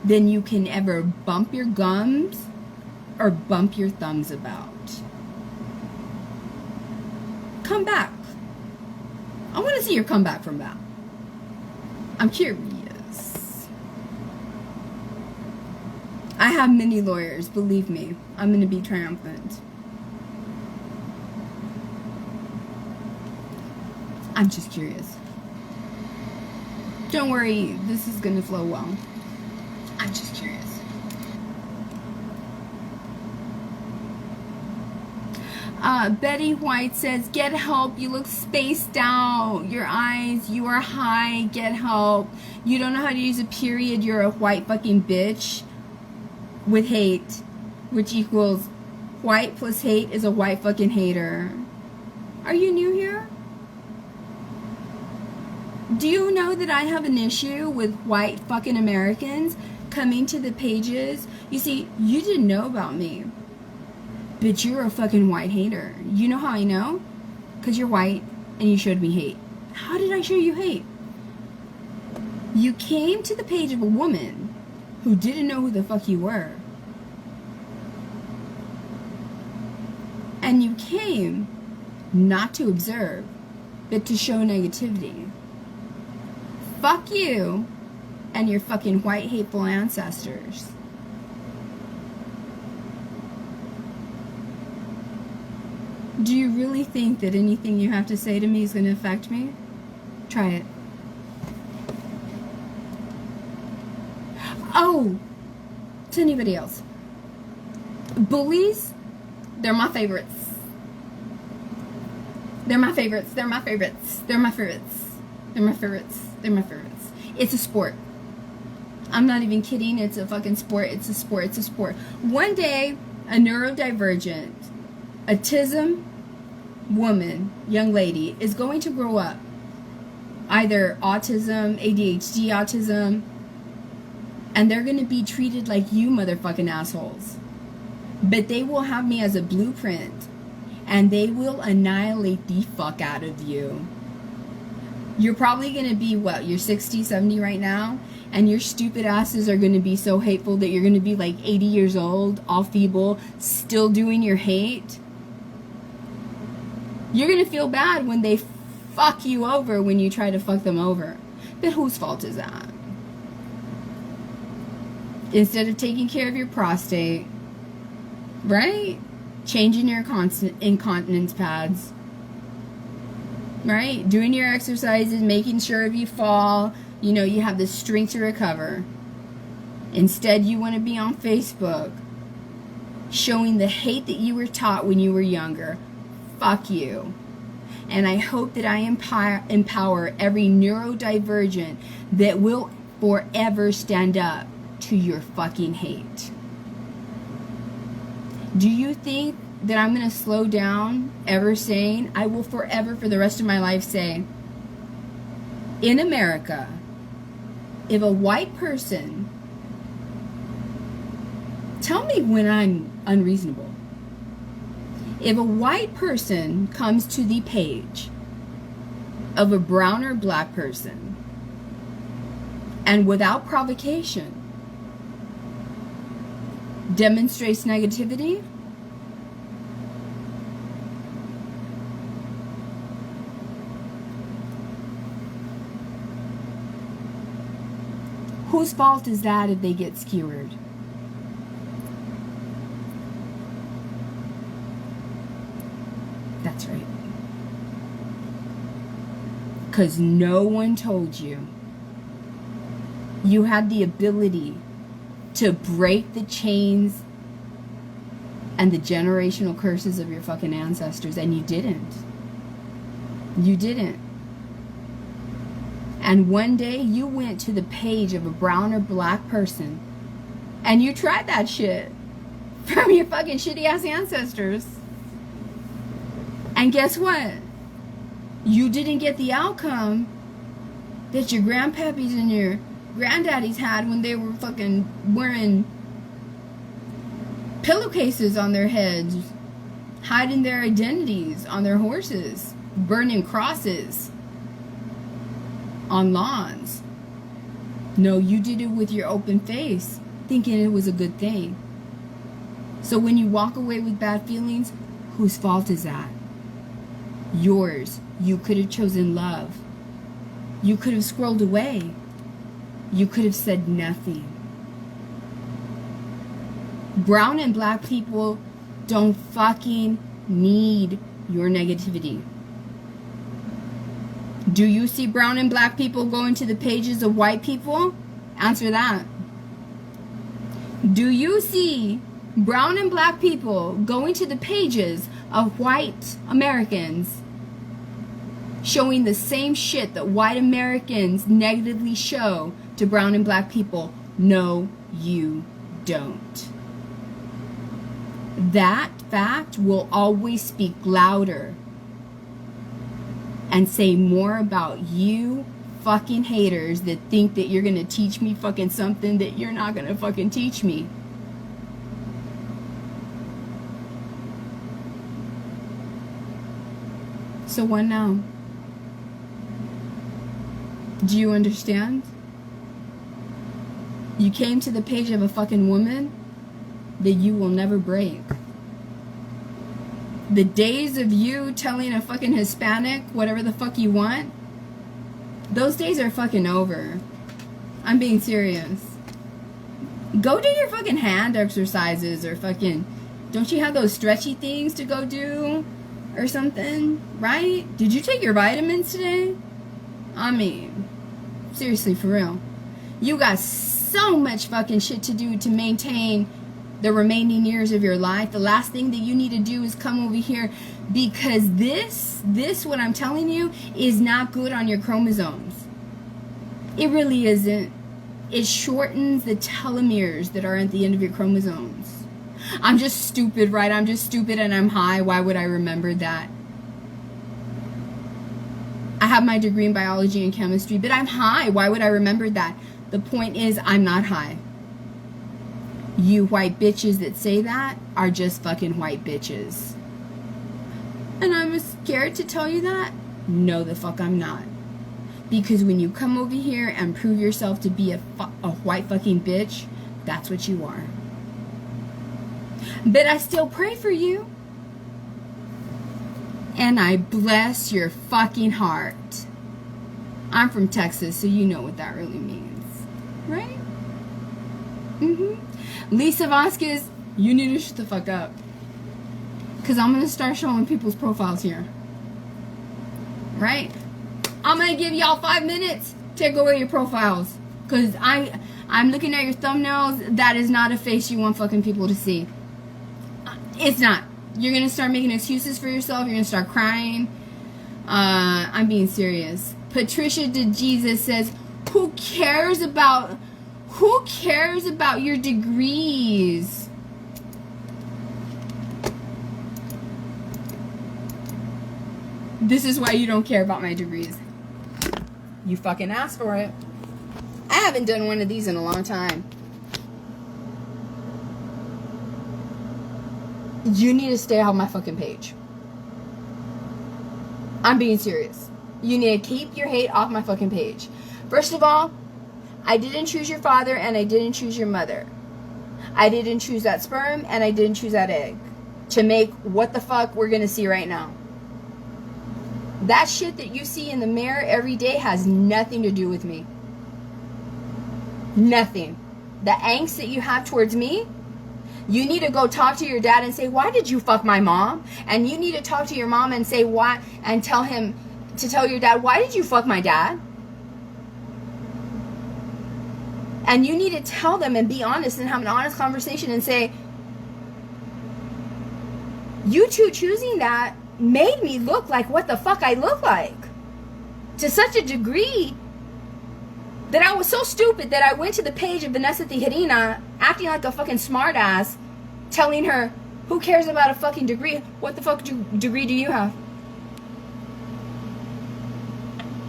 than you can ever bump your gums or bump your thumbs about. Come back. I want to see your comeback from that. I'm curious. I have many lawyers, believe me. I'm going to be triumphant. I'm just curious. Don't worry, this is gonna flow well. I'm just curious. Betty White says, get help. You look spaced out. Your eyes, you are high. Get help. You don't know how to use a period. You're a white fucking bitch with hate, which equals white plus hate is a white fucking hater. Are you new here? Do you know that I have an issue with white fucking Americans coming to the pages? You see, you didn't know about me. But you're a fucking white hater. You know how I know? Because you're white and you showed me hate. How did I show you hate? You came to the page of a woman who didn't know who the fuck you were. And you came not to observe, but to show negativity. Fuck you and your fucking white hateful ancestors. Do you really think that anything you have to say to me is going to affect me? Try it. Oh, to anybody else. Bullies, they're my favorites. They're my favorites. They're my favorites. They're my favorites. They're my favorites. They're my favorites. It's a sport. I'm not even kidding. It's a fucking sport. It's a sport. It's a sport. One day, a neurodivergent, autism woman, young lady, is going to grow up. Either autism, ADHD autism, and they're going to be treated like you motherfucking assholes. But they will have me as a blueprint, and they will annihilate the fuck out of you. You're probably going to be, what, you're 60, 70 right now, and your stupid asses are going to be so hateful that you're going to be like 80 years old, all feeble, still doing your hate. You're going to feel bad when they fuck you over when you try to fuck them over. But whose fault is that? Instead of taking care of your prostate, right? Changing your incontinence pads, right? Doing your exercises, making sure if you fall, you know, you have the strength to recover. Instead, you want to be on Facebook showing the hate that you were taught when you were younger. Fuck you. And I hope that I empower every neurodivergent that will forever stand up to your fucking hate. Do you think that I'm going to slow down ever saying, I will forever for the rest of my life say, in America, if a white person, tell me when I'm unreasonable. If a white person comes to the page of a brown or black person and without provocation demonstrates negativity, whose fault is that if they get skewered? That's right. Because no one told you. You had the ability to break the chains and the generational curses of your fucking ancestors, and you didn't. You didn't. And one day you went to the page of a brown or black person and you tried that shit from your fucking shitty ass ancestors. And guess what? You didn't get the outcome that your grandpappies and your granddaddies had when they were fucking wearing pillowcases on their heads, hiding their identities on their horses, burning crosses on lawns. No, you did it with your open face, thinking it was a good thing. So when you walk away with bad feelings, whose fault is that? Yours. You could have chosen love. You could have scrolled away. You could have said nothing. Brown and black people don't fucking need your negativity. Do you see brown and black people going to the pages of white people? Answer that. Do you see brown and black people going to the pages of white Americans showing the same shit that white Americans negatively show to brown and black people? No, you don't. That fact will always speak louder and say more about you fucking haters that think that you're gonna teach me fucking something that you're not gonna fucking teach me. So what now? Do you understand? You came to the page of a fucking woman that you will never break. The days of you telling a fucking Hispanic whatever the fuck you want, those days are fucking over. I'm being serious. Go do your fucking hand exercises or fucking... Don't you have those stretchy things to go do? Or something, right? Did you take your vitamins today? I mean, seriously, for real. You got so much fucking shit to do to maintain the remaining years of your life. The last thing that you need to do is come over here, because this what I'm telling you is not good on your chromosomes. It really isn't. It shortens the telomeres that are at the end of your chromosomes. I'm just stupid, right? I'm just stupid and I'm high. Why would I remember that? I have my degree in biology and chemistry, but I'm high. Why would I remember that? The point is, I'm not high. You white bitches that say that are just fucking white bitches. And I'm scared to tell you that? No, the fuck I'm not. Because when you come over here and prove yourself to be a white fucking bitch, that's what you are. But I still pray for you. And I bless your fucking heart. I'm from Texas, so you know what that really means. Right? Lisa Vasquez, you need to shut the fuck up. Because I'm going to start showing people's profiles here. Right? I'm going to give y'all 5 minutes. Take away your profiles. Because I'm looking at your thumbnails. That is not a face you want fucking people to see. It's not. You're going to start making excuses for yourself. You're going to start crying. I'm being serious. Patricia DeJesus says, who cares about your degrees? This is why you don't care about my degrees. You fucking asked for it. I haven't done one of these in a long time. You need to stay off my fucking page. I'm being serious. You need to keep your hate off my fucking page. First of all, I didn't choose your father and I didn't choose your mother. I didn't choose that sperm and I didn't choose that egg to make what the fuck we're gonna see right now. That shit that you see in the mirror every day has nothing to do with me. Nothing. The angst that you have towards me, you need to go talk to your dad and say, why did you fuck my mom? And you need to talk to your mom and say why, and tell him to tell your dad, why did you fuck my dad? And you need to tell them and be honest and have an honest conversation and say, you two choosing that made me look like what the fuck I look like. To such a degree that I was so stupid that I went to the page of Vanessa Tijerina acting like a fucking smartass, telling her, who cares about a fucking degree? What the fuck degree do you have?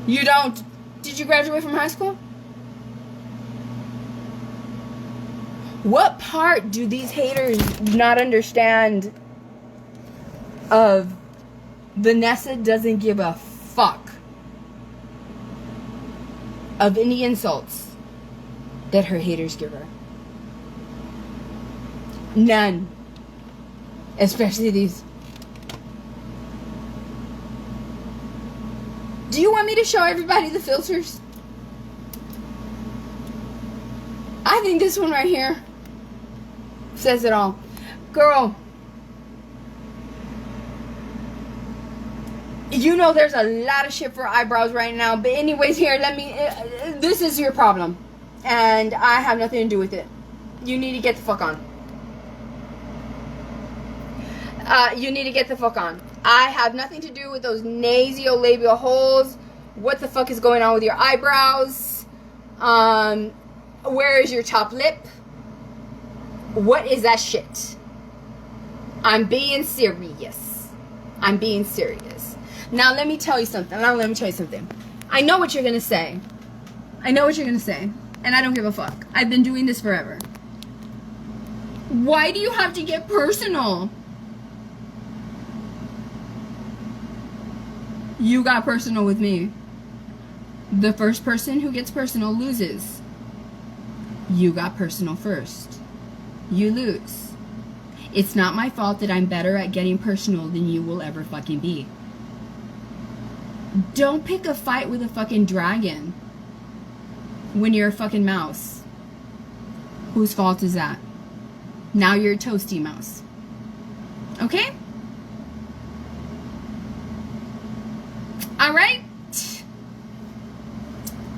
You don't. Did you graduate from high school? What part do these haters not understand of Vanessa doesn't give a fuck of any insults that her haters give her? None. Especially these. Do you want me to show everybody the filters? I think this one right here says it all. Girl, You know there's a lot of shit for eyebrows right now. But anyways, here, let me... this is your problem. And I have nothing to do with it. You need to get the fuck on. You need to get the fuck on. I have nothing to do with those nasolabial holes. What the fuck is going on with your eyebrows? Where is your top lip? What is that shit? I'm being serious. I'm being serious. Now let me tell you something. I know what you're gonna say. And I don't give a fuck. I've been doing this forever. Why do you have to get personal? You got personal with me. The first person who gets personal loses. You got personal first. You lose. It's not my fault that I'm better at getting personal than you will ever fucking be. Don't pick a fight with a fucking dragon when you're a fucking mouse. Whose fault is that? Now you're a toasty mouse. Okay? Alright?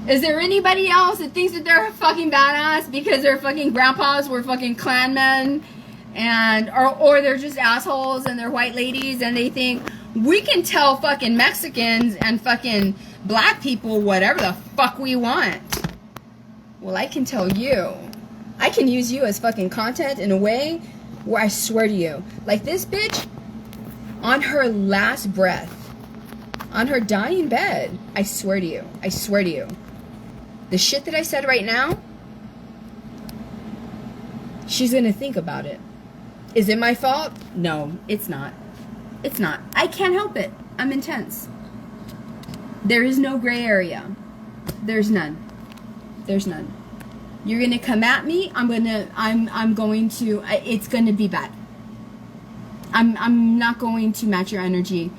Is there anybody else that thinks that they're fucking badass because their fucking grandpas were fucking clanmen and or they're just assholes and they're white ladies and they think we can tell fucking Mexicans and fucking black people whatever the fuck we want? Well, I can tell you. I can use you as fucking content in a way where I swear to you, like this bitch on her last breath, on her dying bed, I swear to you, the shit that I said right now, she's gonna think about it. Is it my fault? No, it's not. It's not. I can't help it. I'm intense. There is no gray area. There's none. There's none. You're gonna come at me. It's gonna be bad. I'm not going to match your energy.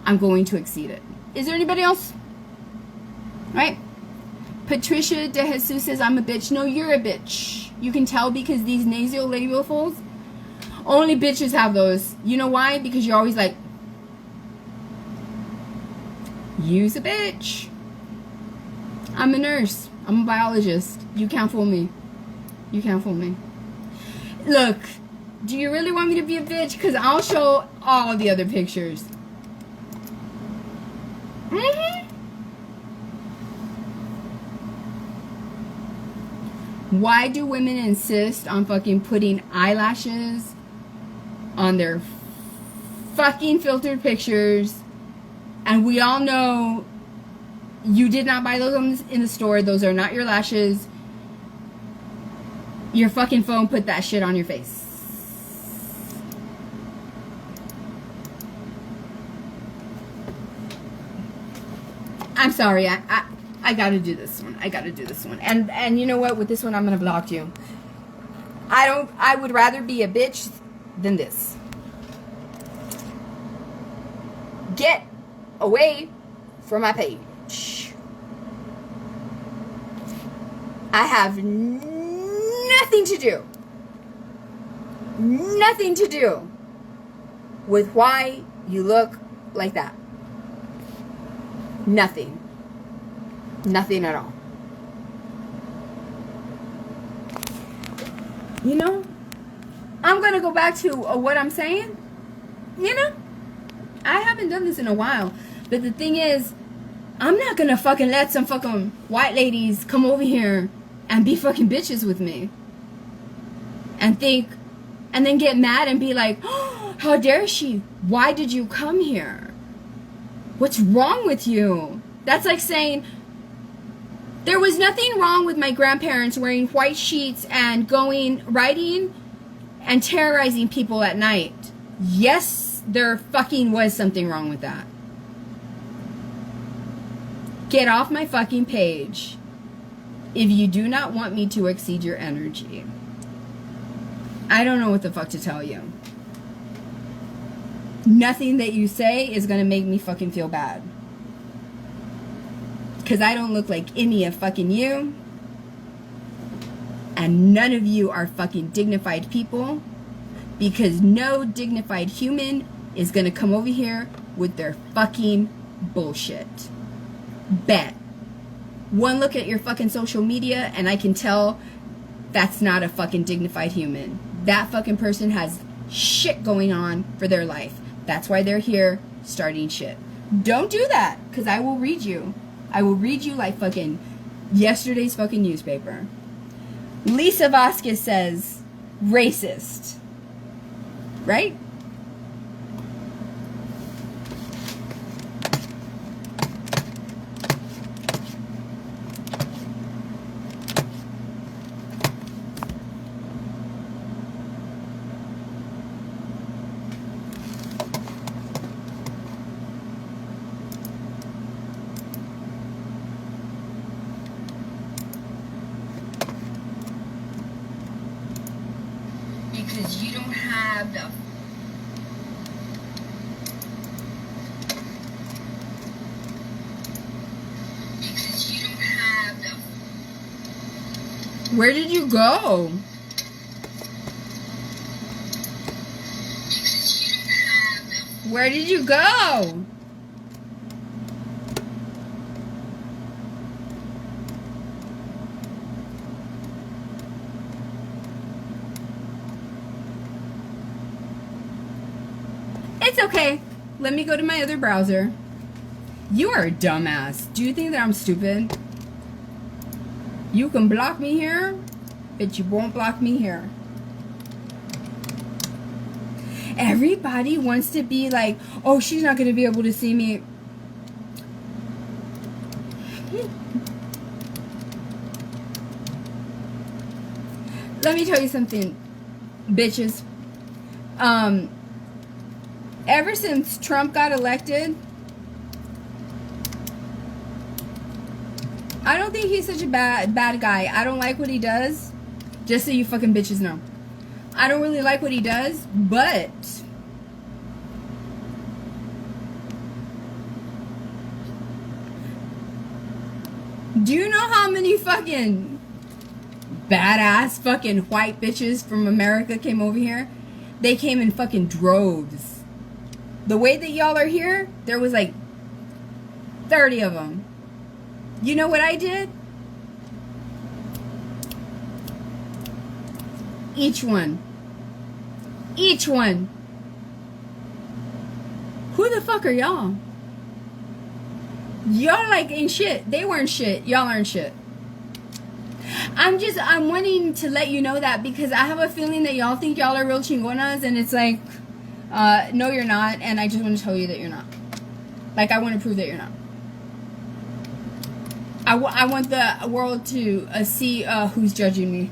I'm going to exceed it. Is there anybody else? Right? Patricia De Jesus says, I'm a bitch. No, you're a bitch. You can tell because these nasolabial folds, only bitches have those. You know why? Because you're always like, you's a bitch. I'm a nurse. I'm a biologist. You can't fool me. You can't fool me. Look, do you really want me to be a bitch? Because I'll show all the other pictures. Why do women insist on fucking putting eyelashes on their fucking filtered pictures? And we all know you did not buy those in the store. Those are not your lashes. Your fucking phone put that shit on your face. I'm sorry. I gotta do this one. And you know what? With this one, I'm gonna block you. I would rather be a bitch than this. Get away from my page. I have nothing to do with why you look like that. Nothing at all. You know, I'm gonna go back to what I'm saying. You know, I haven't done this in a while, but the thing is, I'm not gonna fucking let some fucking white ladies come over here and be fucking bitches with me and then get mad and be like, oh, how dare she? Why did you come here? What's wrong with you? That's like saying, there was nothing wrong with my grandparents wearing white sheets and going riding and terrorizing people at night. Yes, there fucking was something wrong with that. Get off my fucking page if you do not want me to exceed your energy. I don't know what the fuck to tell you. Nothing that you say is gonna make me fucking feel bad. Because I don't look like any of fucking you. And none of you are fucking dignified people. Because no dignified human is gonna come over here with their fucking Bullshit. Bet. One look at your fucking social media and I can tell that's not a fucking dignified human. That fucking person has shit going on for their life. That's why they're here starting shit. Don't do that, because I will read you. I will read you like fucking yesterday's fucking newspaper. Lisa Vasquez says, racist. Right? Because you don't have the Where did you go? Where did you go? It's okay. Let me go to my other browser. You are a dumbass. Do you think that I'm stupid? You can block me here, but you won't block me here. Everybody wants to be like, oh, she's not going to be able to see me. Let me tell you something, bitches. Ever since Trump got elected, I don't think he's such a bad guy. I don't like what he does. Just so you fucking bitches know. I don't really like what he does, but do you know how many fucking badass fucking white bitches from America came over here? They came in fucking droves. The way that y'all are here, there was like 30 of them. You know what I did? Each one. Each one. Who the fuck are y'all? Y'all like ain't shit. They weren't shit. Y'all aren't shit. I'm wanting to let you know that because I have a feeling that y'all think y'all are real chingonas and it's like, no you're not, and I just want to tell you that you're not. Like, I want to prove that you're not. I want the world to see who's judging me.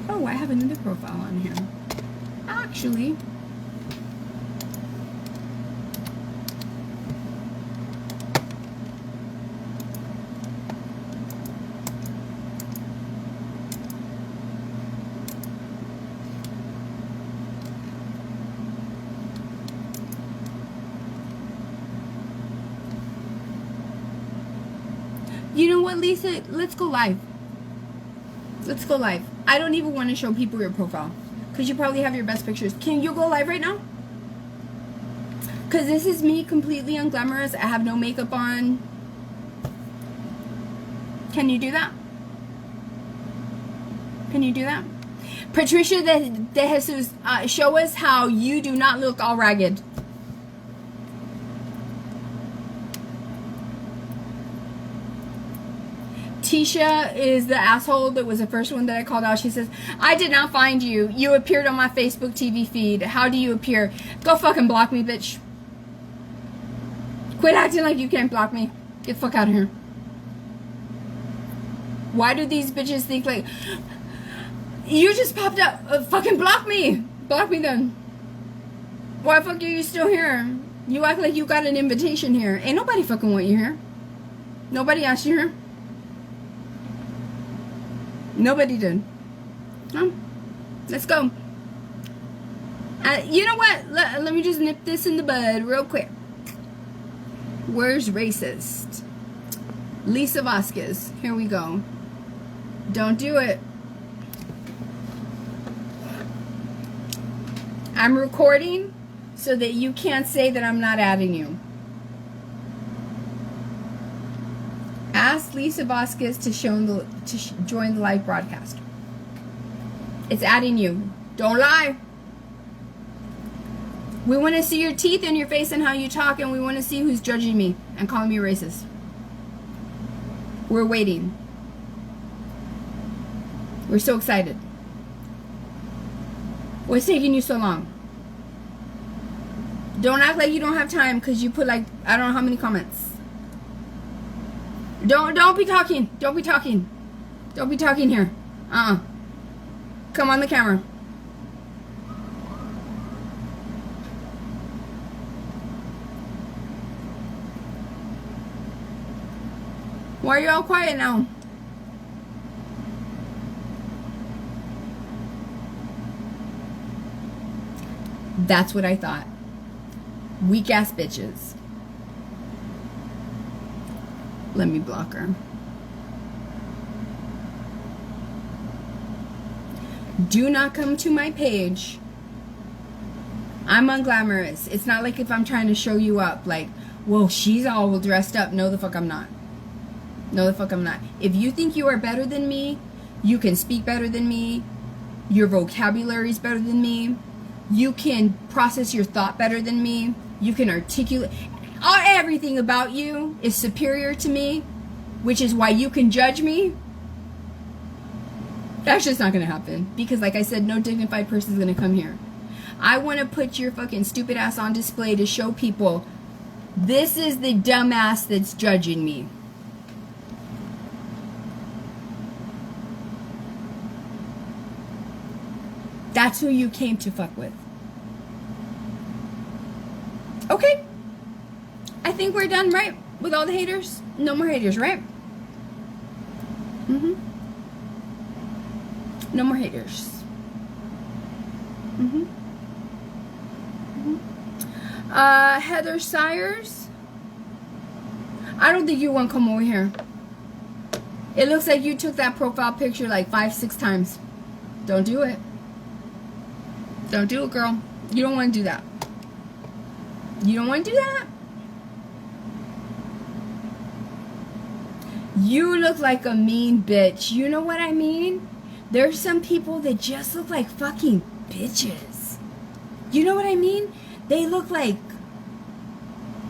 Oh, I have another profile on here. Actually, you know what, Lisa? Let's go live. Let's go live. I don't even want to show people your profile because you probably have your best pictures. Can you go live right now? Because this is me completely unglamorous. I have no makeup on. Can you do that? Can you do that? Patricia de Jesus, show us how you do not look all ragged. Tisha is the asshole that was the first one that I called out. She says, I did not find you. You appeared on my Facebook TV feed. How do you appear? Go fucking block me, bitch. Quit acting like you can't block me. Get the fuck out of here. Why do these bitches think like, you just popped up. Fucking block me. Block me then. Why the fuck are you still here? You act like you got an invitation here. Ain't nobody fucking want you here. Nobody asked you here. Nobody did. No. Let's go. You know what? Let me just nip this in the bud real quick. Where's racist? Lisa Vasquez. Here we go. Don't do it. I'm recording so that you can't say that I'm not adding you. Ask Lisa Vasquez to join the live broadcast. It's adding you. Don't lie. We want to see your teeth and your face and how you talk, and we want to see who's judging me and calling me racist. We're waiting. We're so excited. What's taking you so long? Don't act like you don't have time because you put like, I don't know how many comments. Don't be talking. Don't be talking. Don't be talking here. Come on the camera. Why are you all quiet now? That's what I thought. Weak ass bitches. Let me block her. Do not come to my page. I'm unglamorous. It's not like if I'm trying to show you up like, whoa, she's all dressed up. No, the fuck I'm not. No, the fuck I'm not. If you think you are better than me, you can speak better than me, your vocabulary is better than me, you can process your thought better than me, you can articulate, everything about you is superior to me, which is why you can judge me. That's just not gonna happen. Because like I said, no dignified person is gonna come here. I wanna put your fucking stupid ass on display to show people this is the dumbass that's judging me. That's who you came to fuck with. Okay. I think we're done, right? With all the haters? No more haters, right? No more haters. Heather Sires. I don't think you want to come over here. It looks like you took that profile picture like 5-6 times. Don't do it. Don't do it, girl. You don't want to do that. You don't want to do that? You look like a mean bitch. You know what I mean? There's some people that just look like fucking bitches. You know what I mean? They look like...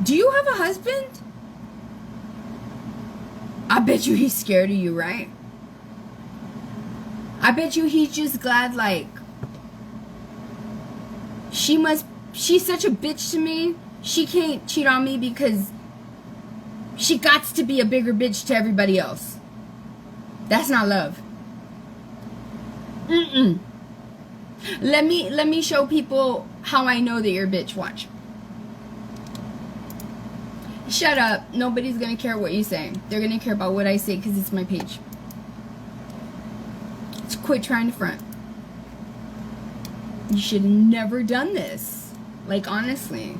Do you have a husband? I bet you he's scared of you, right? I bet you he's just glad like... She's such a bitch to me. She can't cheat on me because she gots to be a bigger bitch to everybody else. That's not love. Let me show people how I know that you're a bitch. Watch. Shut up. Nobody's gonna care what you say. They're gonna care about what I say because it's my page. Just quit trying to front. You should have never done this. Like, honestly.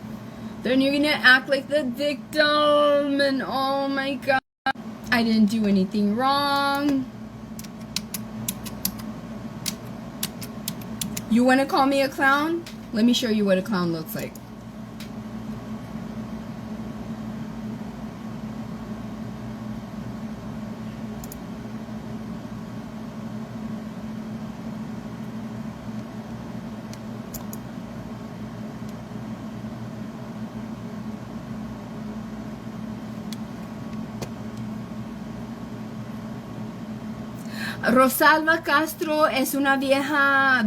Then you're gonna act like the victim and oh my god. I didn't do anything wrong. You wanna call me a clown? Let me show you what a clown looks like. Rosalba Castro es una vieja.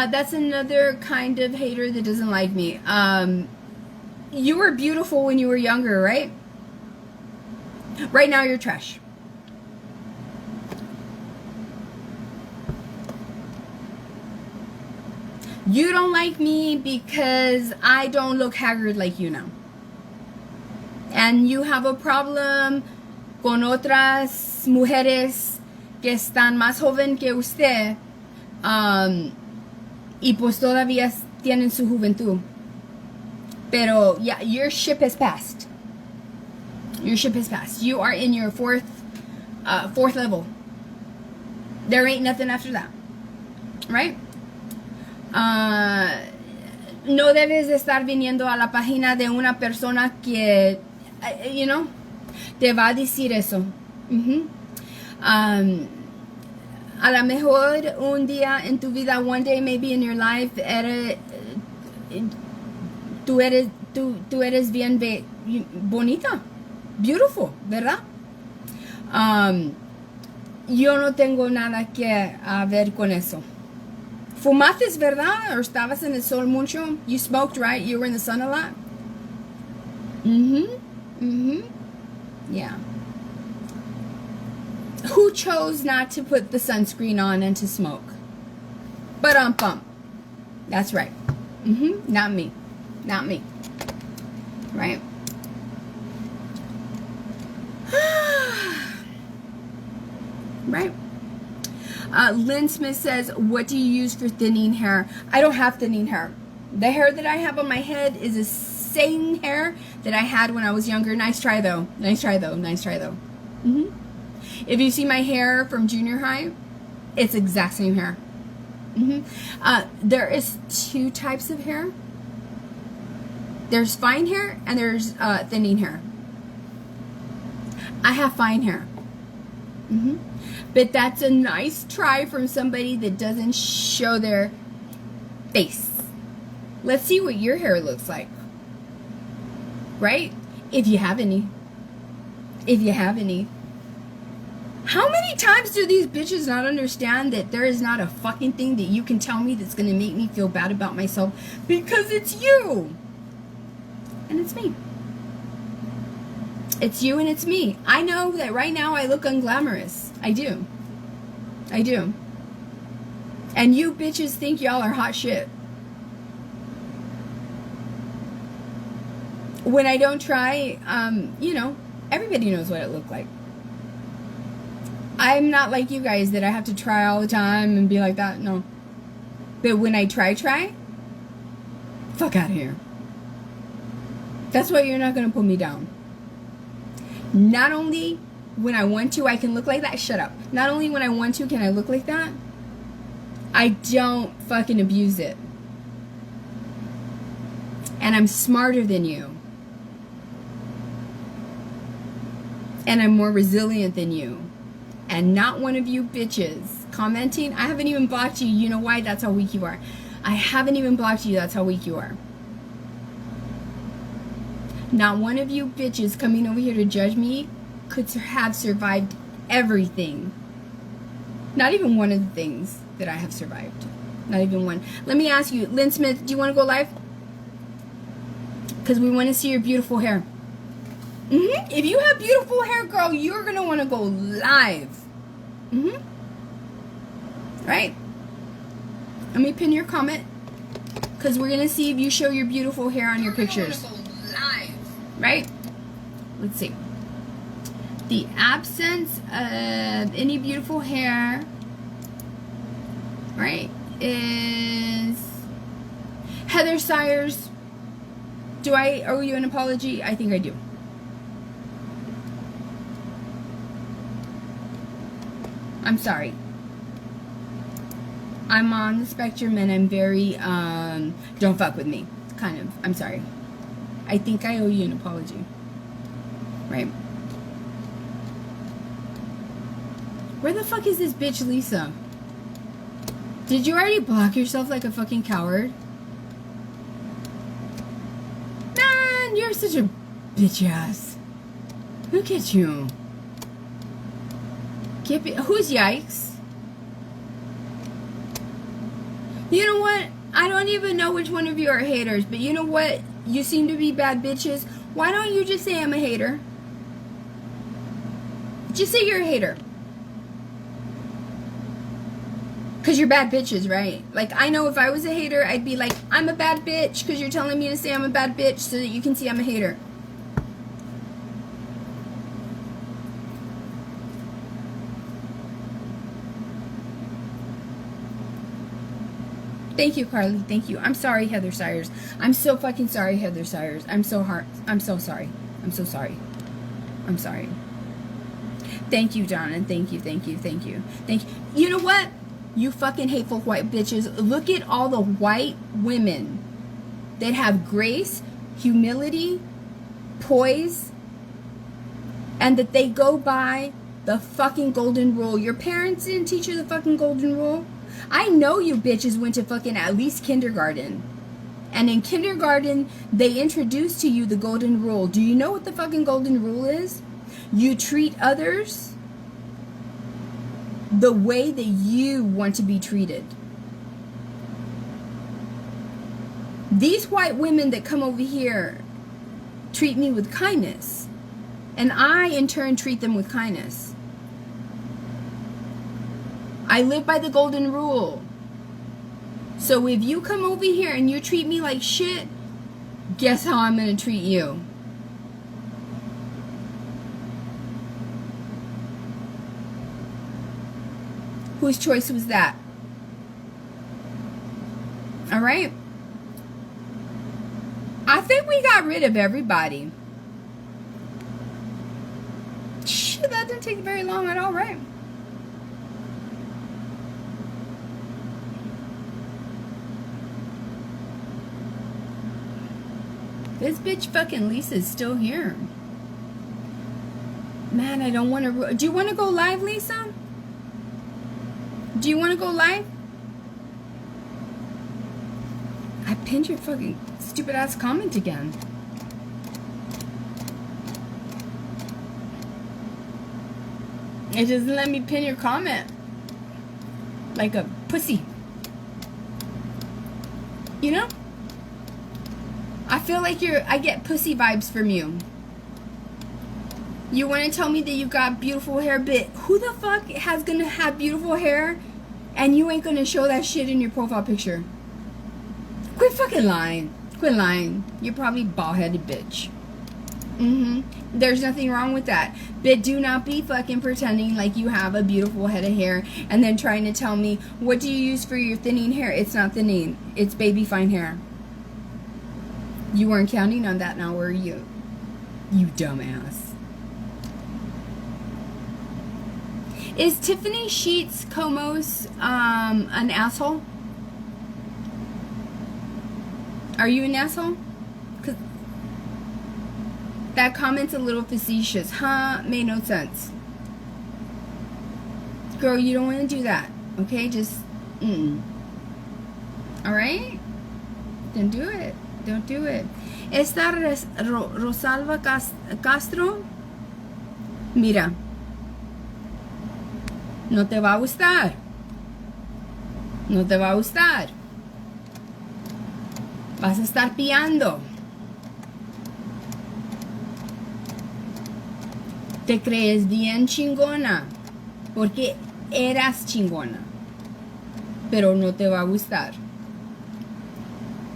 That's another kind of hater that doesn't like me. You were beautiful when you were younger, right? Right now you're trash. You don't like me because I don't look haggard like you now. And you have a problem con otras mujeres que están más joven que usted, Y pues todavía tienen su juventud. Pero yeah, your ship has passed. Your ship has passed. You are in your fourth level. There ain't nothing after that. Right? No debes de estar viniendo a la página de una persona que, you know, te va a decir eso. A lo mejor un día en tu vida, one day maybe in your life, tú eres bien bonita, beautiful, ¿verdad? Yo no tengo nada que ver con eso. ¿Fumaste, verdad? ¿O estabas en el sol mucho? You smoked, right? You were in the sun a lot? Yeah. Who chose not to put the sunscreen on and to smoke? But that's right. Not me. Not me. Right? Right? Lynn Smith says, what do you use for thinning hair? I don't have thinning hair. The hair that I have on my head is the same hair that I had when I was younger. Nice try though. Nice try though. Nice try though. If you see my hair from junior high, it's exact same hair. There is two types of hair. There's fine hair and there's thinning hair. I have fine hair. But that's a nice try from somebody that doesn't show their face. Let's see what your hair looks like. Right? If you have any. If you have any. How many times do these bitches not understand that there is not a fucking thing that you can tell me that's going to make me feel bad about myself? Because it's you. And it's me. It's you and it's me. I know that right now I look unglamorous. I do. I do. And you bitches think y'all are hot shit. When I don't try, you know, everybody knows what it looked like. I'm not like you guys that I have to try all the time and be like that. No. But when I try, fuck out of here. That's why you're not going to put me down. Not only when I want to, I can look like that. Shut up. Not only when I want to can I look like that, I don't fucking abuse it. And I'm smarter than you. And I'm more resilient than you. And not one of you bitches commenting. I haven't even blocked you. You know why? That's how weak you are. I haven't even blocked you. That's how weak you are. Not one of you bitches coming over here to judge me could have survived everything. Not even one of the things that I have survived. Not even one. Let me ask you, Lynn Smith, do you want to go live? Because we want to see your beautiful hair. If you have beautiful hair, girl, you're going to want to go live. Right? Let me pin your comment. Because we're going to see if you show your beautiful hair on your pictures. Right? Let's see. The absence of any beautiful hair, right, is Heather Sires. Do I owe you an apology? I think I do. I'm sorry. I'm on the spectrum and I'm very, don't fuck with me, kind of. I'm sorry. I think I owe you an apology. Right? Where the fuck is this bitch Lisa? Did you already block yourself like a fucking coward? Man, you're such a bitch ass. Look at you. Who's Yikes? You know what? I don't even know which one of you are haters, but you know what? You seem to be bad bitches. Why don't you just say I'm a hater? Just say you're a hater. Because you're bad bitches, right? Like, I know if I was a hater, I'd be like, I'm a bad bitch because you're telling me to say I'm a bad bitch so that you can see I'm a hater. Thank you, Carly. Thank you. I'm sorry, Heather Sires. I'm so fucking sorry, Heather Sires. I'm so sorry. I'm so sorry. I'm sorry. Thank you, Donna. Thank you. You know what? You fucking hateful white bitches. Look at all the white women that have grace, humility, poise, and that they go by the fucking golden rule. Your parents didn't teach you the fucking golden rule. I know you bitches went to fucking at least kindergarten. And in kindergarten, they introduced to you the golden rule. Do you know what the fucking golden rule is? You treat others the way that you want to be treated. These white women that come over here treat me with kindness. And I, in turn, treat them with kindness. I live by the golden rule. So if you come over here and you treat me like shit, guess how I'm going to treat you? Whose choice was that? All right? I think we got rid of everybody. Shit, that didn't take very long at all, right? This bitch fucking Lisa's still here. Man, I don't want to... Do you want to go live, Lisa? Do you want to go live? I pinned your fucking stupid ass comment again. It doesn't let me pin your comment. Like a pussy. You know? I feel like I get pussy vibes from you. You want to tell me that you got beautiful hair, but who the fuck has gonna have beautiful hair and you ain't gonna show that shit in your profile picture? Quit fucking lying. Quit lying. You're probably bald-headed bitch. There's nothing wrong with that. But do not be fucking pretending like you have a beautiful head of hair and then trying to tell me, what do you use for your thinning hair? It's not thinning. It's baby fine hair. You weren't counting on that now, were you? You dumbass. Is Tiffany Sheets Comos an asshole? Are you an asshole? Cause that comment's a little facetious. Huh? Made no sense. Girl, you don't want to do that. Okay? Just, Alright? Don't do it. Don't do it. Esta Rosalba Castro, mira, no te va a gustar. No te va a gustar. Vas a estar pillando. Te crees bien chingona. Porque eras chingona. Pero no te va a gustar.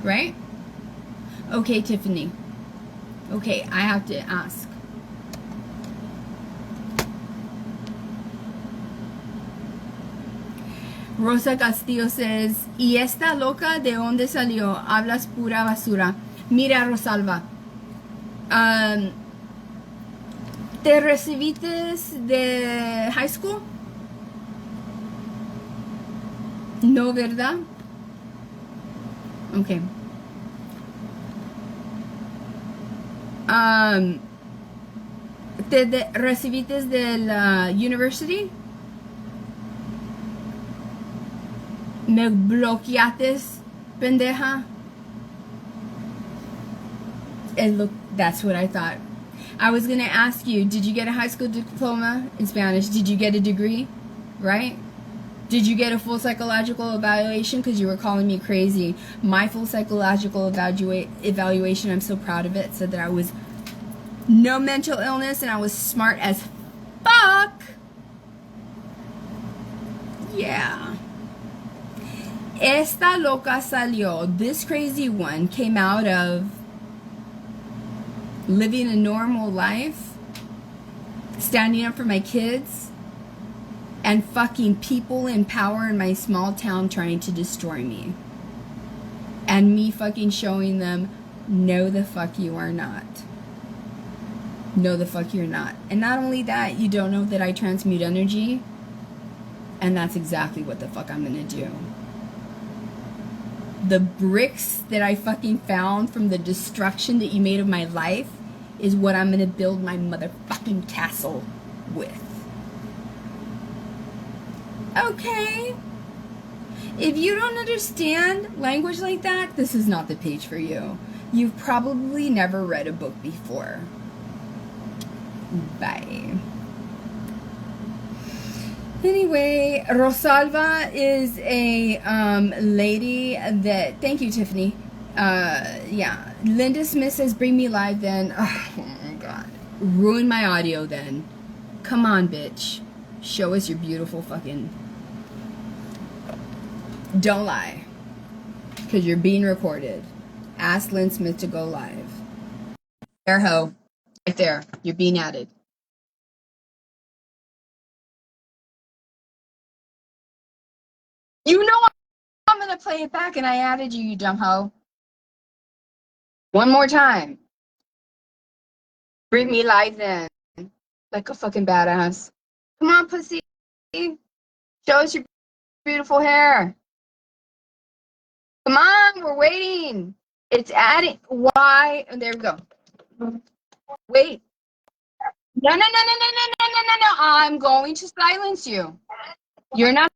Right? Okay, Tiffany. Okay, I have to ask. Rosa Castillo says, ¿Y esta loca de dónde salió? Hablas pura basura. Mira, Rosalba. ¿Te recibiste de high school? No, ¿verdad? Okay. ¿Te recibiste de la university? Me bloqueaste, pendeja. That's what I thought. I was gonna ask you, did you get a high school diploma in Spanish? Did you get a degree? Right? Did you get a full psychological evaluation? Because you were calling me crazy. My full psychological evaluation, I'm so proud of it, said that I was no mental illness and I was smart as fuck. Yeah. Esta loca salió. This crazy one came out of living a normal life, standing up for my kids, and fucking people in power in my small town trying to destroy me. and me fucking showing them, no the fuck you are not. No the fuck you're not. And not only that, you don't know that I transmute energy, and that's exactly what the fuck I'm gonna do. The bricks that I fucking found from the destruction that you made of my life is what I'm gonna build my motherfucking castle with. Okay? If you don't understand language like that, this is not the page for you. You've probably never read a book before. Bye. Anyway, Rosalva is a lady that, thank you, Tiffany. Yeah, Linda Smith says, bring me live then. Oh my god. Ruin my audio then. Come on, bitch. Show us your beautiful fucking... Don't lie. Because you're being recorded. Ask Lynn Smith to go live. There, ho. Right there. You're being added. You know I'm gonna play it back and I added you, you dumb hoe. One more time. Bring me live then. Like a fucking badass. Come on, pussy. Show us your beautiful hair. Come on, we're waiting. It's adding. Why? There we go. Wait. No. I'm going to silence you. You're not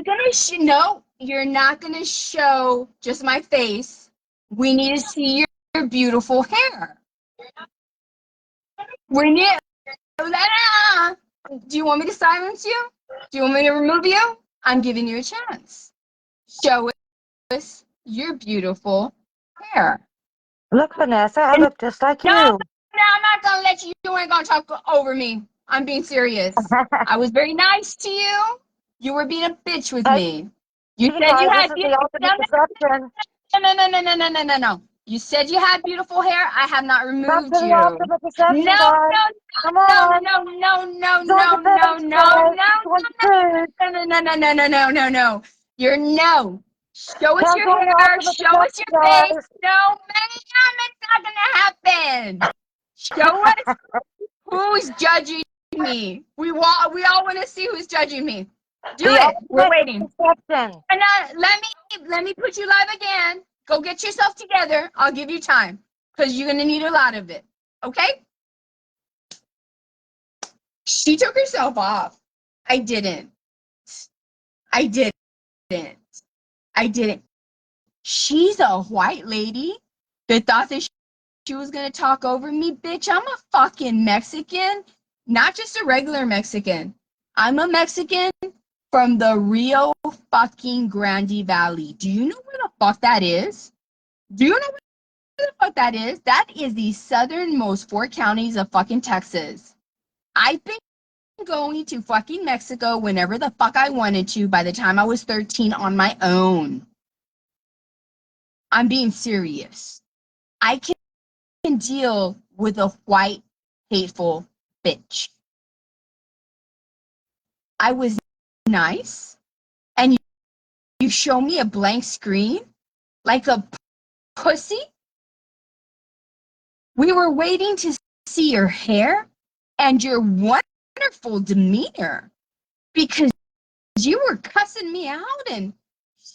gonna no, you're not gonna show just my face. We need to see your beautiful hair. We need. Do you want me to silence you? Do you want me to remove you? I'm giving you a chance. Show us your beautiful hair. Look, Vanessa, I look just like you. No, I'm not gonna let you. You ain't gonna talk over me. I'm being serious. I was very nice to you. You were being a bitch with me. You said you had beautiful hair. No. You said you had beautiful hair. I have not removed you. No. You're no. Show us your hair. Show us your face. No, ma'am, it's not gonna happen. Show us who's judging me. We all want to see who's judging me. Do it. We're waiting. And let me put you live again. Go get yourself together. I'll give you time because you're gonna need a lot of it. Okay? She took herself off. I didn't. She's a white lady that thought that she was gonna talk over me. Bitch, I'm a fucking Mexican. Not just a regular Mexican. I'm a Mexican from the Rio fucking Grande Valley. Do you know where the fuck that is? Do you know where the fuck that is? That is the southernmost 4 counties of fucking Texas. I've been going to fucking Mexico whenever the fuck I wanted to by the time I was 13 on my own. I'm being serious. I can deal with a white, hateful bitch. I was nice, and you show me a blank screen like a pussy? We were waiting to see your hair and your wonderful demeanor because you were cussing me out and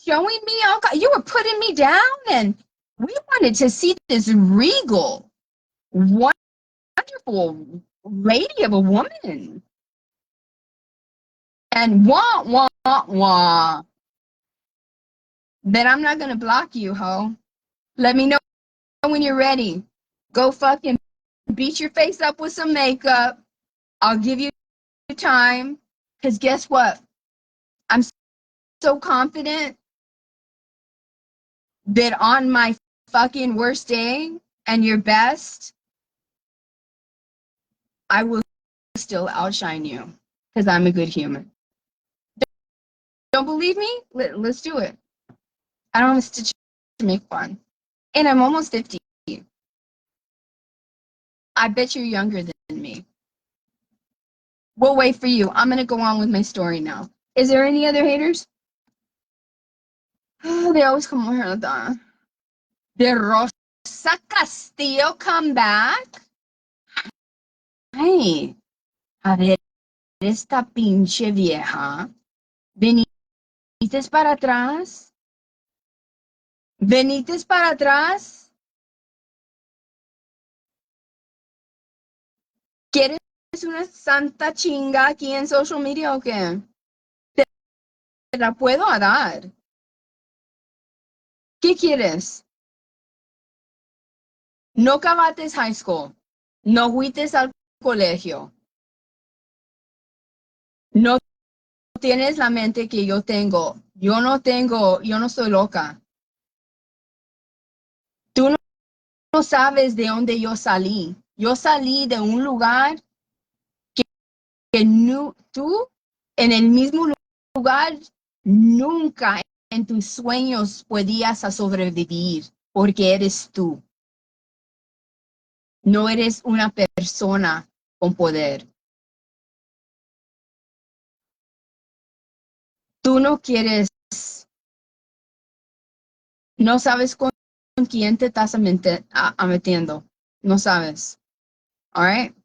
showing me all. You were putting me down, and we wanted to see this regal, wonderful lady of a woman. And wah. Then I'm not gonna block you, ho. Let me know when you're ready. Go fucking beat your face up with some makeup. I'll give you time. Because guess what? I'm so confident that on my fucking worst day and your best, I will still outshine you. Because I'm a good human. Don't believe me? Let's do it. I don't have a stitch to make fun. And I'm almost 50. I bet you're younger than me. We'll wait for you. I'm going to go on with my story now. Is there any other haters? Oh, they always come over here. Did Rosa Castillo come back? Ay, a ver, esta pinche vieja. ¿Venites para atrás? ¿Venites para atrás? ¿Quieres una santa chinga aquí en social media o qué? Te la puedo dar. ¿Qué quieres? No acabaste high school. No fuiste al colegio. No tienes la mente que yo tengo. Yo no soy loca. Tú no sabes de dónde yo salí. Yo salí de un lugar que no, tú, en el mismo lugar, nunca en tus sueños podías sobrevivir, porque eres tú. No eres una persona con poder. Tú no quieres, no sabes con quién te estás metiendo. No sabes. All right?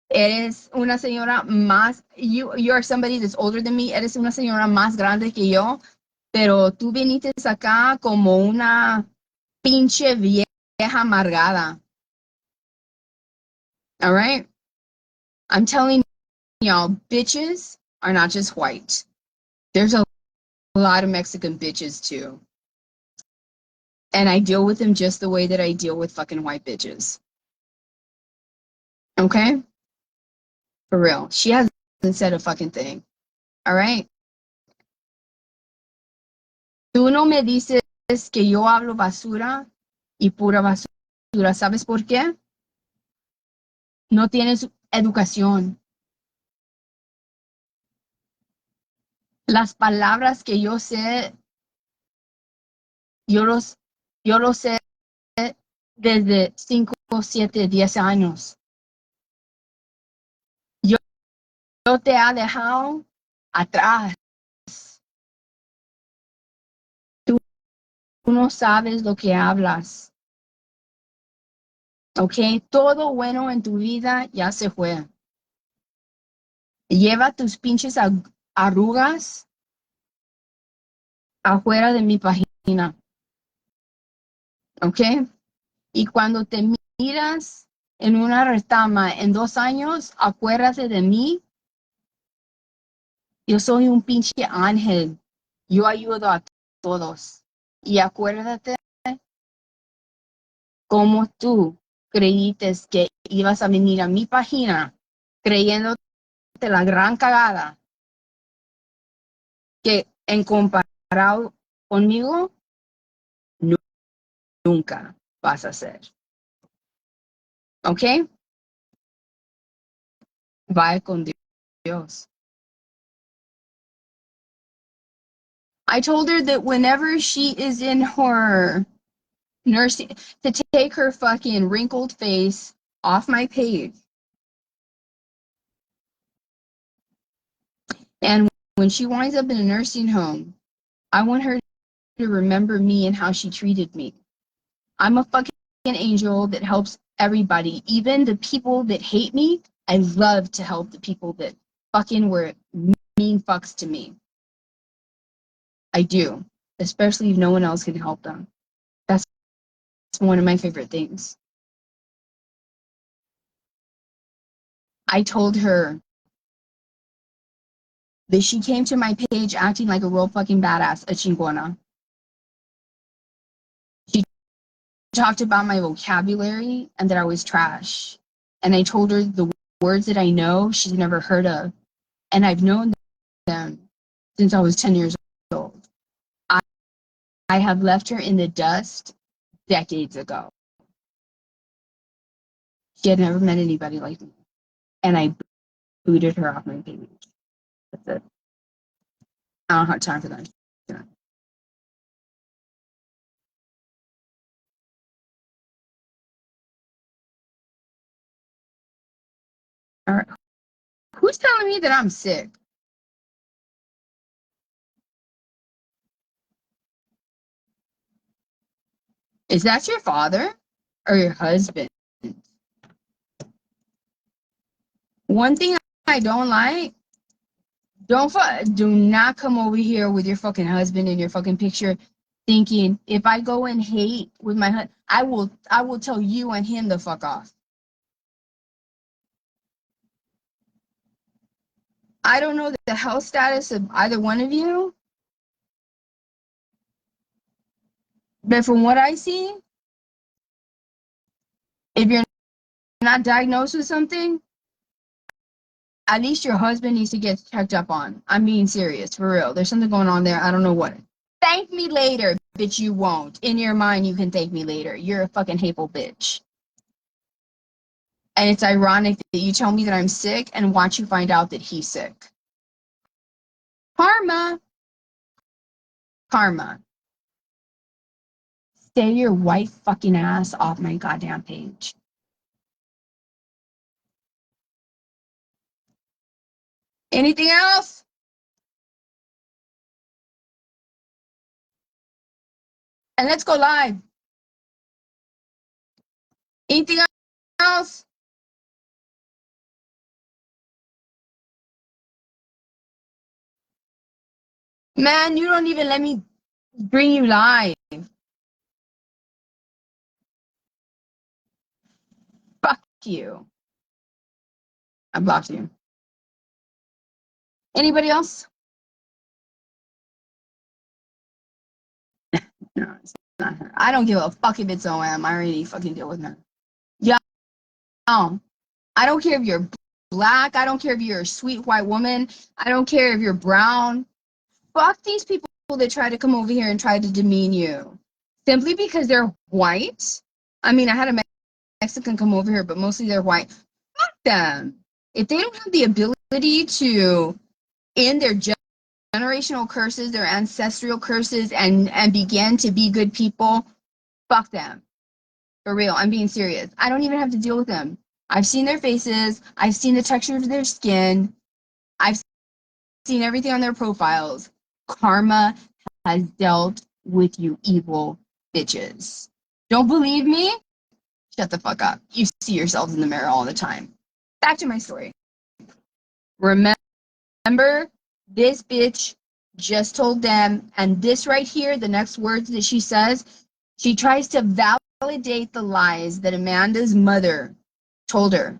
Eres una señora más, you are somebody that's older than me, eres una señora más grande que yo, pero tú viniste acá como una pinche vieja amargada. All right? I'm telling y'all, bitches are not just white. There's a lot of Mexican bitches too. And I deal with them just the way that I deal with fucking white bitches. Okay? For real. She hasn't said a fucking thing. All right? Tú no me dices que yo hablo basura y pura basura. ¿Sabes por qué? No tienes educación. Las palabras que yo sé, yo los, yo los sé desde 5, 7, 10 años. Yo te he dejado atrás. Tú no sabes lo que hablas. ¿Ok? Todo bueno en tu vida ya se fue. Lleva tus pinches arrugas afuera de mi página. ¿Ok? Y cuando te miras en una retama en 2 años, acuérdate de mí. Yo soy un pinche ángel. Yo ayudo a todos. Y acuérdate cómo tú creíste que ibas a venir a mi página creyéndote la gran cagada que en comparado conmigo nunca vas a hacer. ¿Ok? Vaya con Dios. I told her that whenever she is in her nursing, to take her fucking wrinkled face off my page. And when she winds up in a nursing home, I want her to remember me and how she treated me. I'm a fucking angel that helps everybody, even the people that hate me. I love to help the people that fucking were mean fucks to me. I do, especially if no one else can help them. That's one of my favorite things. I told her that she came to my page acting like a real fucking badass, a chingona. She talked about my vocabulary and that I was trash. And I told her the words that I know she's never heard of. And I've known them since I was 10 years old. I have left her in the dust decades ago. She had never met anybody like me. And I booted her off my page. That's it. I don't have time for that. All right. Who's telling me that I'm sick? Is that your father or your husband? One thing I don't like, do not come over here with your fucking husband in your fucking picture thinking if I go and hate with my husband, I will tell you and him the fuck off. I don't know the health status of either one of you, but from what I see, if you're not diagnosed with something, at least your husband needs to get checked up on. I'm being serious, for real. There's something going on there. I don't know what. Thank me later, bitch, you won't. In your mind, you can thank me later. You're a fucking hateful bitch. And it's ironic that you tell me that I'm sick and watch you find out that he's sick. Karma. Karma. Stay your white fucking ass off my goddamn page. Anything else? And let's go live. Anything else? Man, you don't even let me bring you live. Fuck you. I blocked you. Anybody else? No, it's not her. I don't give a fuck if it's OM. I already fucking deal with her. Yeah. I don't care if you're black. I don't care if you're a sweet white woman. I don't care if you're brown. Fuck these people that try to come over here and try to demean you. Simply because they're white. I mean, I had a Mexican come over here, but mostly they're white. Fuck them. If they don't have the ability to end their generational curses, their ancestral curses, and begin to be good people, fuck them. For real, I'm being serious. I don't even have to deal with them. I've seen their faces. I've seen the texture of their skin. I've seen everything on their profiles. Karma has dealt with you evil bitches. Don't believe me? Shut the fuck up. You see yourselves in the mirror all the time. Back to my story. Remember, this bitch just told them, and this right here, the next words that she says, she tries to validate the lies that Amanda's mother told her.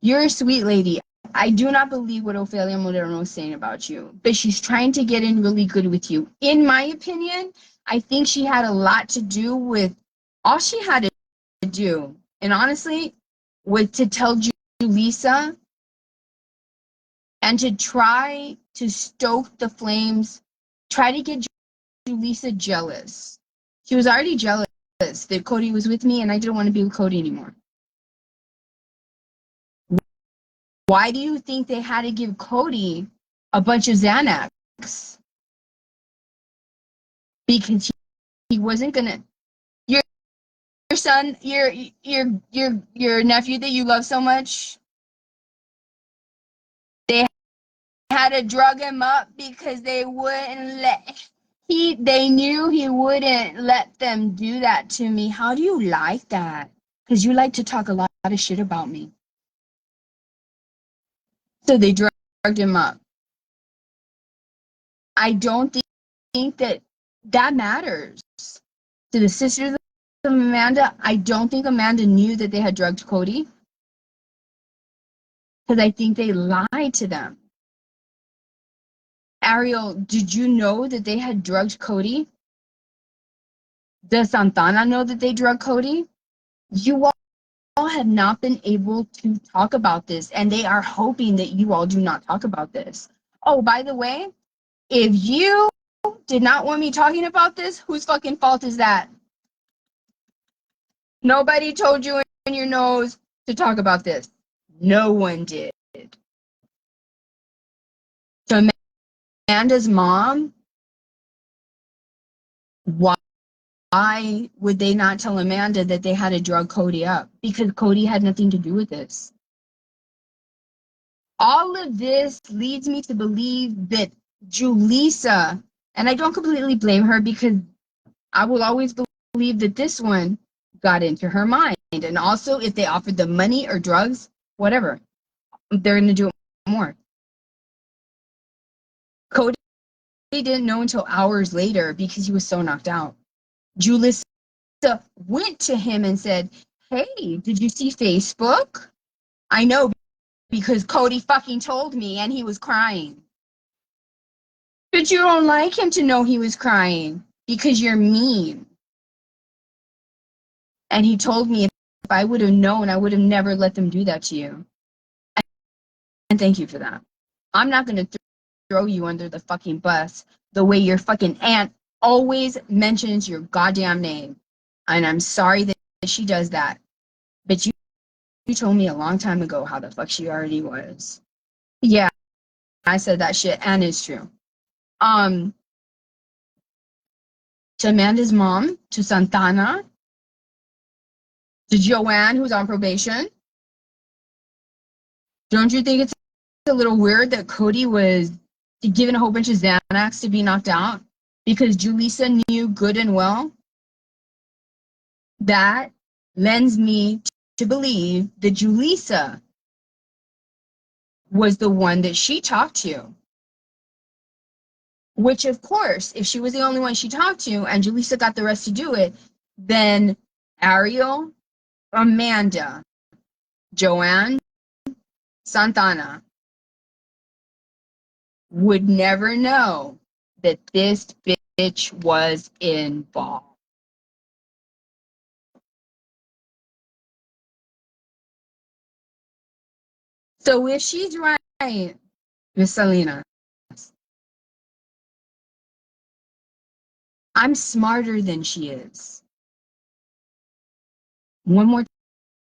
You're a sweet lady. I do not believe what Ofelia Moderno is saying about you, but she's trying to get in really good with you. In my opinion, I think she had a lot to do with, all she had to do, and honestly, was to tell Julissa and to try to stoke the flames, try to get Julissa jealous. She was already jealous that Cody was with me, and I didn't want to be with Cody anymore. Why do you think they had to give Cody a bunch of Xanax? Because he wasn't gonna. Your son, your nephew that you love so much, they had to drug him up because they wouldn't let. They knew he wouldn't let them do that to me. How do you like that? Because you like to talk a lot of shit about me. So they drugged him up. I don't think that matters. To the sisters of Amanda, I don't think Amanda knew that they had drugged Cody. Because I think they lied to them. Ariel, did you know that they had drugged Cody? Does Santana know that they drugged Cody? You all have not been able to talk about this, and they are hoping that you all do not talk about this. Oh, by the way, if you did not want me talking about this, whose fucking fault is that? Nobody told you in your nose to talk about this. No one did. So Amanda's mom, why would they not tell Amanda that they had to drug Cody up? Because Cody had nothing to do with this. All of this leads me to believe that Julissa, and I don't completely blame her because I will always believe that this one got into her mind. And also, if they offered them money or drugs, whatever, they're going to do it more. Cody didn't know until hours later because he was so knocked out. Julissa went to him and said, hey, did you see Facebook? I know because Cody fucking told me and he was crying. But you don't like him to know he was crying because you're mean. And he told me if I would have known, I would have never let them do that to you. And thank you for that. I'm not going to throw you under the fucking bus the way your fucking aunt always mentions your goddamn name. And I'm sorry that she does that. But you told me a long time ago how the fuck she already was. Yeah, I said that shit and it's true. To Amanda's mom, to Santana, to Joanne, who's on probation. Don't you think it's a little weird that Cody was given a whole bunch of Xanax to be knocked out? Because Julissa knew good and well. That lends me to believe that Julissa was the one that she talked to. Which, of course, if she was the only one she talked to and Julissa got the rest to do it, then Ariel, Amanda, Joanne, Santana would never know that this bitch was involved. So if she's right, Miss Salinas, I'm smarter than she is. One more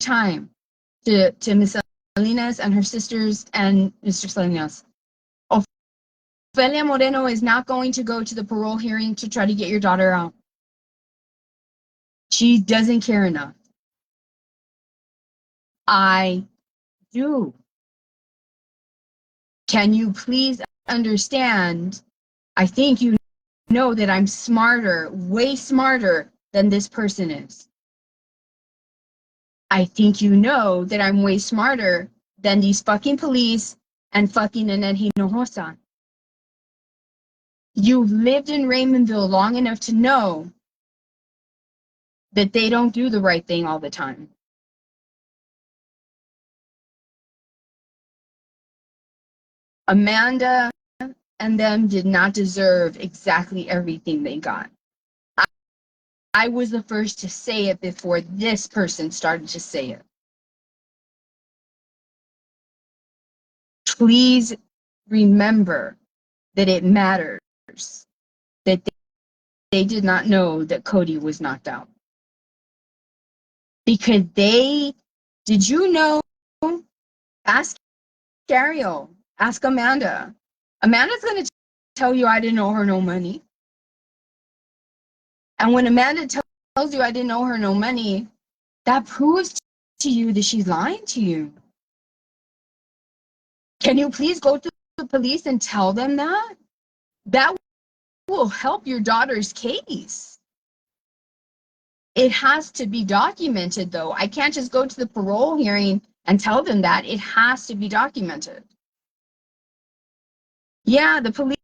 time to Miss Salinas and her sisters and Mr. Salinas. Ofelia Moreno is not going to go to the parole hearing to try to get your daughter out. She doesn't care enough. I do. Can you please understand? I think you know that I'm smarter, way smarter than this person is. I think you know that I'm way smarter than these fucking police and fucking Annette Hinojosa. You've lived in Raymondville long enough to know that they don't do the right thing all the time. Amanda and them did not deserve exactly everything they got. I was the first to say it before this person started to say it. Please remember that it matters that they did not know that Cody was knocked out. Because did you know? Ask Ariel, ask Amanda. Amanda's going to tell you I didn't owe her no money. And when Amanda tells you I didn't owe her no money, that proves to you that she's lying to you. Can you please go to the police and tell them that? That will help your daughter's case. It has to be documented, though. I can't just go to the parole hearing and tell them that. It has to be documented. Yeah, the police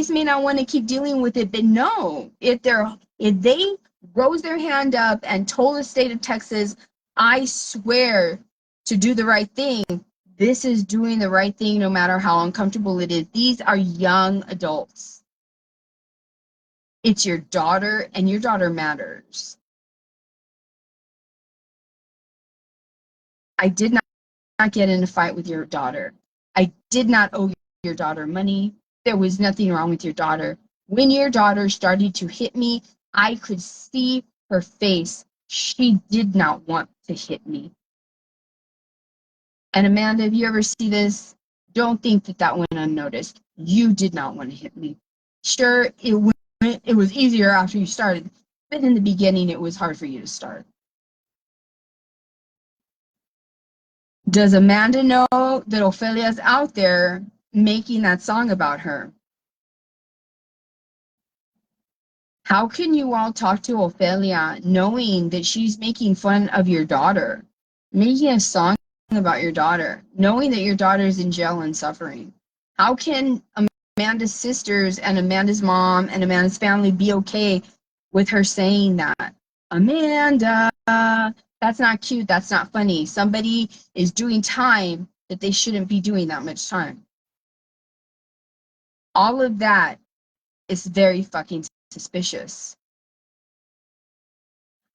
may not want to keep dealing with it, but no, if they rose their hand up and told the state of Texas, I swear to do the right thing, this is doing the right thing no matter how uncomfortable it is. These are young adults. It's your daughter, and your daughter matters. I did not get in a fight with your daughter. I did not owe your daughter money. There was nothing wrong with your daughter. When your daughter started to hit me, I could see her face. She did not want to hit me. And Amanda, if you ever see this, don't think that went unnoticed. You did not want to hit me. Sure, it was easier after you started, but in the beginning, it was hard for you to start. Does Amanda know that Ophelia's out there making that song about her? How can you all talk to Ophelia knowing that she's making fun of your daughter, making a song about your daughter, knowing that your daughter's in jail and suffering? How can Amanda's sisters and Amanda's mom and Amanda's family be okay with her saying that? Amanda, that's not cute, that's not funny. Somebody is doing time that they shouldn't be doing that much time. All of that is very fucking suspicious.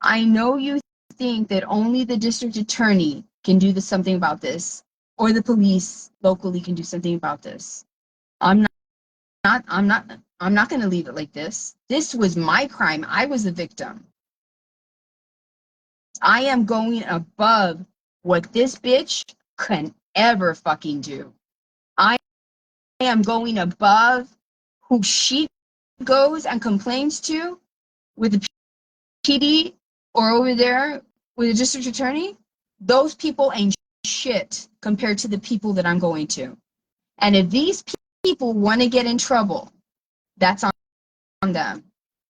I know you think that only the district attorney can do something about this, or the police locally can do something about this. I'm not going to leave it like this. This was my crime. I was the victim. I am going above what this bitch can ever fucking do. I am going above who she goes and complains to with the PD or over there with the district attorney. Those people ain't shit compared to the people that I'm going to. And if these people want to get in trouble, that's on them.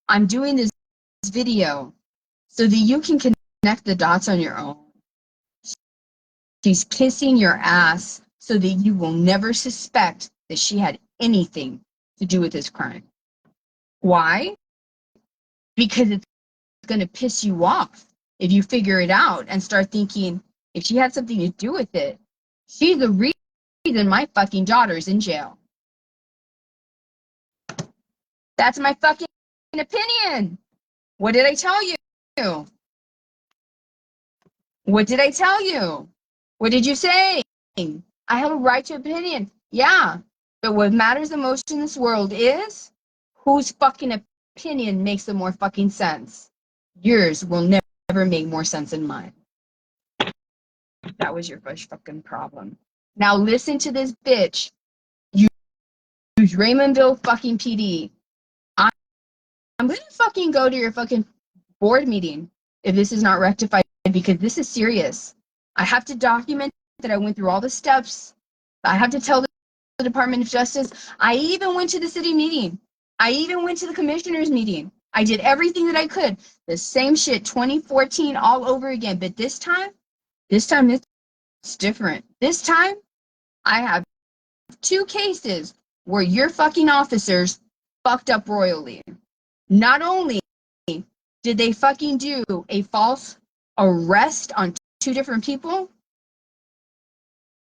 I'm doing this video so that you can connect the dots on your own. She's kissing your ass so that you will never suspect that she had anything to do with this crime. Why? Because it's going to piss you off if you figure it out and start thinking, if she had something to do with it, she's the reason my fucking daughter's in jail. That's my fucking opinion. What did I tell you? What did I tell you? What did you say? I have a right to opinion. Yeah. But what matters the most in this world is whose fucking opinion makes the more fucking sense. Yours will never make more sense than mine. That was your first fucking problem. Now listen to this bitch. Use Raymondville fucking PD. I'm gonna fucking go to your fucking board meeting if this is not rectified, because this is serious. I have to document that I went through all the steps. I have to tell the Department of Justice. I even went to the city meeting. I even went to the commissioners meeting. I did everything that I could. The same shit, 2014 all over again. But this time it's different. This time, I have 2 cases where your fucking officers fucked up royally. Not only did they fucking do a false arrest on 2 different people,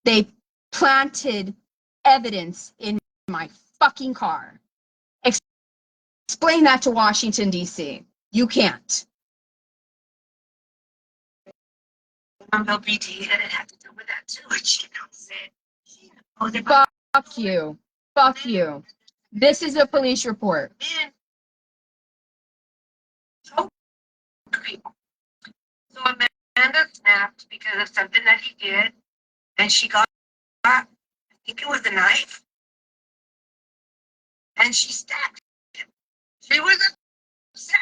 they planted evidence in my fucking car. Explain that to Washington, D.C. You can't. Raymondville PD, and it had to do with that too. And she knows it. Fuck you. Fuck you. This is a police report. So Amanda snapped because of something that he did, and she got, I think it was a knife, and she stabbed him. She was upset.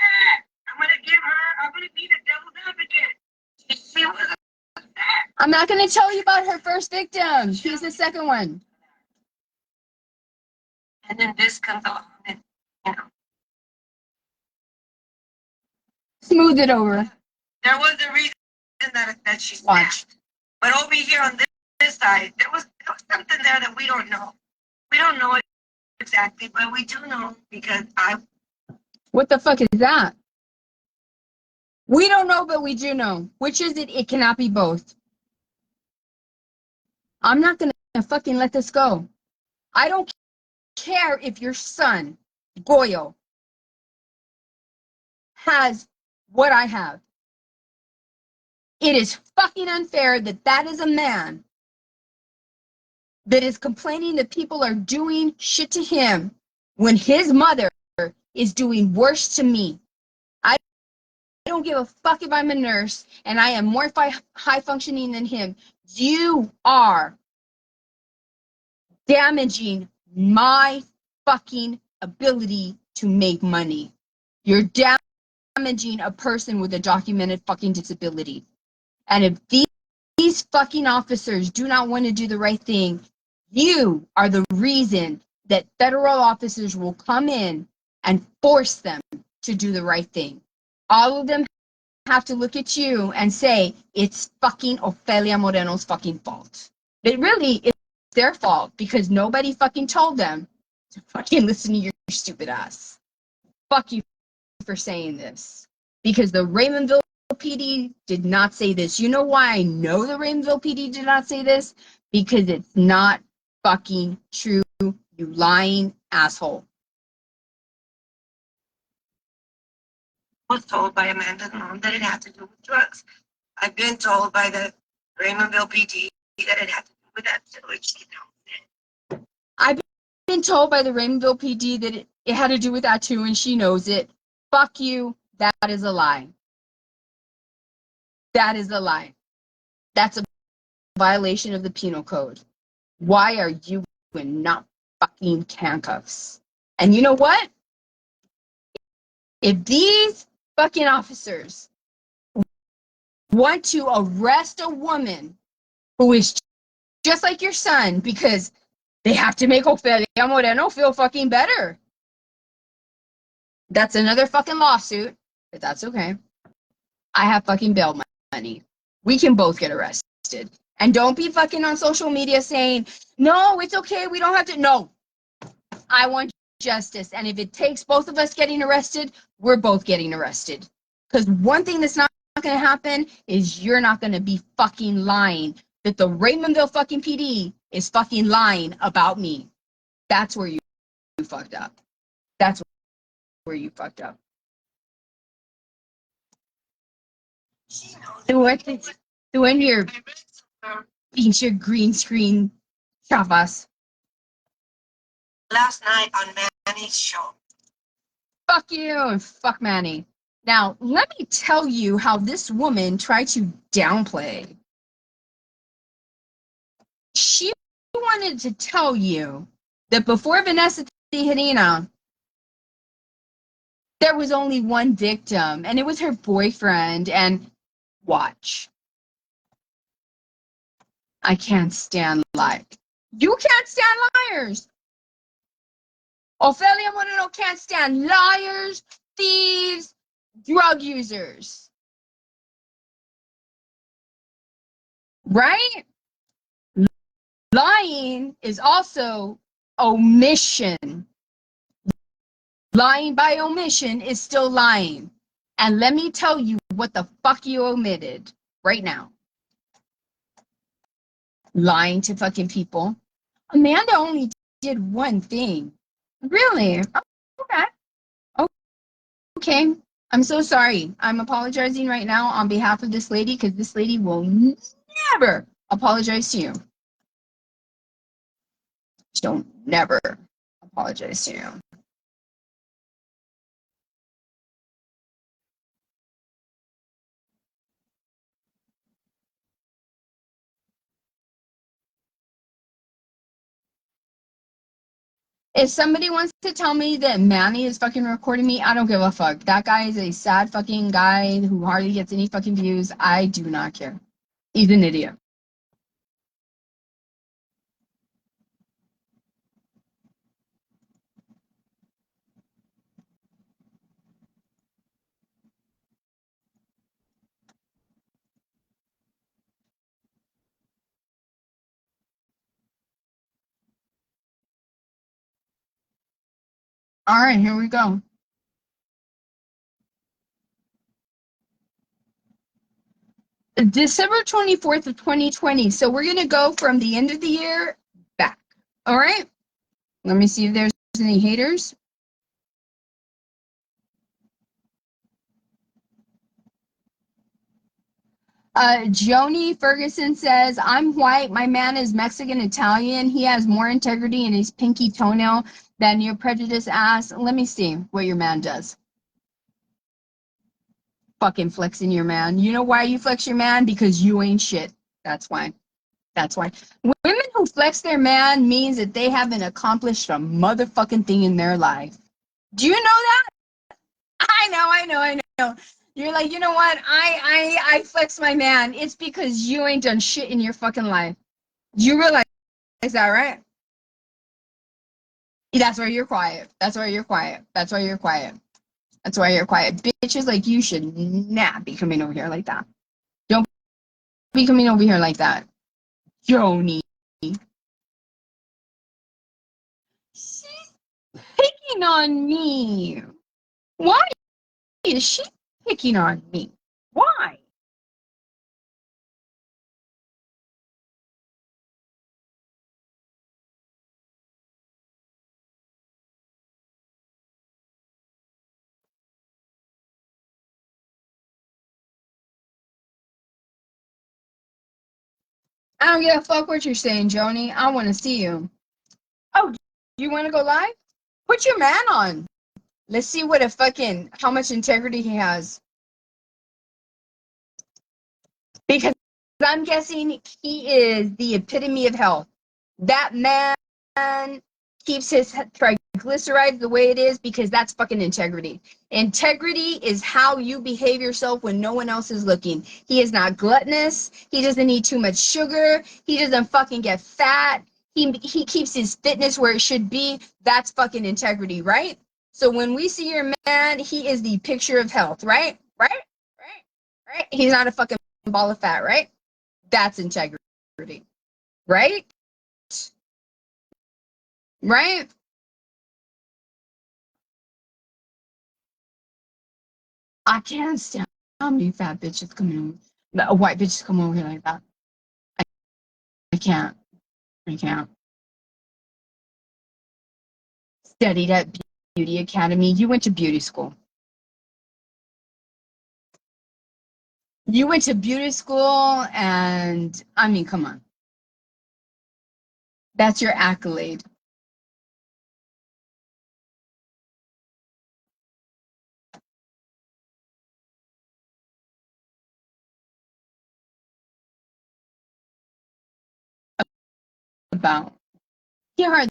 I'm gonna be the devil's advocate. She was upset. I'm not going to tell you about her first victim. She's the second one. And then this comes along, and Smooth it over. there was a reason that she snapped. Watch. But over here on this side, there was something there that we don't know. We don't know it exactly, but we do know because What the fuck is that? We don't know, but we do know. Which is it? It cannot be both. I'm not going to fucking let this go. I don't care if your son, Goyo, has what I have. It is fucking unfair that that is a man that is complaining that people are doing shit to him when his mother is doing worse to me. I don't give a fuck if I'm a nurse and I am more high functioning than him. You are damaging my fucking ability to make money. You're damaging a person with a documented fucking disability. And if these fucking officers do not want to do the right thing, you are the reason that federal officers will come in and force them to do the right thing. All of them have to look at you and say, it's fucking Ofelia Moreno's fucking fault. But really, it's their fault because nobody fucking told them to fucking listen to your stupid ass. Fuck you for saying this. Because the Raymondville PD did not say this. You know why I know the Raymondville PD did not say this? Because it's not fucking true, you lying asshole. I was told by Amanda's mom that it had to do with drugs. I've been told by the Raymondville PD that it had to do with that sewage. I've been told by the Raymondville PD that it had to do with that too, and she knows it. Fuck you. That is a lie. That is a lie. That's a violation of the penal code. Why are you in not fucking handcuffs? And you know what? If these fucking officers want to arrest a woman who is just like your son because they have to make Ofelia Moreno feel fucking better, that's another fucking lawsuit, but that's okay. I have fucking bail money. We can both get arrested. And don't be fucking on social media saying, no, it's okay, we don't have to. No, I want justice. And if it takes both of us getting arrested, we're both getting arrested. Because one thing that's not going to happen is you're not going to be fucking lying that the Raymondville fucking PD is fucking lying about me. That's where you fucked up. That's where you fucked up. The one you're pinche green screen chavas. Last night on Manny's show. Fuck you and fuck Manny. Now, let me tell you how this woman tried to downplay. She wanted to tell you that before Vanessa Tijerina, there was only one victim, and it was her boyfriend. And watch. I can't stand lies. You can't stand liars. Ofelia Moreno can't stand liars, thieves, drug users. Right? Lying is also omission. Lying by omission is still lying. And let me tell you what the fuck you omitted right now. Lying to fucking people. Amanda only did one thing. Really? Okay. Okay. I'm so sorry. I'm apologizing right now on behalf of this lady because this lady will never apologize to you. Don't never apologize to you. If somebody wants to tell me that Manny is fucking recording me, I don't give a fuck. That guy is a sad fucking guy who hardly gets any fucking views. I do not care. He's an idiot. All right, here we go. December 24th of 2020. So we're going to go from the end of the year back. All right? Let me see if there's any haters. Joni Ferguson says, I'm white. My man is Mexican Italian. He has more integrity in his pinky toenail than your prejudiced ass. Let me see what your man does. Fucking flexing your man. You know why you flex your man? Because you ain't shit. That's why. That's why. Women who flex their man means that they haven't accomplished a motherfucking thing in their life. Do you know that? I know. You're like, you know what? I flex my man. It's because you ain't done shit in your fucking life. You realize that, right? That's why you're quiet. That's why you're quiet. That's why you're quiet. That's why you're quiet. Bitches like you should not be coming over here like that. Don't be coming over here like that. Joni. She's picking on me. Why is she picking on me? Why? I don't give a fuck what you're saying, Joni. I want to see you. Oh, you want to go live? Put your man on. Let's see how much integrity he has. Because I'm guessing he is the epitome of health. That man keeps his triglycerides the way it is because that's fucking integrity. Integrity is how you behave yourself when no one else is looking. He is not gluttonous. He doesn't need too much sugar. He doesn't fucking get fat. He keeps his fitness where it should be. That's fucking integrity, right? So when we see your man, he is the picture of health, right? Right? He's not a fucking ball of fat, right? That's integrity, right? Right? I can't stand how many fat bitches come in, white bitches come over here like that. I can't. I can't. Studied at Beauty Academy. You went to beauty school. You went to beauty school, and I mean, come on. That's your accolade. About. He hardly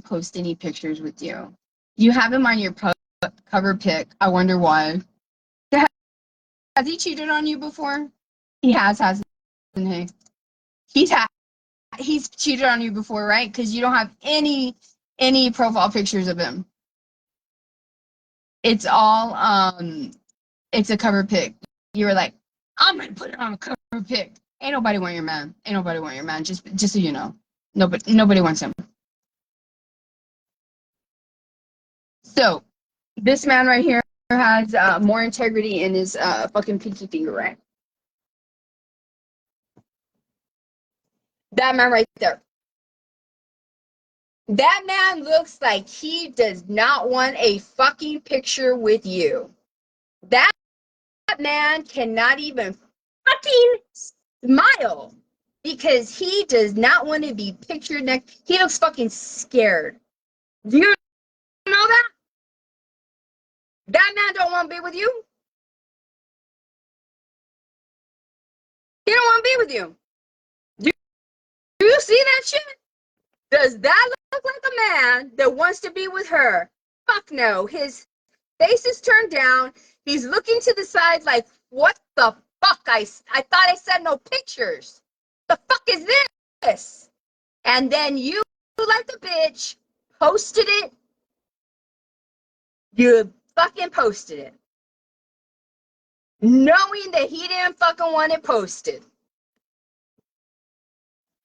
post any pictures with you. You have him on your cover pic. I wonder why. Has he cheated on you before? He hasn't he? He's cheated on you before, right? Because you don't have any profile pictures of him. It's all it's a cover pic. You were like, I'm gonna put it on a cover pic. Ain't nobody want your man. Ain't nobody want your man. Just so you know, nobody wants him. So this man right here has more integrity in his fucking pinky finger, right? That man right there. That man looks like he does not want a fucking picture with you. That man cannot even fucking smile because he does not want to be pictured next. He looks fucking scared. Do you know that? That man don't want to be with you. He don't want to be with you. Do you see that shit? Does that look like a man that wants to be with her? Fuck no. His face is turned down. He's looking to the side like, what the fuck? I thought I said no pictures. The fuck is this? And then you, like a bitch, posted it. You fucking posted it. Knowing that he didn't fucking want it posted.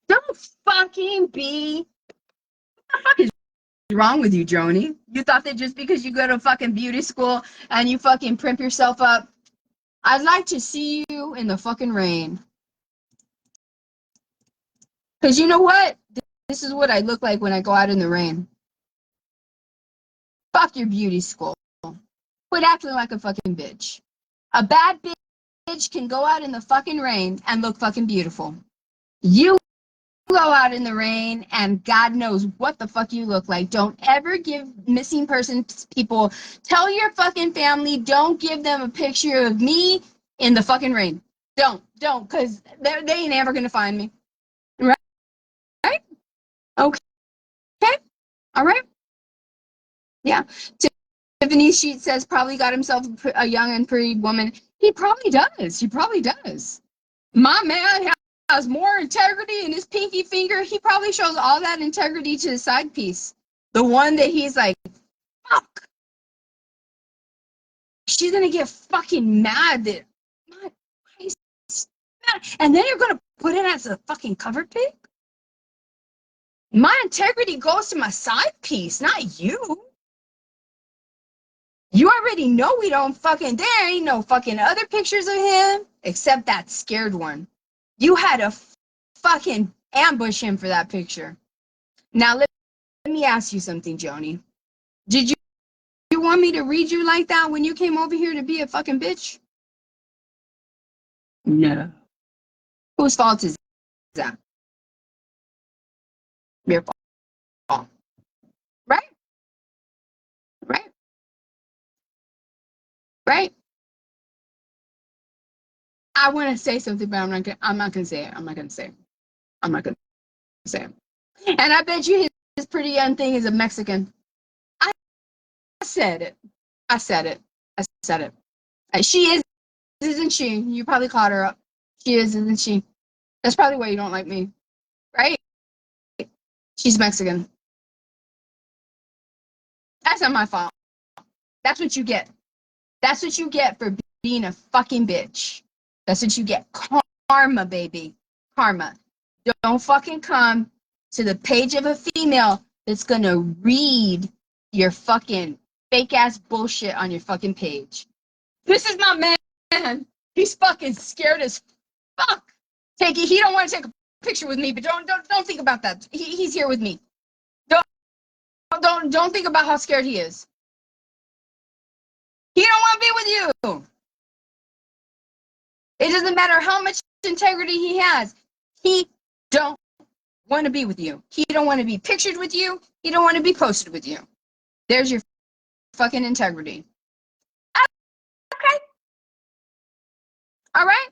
Don't fucking be. What the fuck is wrong with you, Joni? You thought that just because you go to fucking beauty school and you fucking primp yourself up, I'd like to see you in the fucking rain. Because you know what? This is what I look like when I go out in the rain. Fuck your beauty school. Quit acting like a fucking bitch. A bad bitch can go out in the fucking rain and look fucking beautiful. You go out in the rain and God knows what the fuck you look like. Don't ever give missing persons people. Tell your fucking family, don't give them a picture of me in the fucking rain. Don't, because they ain't ever gonna find me. Right? Okay. All right. Yeah. Tiffany Sheet says probably got himself a young and pretty woman. He probably does. My man has more integrity in his pinky finger. He probably shows all that integrity to his side piece. The one that he's like, fuck. she's gonna get fucking mad that my price is mad. And then you're gonna put it as a fucking cover pic? My integrity goes to my side piece, not you. You already know we don't fucking, there ain't no fucking other pictures of him except that scared one. You had to fucking ambush him for that picture. Now let me ask you something, Joni. Did you want me to read you like that when you came over here to be a fucking bitch? No. Whose fault is that? Your fault. Right? Right? Right? I want to say something, but I'm not gonna say it. I'm not gonna say it. And I bet you his pretty young thing is a Mexican. I said it. I said it. She is, isn't she? You probably caught her up. She is, isn't she? That's probably why you don't like me. Right? She's Mexican. That's not my fault. That's what you get. That's what you get for being a fucking bitch. That's what you get. Karma, baby. Karma. Don't fucking come to the page of a female that's gonna read your fucking fake ass bullshit on your fucking page. This is my man. He's fucking scared as fuck. Take it. He don't want to take a picture with me, but don't think about that. He's here with me. Don't think about how scared he is. He don't want to be with you. It doesn't matter how much integrity he has. He don't want to be with you. He don't want to be pictured with you. He don't want to be posted with you. There's your fucking integrity. Okay. All right.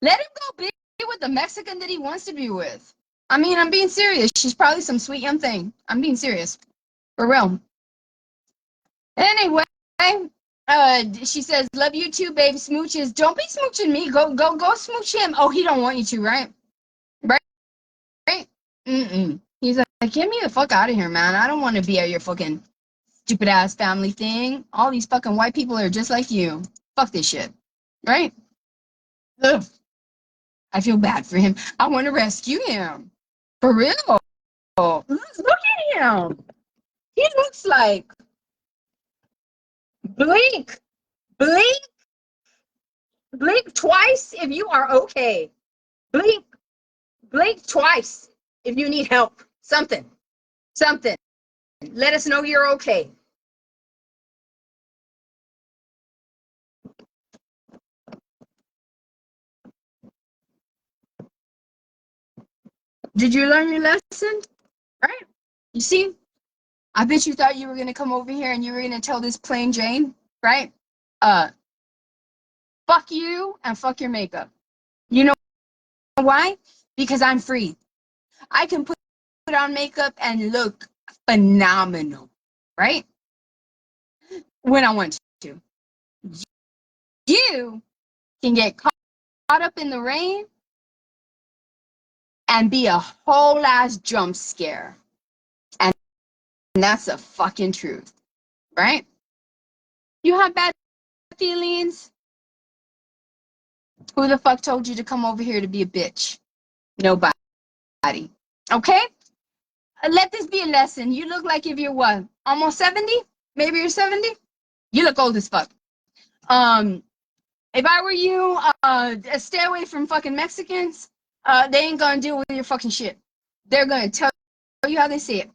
Let him go be with the Mexican that he wants to be with. I mean, I'm being serious. She's probably some sweet young thing. I'm being serious. For real. Anyway, she says, love you too, babe. Smooches. Don't be smooching me. Go smooch him. Oh, he don't want you to, right? Right? He's like, get me the fuck out of here, man. I don't want to be at your fucking stupid ass family thing. All these fucking white people are just like you. Fuck this shit. Right? Ugh. I feel bad for him. I want to rescue him. For real. Look at him. He looks like blink twice if you are okay. Blink twice if you need help. Something. Let us know you're okay. Did you learn your lesson? Right? You see? I bet you thought you were going to come over here and you were going to tell this plain Jane, right? Fuck you and fuck your makeup. You know why? Because I'm free. I can put on makeup and look phenomenal, right? When I want to. You can get caught up in the rain and be a whole ass jump scare. And that's the fucking truth, right? You have bad feelings? Who the fuck told you to come over here to be a bitch? Nobody. Okay? Let this be a lesson. You look like if you're what? Almost 70? Maybe you're 70? You look old as fuck. If I were you, stay away from fucking Mexicans. They ain't gonna deal with your fucking shit. They're gonna tell you how they see it.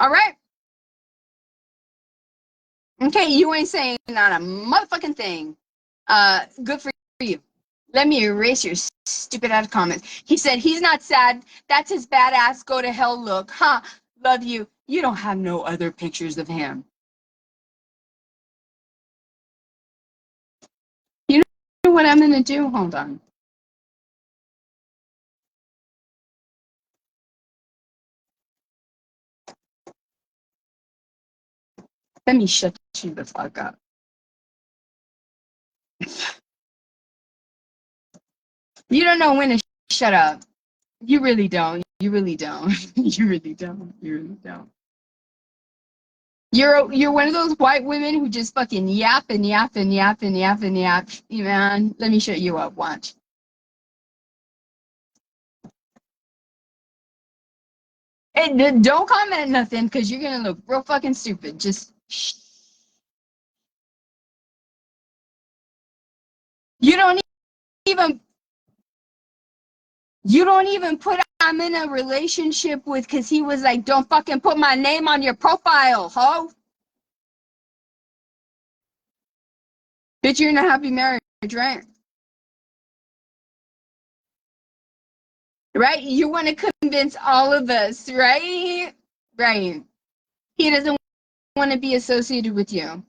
All right? Okay, you ain't saying not a motherfucking thing. Good for you. Let me erase your stupid ass comments. He said he's not sad. That's his badass go to hell look. Huh? Love you. You don't have no other pictures of him. You know what I'm gonna do? Hold on. Let me shut you the fuck up. You don't know when to shut up. You really don't. You really don't. You really don't. You really don't. You're one of those white women who just fucking yap and yap and yap and yap and yap. You man, let me shut you up. Watch. And don't comment nothing because you're gonna look real fucking stupid. Just shh. You don't even put I'm in a relationship with because he was like, don't fucking put my name on your profile, ho. Bitch, you're in a happy marriage, right? Right? You want to convince all of us, right? Right. He doesn't want to be associated with you.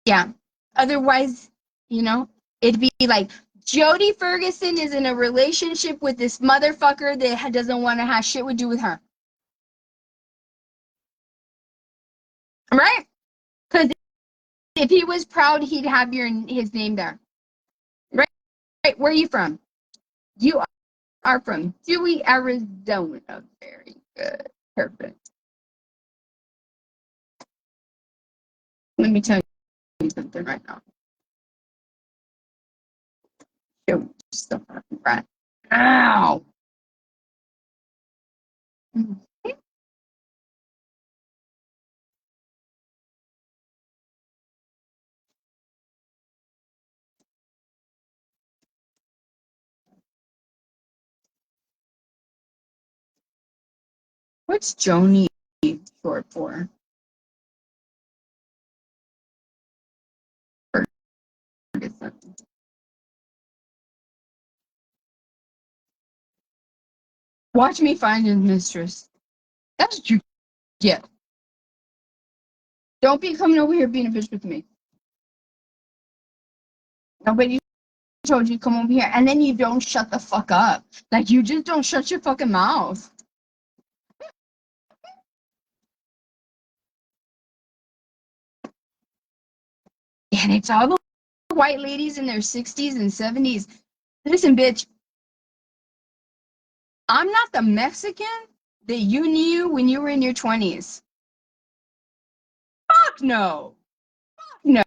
Yeah. Otherwise, it'd be like Jodie Ferguson is in a relationship with this motherfucker that doesn't want to have shit to do with her. Right? Because if he was proud, he'd have his name there. Right? Right? Where are you from? You are from Dewey, Arizona. Very good. Perfect. Let me tell you something right now. Show stuff right now. What's Joni short for? Watch me find his mistress. That's what you get. Don't be coming over here being a bitch with me. Nobody told you to come over here. And then you don't shut the fuck up. Like, you just don't shut your fucking mouth. And it's all the white ladies in their 60s and 70s. Listen, bitch. I'm not the Mexican that you knew when you were in your 20s. Fuck no. Fuck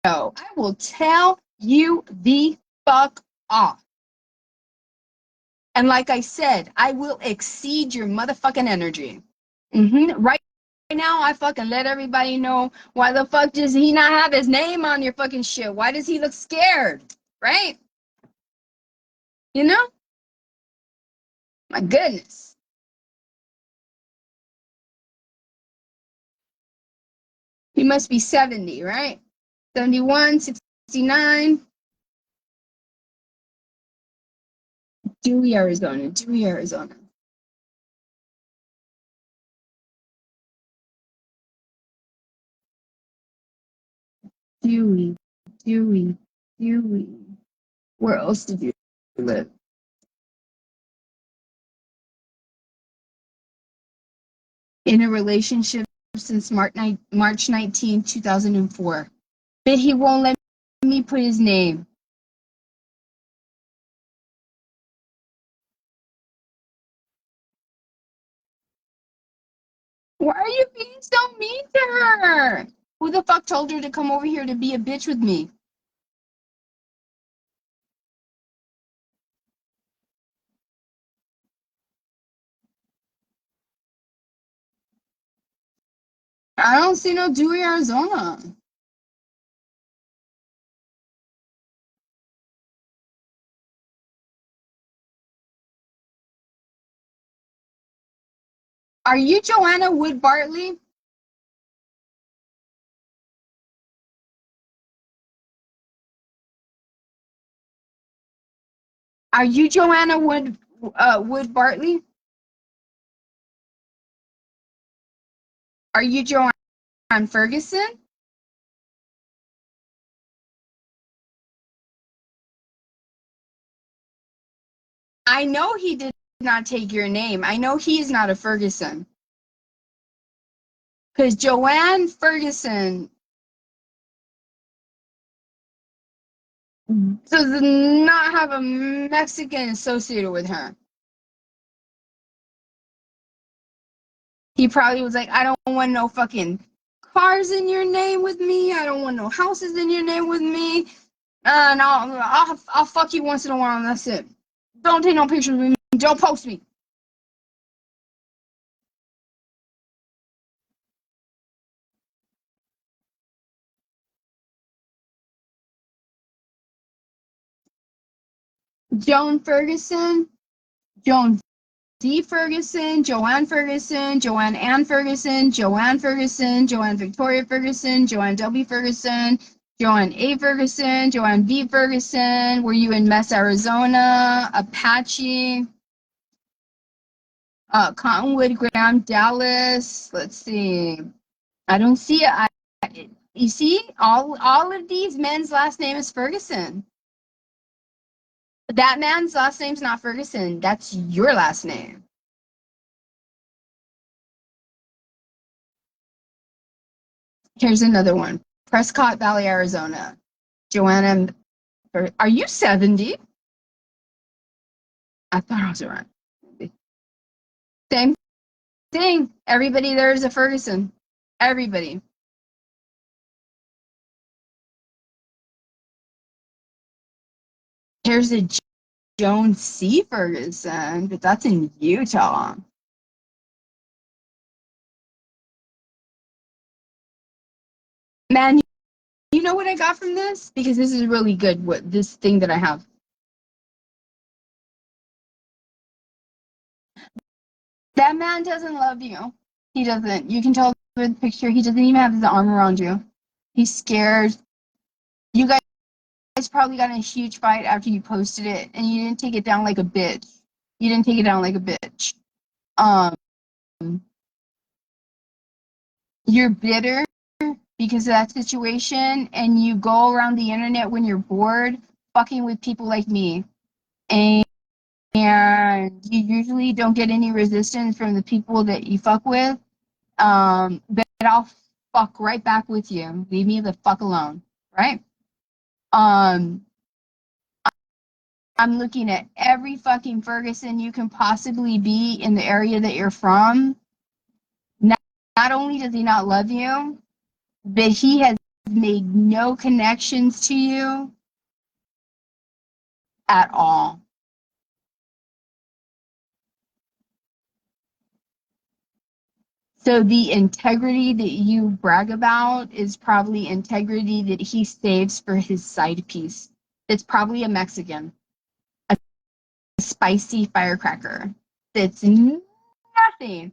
no. I will tell you the fuck off. And like I said, I will exceed your motherfucking energy. Right now, I fucking let everybody know why the fuck does he not have his name on your fucking shit? Why does he look scared? Right? You know? My goodness. He must be 70, right? 71, 69. Dewey, Arizona. Dewey, Arizona. Dewey. Dewey. Dewey. Where else did you live? In a relationship since March 19, 2004. But he won't let me put his name. Why are you being so mean to her? Who the fuck told her to come over here to be a bitch with me? I don't see no Dewey, Arizona. Are you Joanna Wood Bartley? Are you Joanna Wood Bartley? Are you Joanne Ferguson? I know he did not take your name. I know he's not a Ferguson. Because Joanne Ferguson does not have a Mexican associated with her. He probably was like, I don't want no fucking cars in your name with me. I don't want no houses in your name with me. And I'll fuck you once in a while and that's it. Don't take no pictures with me. Don't post me. Joan Ferguson, Joan D. Ferguson, Joanne Ferguson, Joanne Ann Ferguson, Joanne Ferguson, Joanne Victoria Ferguson, Joanne W. Ferguson, Joanne A. Ferguson, Joanne B. Ferguson. Were you in Mess, Arizona? Apache, Cottonwood, Graham, Dallas. Let's see. I don't see it. You see, all of these men's last name is Ferguson. That man's last name's not Ferguson. That's your last name. Here's another one. Prescott Valley, Arizona. Joanna, are you 70? I thought I was around. Same thing. Everybody there is a Ferguson. Everybody. Here's a Joan C. Ferguson, but that's in Utah. Man, you know what I got from this? Because this is really good, what this thing that I have. That man doesn't love you. He doesn't. You can tell with the picture. He doesn't even have his arm around you. He's scared. You guys probably got in a huge fight after you posted it, and you didn't take it down like a bitch. You didn't take it down like a bitch. You're bitter because of that situation, and you go around the internet when you're bored, fucking with people like me, and you usually don't get any resistance from the people that you fuck with. But I'll fuck right back with you. Leave me the fuck alone, right? I'm looking at every fucking Ferguson you can possibly be in the area that you're from. Not only does he not love you, but he has made no connections to you at all. So the integrity that you brag about is probably integrity that he saves for his side piece. It's probably a Mexican, a spicy firecracker that's nothing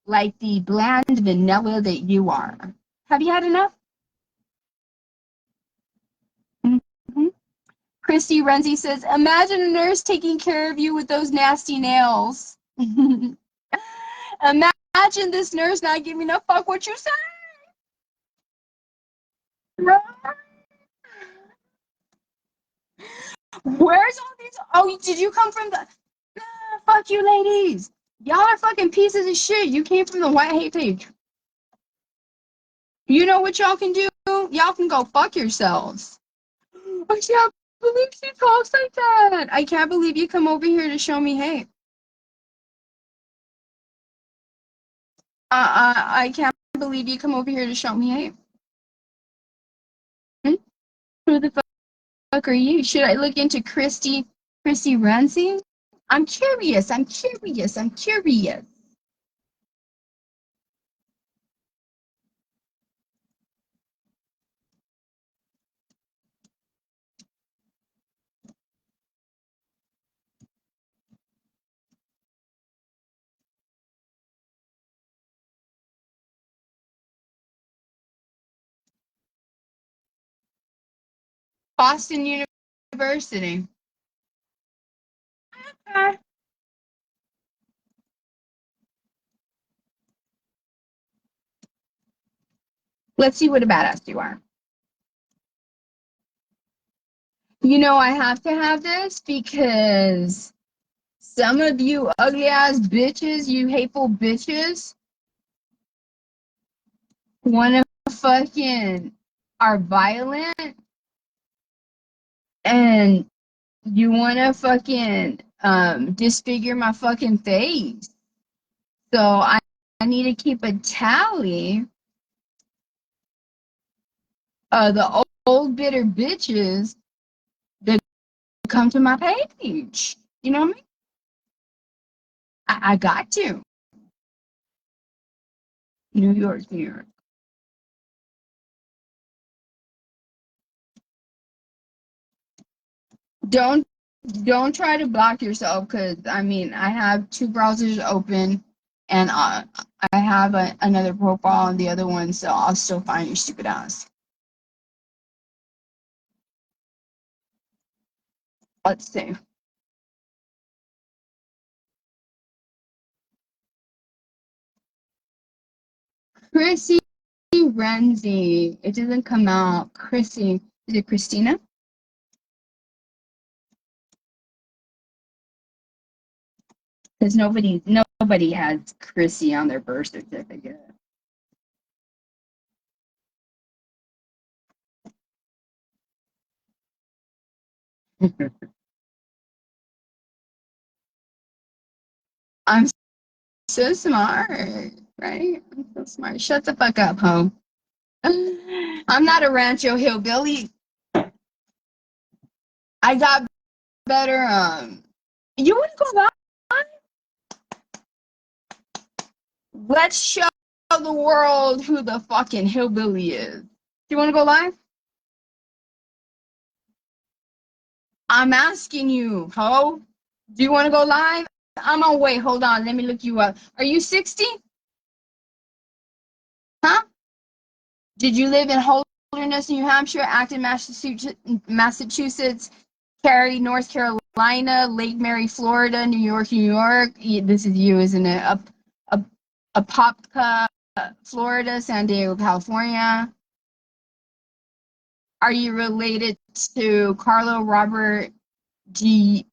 like the bland vanilla that you are. Have you had enough? Mm-hmm. Christy Renzi says, imagine a nurse taking care of you with those nasty nails. Imagine this nurse not giving a fuck what you say. Where's all these? Oh, did you come from the? Fuck you, ladies. Y'all are fucking pieces of shit. You came from the white hate page. You know what y'all can do? Y'all can go fuck yourselves. I can't believe she talks like that. I can't believe you come over here to show me hate. I can't believe you come over here to show me hate. Who the fuck are you? Should I look into Christy Renzi? I'm curious. Boston University. Okay. Let's see what a badass you are. You know, I have to have this because some of you ugly ass bitches, you hateful bitches, wanna fucking are violent and you wanna fucking disfigure my fucking face. So need to keep a tally of the old bitter bitches that come to my page. You know what I mean? I got to. New York, New York. Don't try to block yourself, because I mean, I have two browsers open, and I have another profile on the other one, so I'll still find your stupid ass. Let's see. Chrissy Renzi. It doesn't come out. Chrissy. Is it Christina? Because nobody has Chrissy on their birth certificate. I'm so smart, right? I'm so smart. Shut the fuck up, ho. I'm not a Rancho hillbilly. I got better. You want to go live? Let's show the world who the fucking hillbilly is. Do you want to go live? I'm asking you, ho. Do you want to go live? I'm on wait. Hold on. Let me look you up. Are you 60? Huh? Did you live in Holderness, New Hampshire, Acton, Massachusetts, Cary, North Carolina, Lake Mary, Florida, New York, New York? This is you, isn't it? Apopka, Florida, San Diego, California. Are you related to Carlo Robert Giordanelli,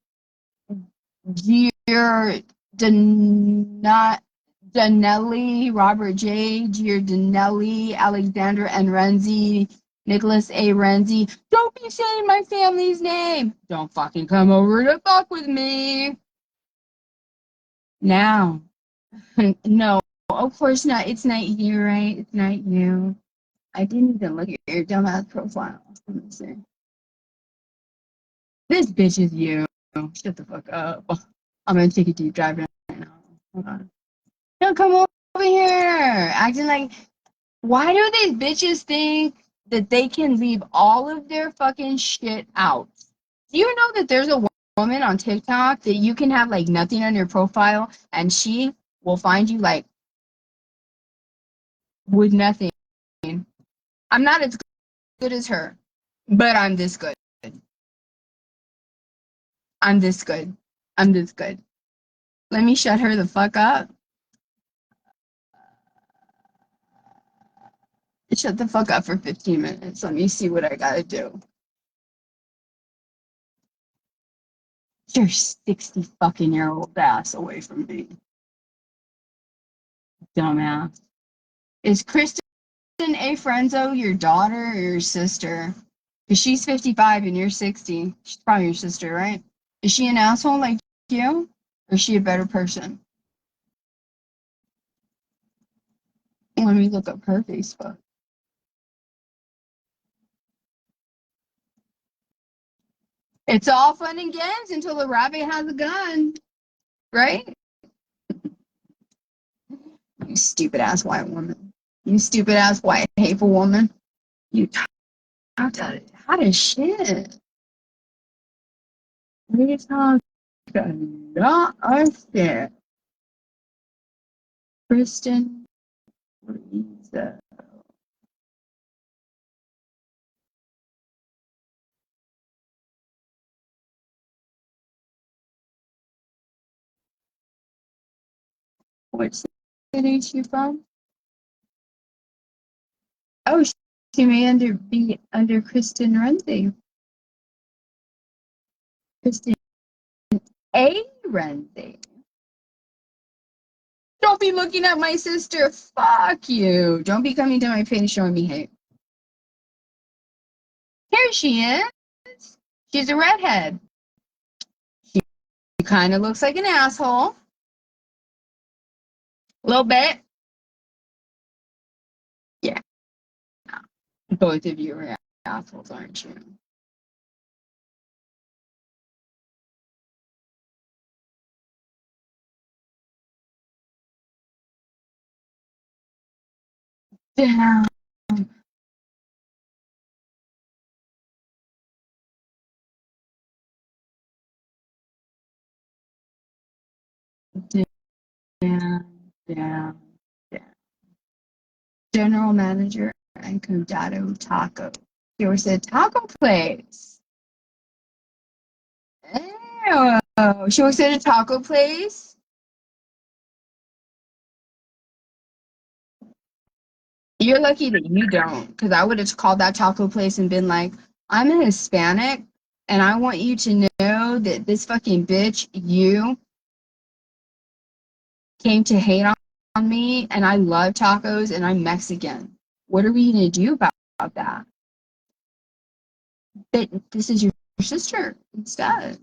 Robert J. Giordanelli, Alexander N. Renzi, Nicholas A. Renzi? Don't be saying my family's name. Don't fucking come over to fuck with me. Now. No, of course not. It's not you, right? It's not you. I didn't even look at your dumbass profile. Let me see. This bitch is you. Shut the fuck up. I'm gonna take a deep dive right now. Hold on. Don't come over here acting like. Why do these bitches think that they can leave all of their fucking shit out? Do you know that there's a woman on TikTok that you can have like nothing on your profile and she will find you like with nothing? I'm not as good as her, but I'm this good. I'm this good. I'm this good. Let me shut her the fuck up. Shut the fuck up for 15 minutes. Let me see what I gotta do. You're 60 fucking year old ass away from me. Dumbass. Is Kristen A. Frenzo your daughter or your sister? Because she's 55 and you're 60. She's probably your sister, right? Is she an asshole like you? Or is she a better person? Let me look up her Facebook. It's all fun and games until the rabbit has a gun, right? You stupid ass white woman. You stupid ass white hateful woman. You talked how to shit. We talk a lot of shit. Kristen Rizzo. Which city is she from? Oh, she may be under Kristen Renzi. Kristen A. Renzi. Don't be looking at my sister. Fuck you. Don't be coming to my page showing me hate. Here she is. She's a redhead. She kind of looks like an asshole. A little bit. Both of you are assholes, aren't you? Damn. Damn. Damn. General manager and Condado Taco. She was a taco place. Ew. She works at a taco place. You're lucky that you don't, because I would have called that taco place and been like, I'm a Hispanic, and I want you to know that this fucking bitch, you, came to hate on me, and I love tacos, and I'm Mexican. What are we going to do about that? That this is your sister instead.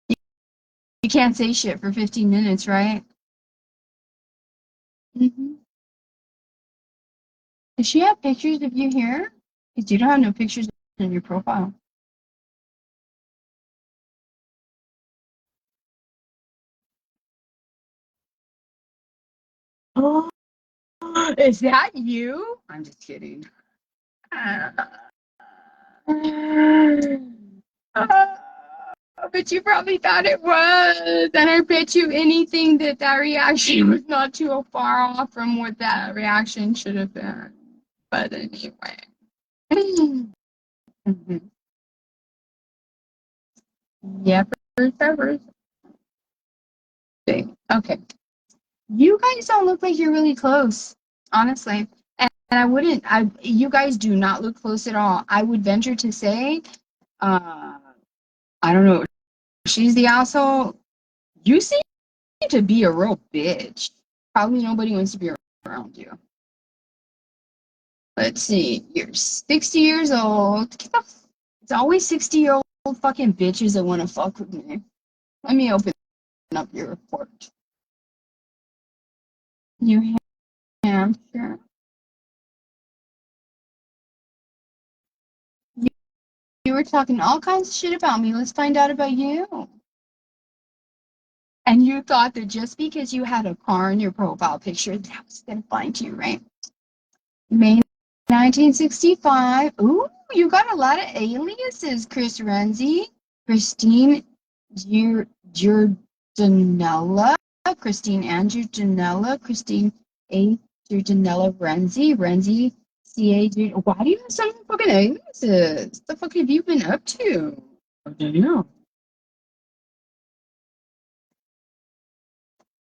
You can't say shit for 15 minutes, right? Mm-hmm. Does she have pictures of you here? Because you don't have no pictures in your profile. Oh, is that you? I'm just kidding. But you probably thought it was, and I bet you anything that that reaction was not too far off from what that reaction should have been. But anyway. Yep, peppers. Okay. You guys don't look like you're really close, honestly. And I wouldn't, you guys do not look close at all. I would venture to say, uh, I don't know, she's the asshole. You seem to be a real bitch. Probably nobody wants to be around you. Let's see, you're 60 years old. It's always 60-year-old fucking bitches that want to fuck with me. Let me open up your report. New Hampshire. You were talking all kinds of shit about me. Let's find out about you. And you thought that just because you had a car in your profile picture, that was going to find you, right? May 1965. Ooh, you got a lot of aliases, Chris Renzi. Christine Giordanella. Christine Andrew Janella. Christine A. Giordanella Renzi. Renzi C.A. Why do you have so many fucking aliases? What the fuck have you been up to? I don't know.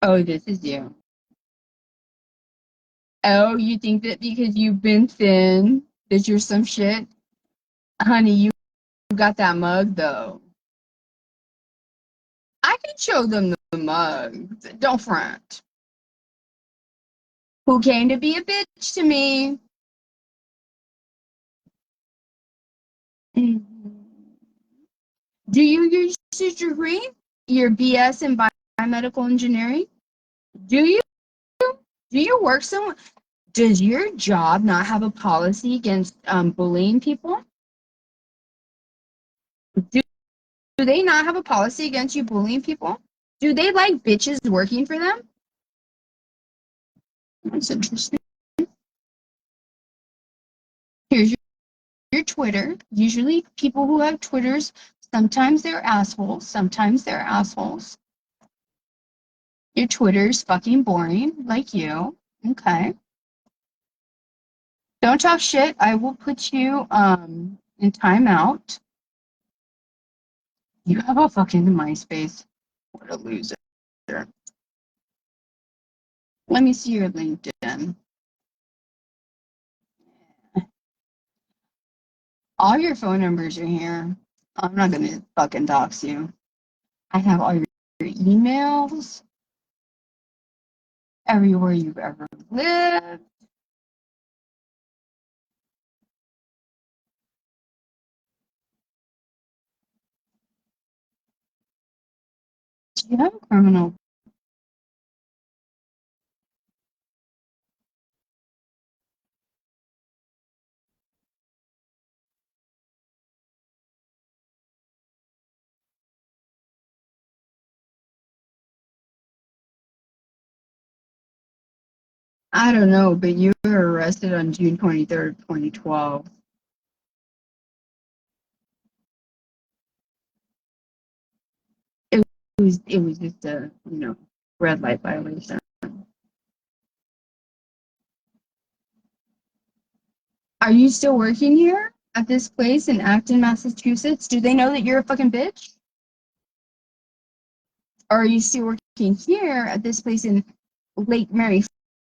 Oh, this is you. Oh, you think that because you've been thin that you're some shit? Honey, you got that mug though. I can show them the mug. Don't front. Who came to be a bitch to me? Do you use your degree? Your BS in biomedical engineering? Do you? Do you work somewhere? Does your job not have a policy against bullying people? Do they not have a policy against you bullying people? Do they like bitches working for them? That's interesting. Here's your Twitter. Usually people who have Twitters, sometimes they're assholes, sometimes they're assholes. Your Twitter's fucking boring, like you. Okay. Don't talk shit. I will put you in timeout. You have a fucking MySpace. What a loser. Let me see your LinkedIn. All your phone numbers are here. I'm not gonna fucking dox you. I have all your emails, everywhere you've ever lived. Do you have a criminal I don't know, but you were arrested on June 23rd, 2012. It was just a, red light violation. Are you still working here at this place in Acton, Massachusetts? Do they know that you're a fucking bitch? Or are you still working here at this place in Lake Mary,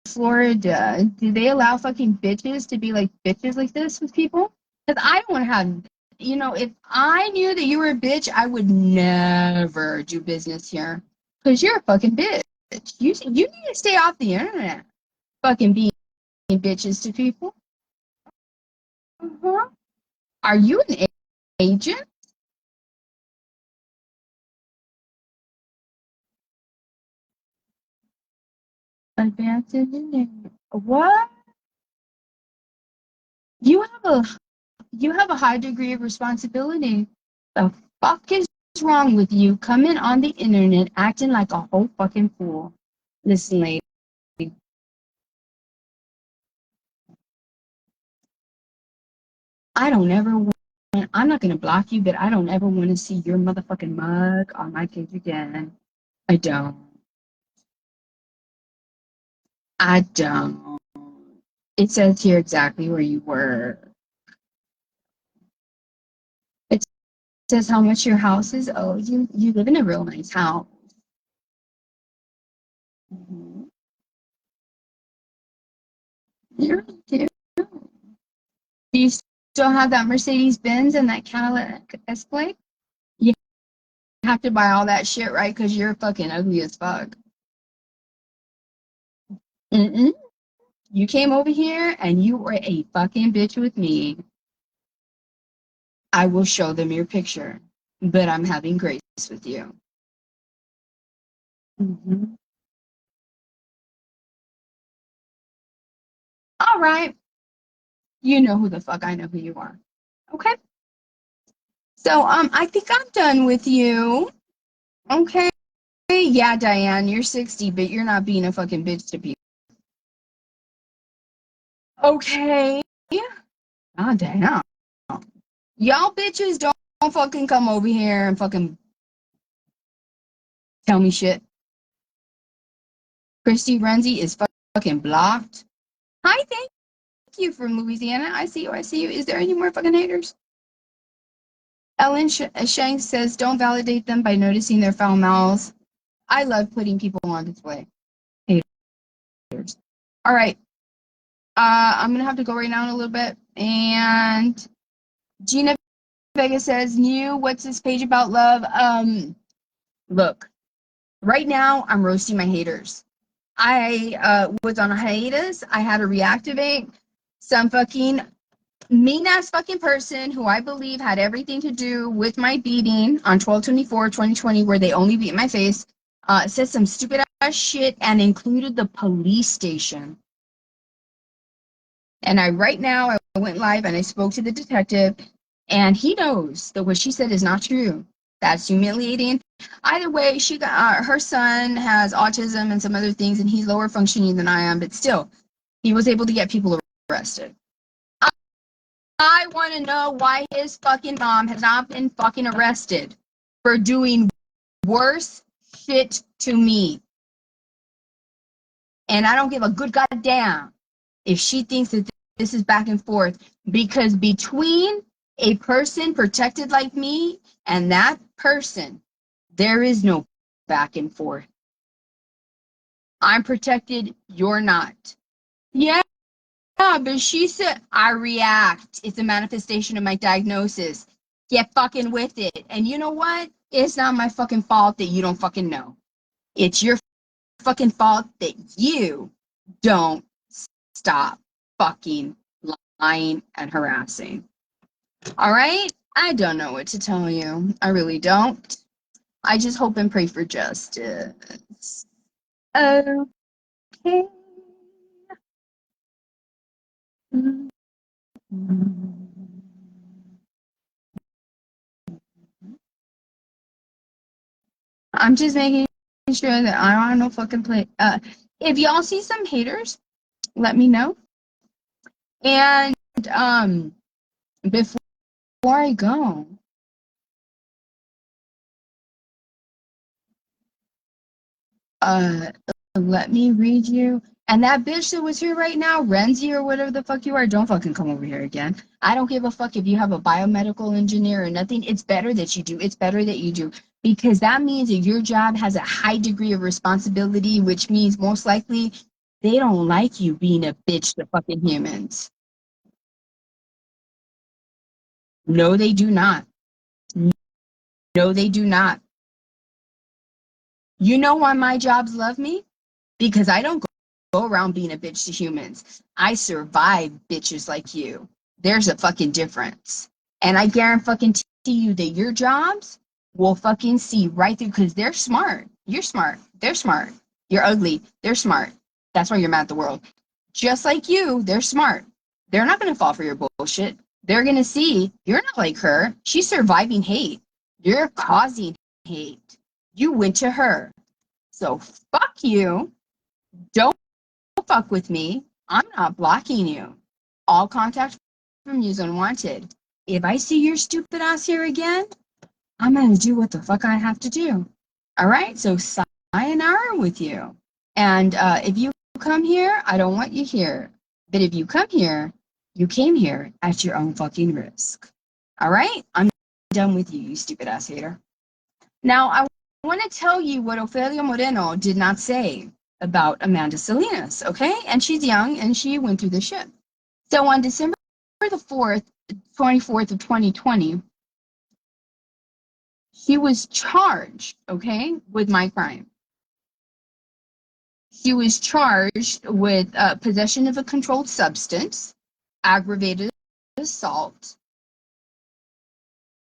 Florida? Do they allow fucking bitches to be like bitches like this with people? Because I don't want to have, if I knew that you were a bitch, I would never do business here. Because you're a fucking bitch. You need to stay off the internet. Fucking being bitches to people. Uh-huh. Are you an agent? Advanced engineering. What? You have a high degree of responsibility. The fuck is wrong with you coming on the internet acting like a whole fucking fool? Listen, lady. I don't ever want, I'm not gonna block you, but I don't ever want to see your motherfucking mug on my page again. I don't. I don't. It says here exactly where you were. It says how much your house is. Oh, you live in a real nice house. Mm-hmm. You do. Do you still have that Mercedes Benz and that Cadillac Escalade? You have to buy all that shit, right? Because you're fucking ugly as fuck. Mm-mm. You came over here and you were a fucking bitch with me. I will show them your picture, but I'm having grace with you. Mm-hmm. All right. You know who the fuck I know who you are. Okay. So I think I'm done with you. Okay. Yeah, Diane, you're 60, but you're not being a fucking bitch to people. Okay. God damn. Y'all bitches don't fucking come over here and fucking tell me shit. Christy Renzi is fucking blocked. Hi, thank you from Louisiana. I see you. I see you. Is there any more fucking haters? Ellen Shanks says, don't validate them by noticing their foul mouths. I love putting people on display. Haters. All right. I'm going to have to go right now in a little bit. And Gina Vega says, new, what's this page about love? Look, right now I'm roasting my haters. I was on a hiatus. I had to reactivate some fucking mean ass fucking person who I believe had everything to do with my beating on 12/24/2020, where they only beat my face. Said some stupid ass shit and included the police station. And right now I went live and I spoke to the detective, and he knows that what she said is not true. That's humiliating. Either way, she got her son has autism and some other things, and he's lower functioning than I am. But still, he was able to get people arrested. I want to know why his fucking mom has not been fucking arrested for doing worse shit to me. And I don't give a good goddamn if she thinks that this is back and forth, because between a person protected like me and that person, there is no back and forth. I'm protected, you're not. Yeah, but she said I react. It's a manifestation of my diagnosis. Get fucking with it. And you know what? It's not my fucking fault that you don't fucking know. It's your fucking fault that you don't stop fucking lying and harassing. All right? I don't know what to tell you. I really don't. I just hope and pray for justice. Okay. I'm just making sure that I don't have no fucking play. If y'all see some haters, let me know. And before I go, let me read you. And that bitch that was here right now, Renzi or whatever the fuck you are, don't fucking come over here again. I don't give a fuck if you have a biomedical engineer or nothing. It's better that you do. It's better that you do. Because that means that your job has a high degree of responsibility, which means most likely they don't like you being a bitch to fucking humans. No, they do not. No, they do not. You know why my jobs love me? Because I don't go around being a bitch to humans. I survive bitches like you. There's a fucking difference. And I guarantee you that your jobs will fucking see right through because they're smart. You're smart. They're smart. You're ugly. They're smart. That's why you're mad at the world. Just like you, they're smart. They're not going to fall for your bullshit. They're going to see you're not like her. She's surviving hate. You're causing hate. You went to her. So fuck you. Don't fuck with me. I'm not blocking you. All contact from you is unwanted. If I see your stupid ass here again, I'm going to do what the fuck I have to do. All right? So sayonara with you. And if you come here, I don't want you here. But if you come here, you came here at your own fucking risk. All right? I'm done with you, you stupid ass hater. Now, I want to tell you what Ofelia Moreno did not say about Amanda Salinas, okay? And she's young and she went through this shit. So on December the 24th of 2020, she was charged, okay, with my crime. She was charged with possession of a controlled substance, aggravated assault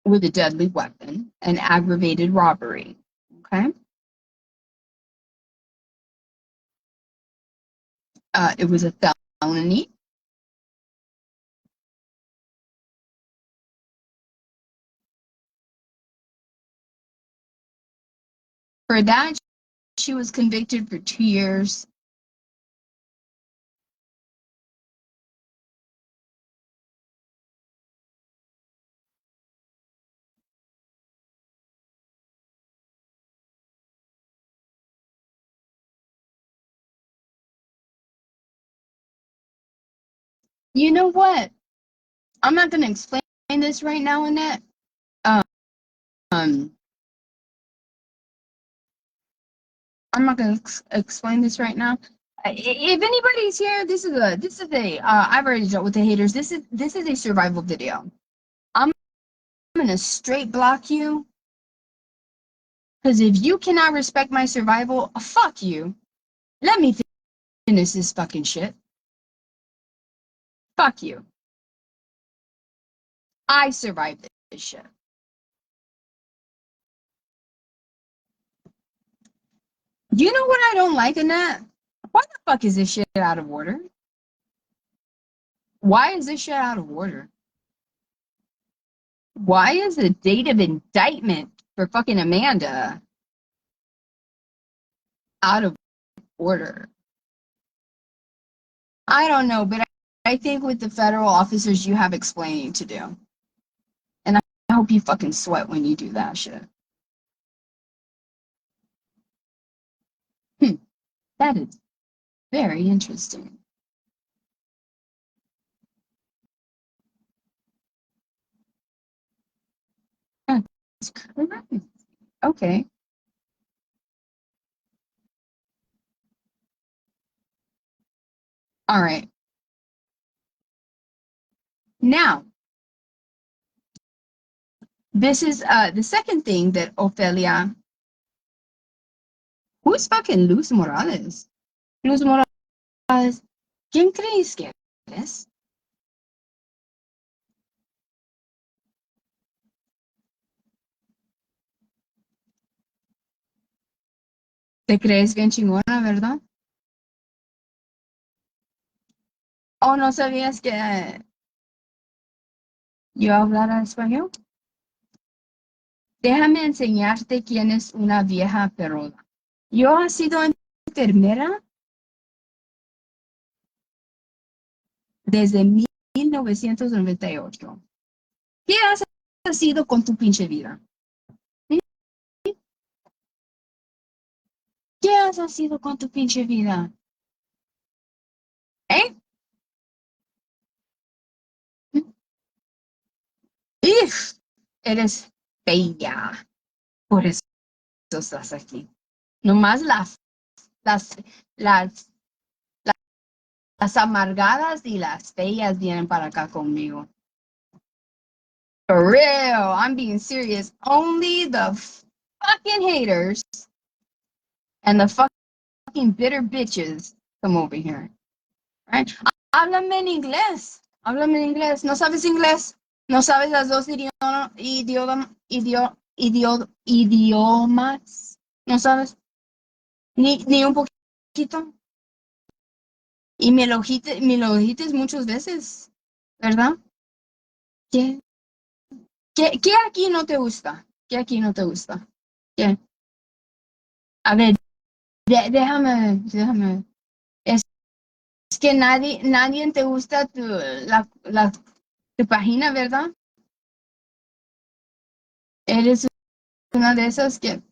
with a deadly weapon, and aggravated robbery, okay? It was a felony. For that, she was convicted for 2 years. You know what? I'm not going to explain this right now, Annette. I'm not going to explain this right now. If anybody's here, this is a I've already dealt with the haters. This is a survival video. I'm gonna straight block you because if you cannot respect my survival, fuck you. Let me finish this fucking shit. Fuck you. I survived this shit. You know what I don't like in that? Why the fuck is this shit out of order? Why is this shit out of order? Why is the date of indictment for fucking Amanda out of order? I don't know, but I think with the federal officers, you have explaining to do. And I hope you fucking sweat when you do that shit. That is very interesting. That's correct. Okay. All right. Now, this is the second thing that Ofelia. Who's fucking Luz Morales? Luz Morales. ¿Quién crees que eres? Te crees bien chingona, ¿verdad? ¿O no sabías que yo hablara español? Déjame enseñarte quién es una vieja perrona. Yo he sido enfermera desde 1998. ¿Qué has sido con tu pinche vida? ¿Qué has sido con tu pinche vida? ¿Eh? Uf, eres bella. Por eso estás aquí. Nomás las, las, las amargadas y las feas vienen para acá conmigo. For real, I'm being serious. Only the fucking haters and the fucking bitter bitches come over here. Right? Háblame en inglés. Háblame en inglés. ¿No sabes inglés? ¿No sabes las dos idiomas? ¿No sabes? Ni un poquito. Y me lo dijiste muchas veces, ¿verdad? ¿Qué? ¿Qué aquí no te gusta? ¿Qué aquí no te gusta? ¿Qué? A ver, déjame. Es que nadie te gusta tu página, ¿verdad? Eres una de esas que,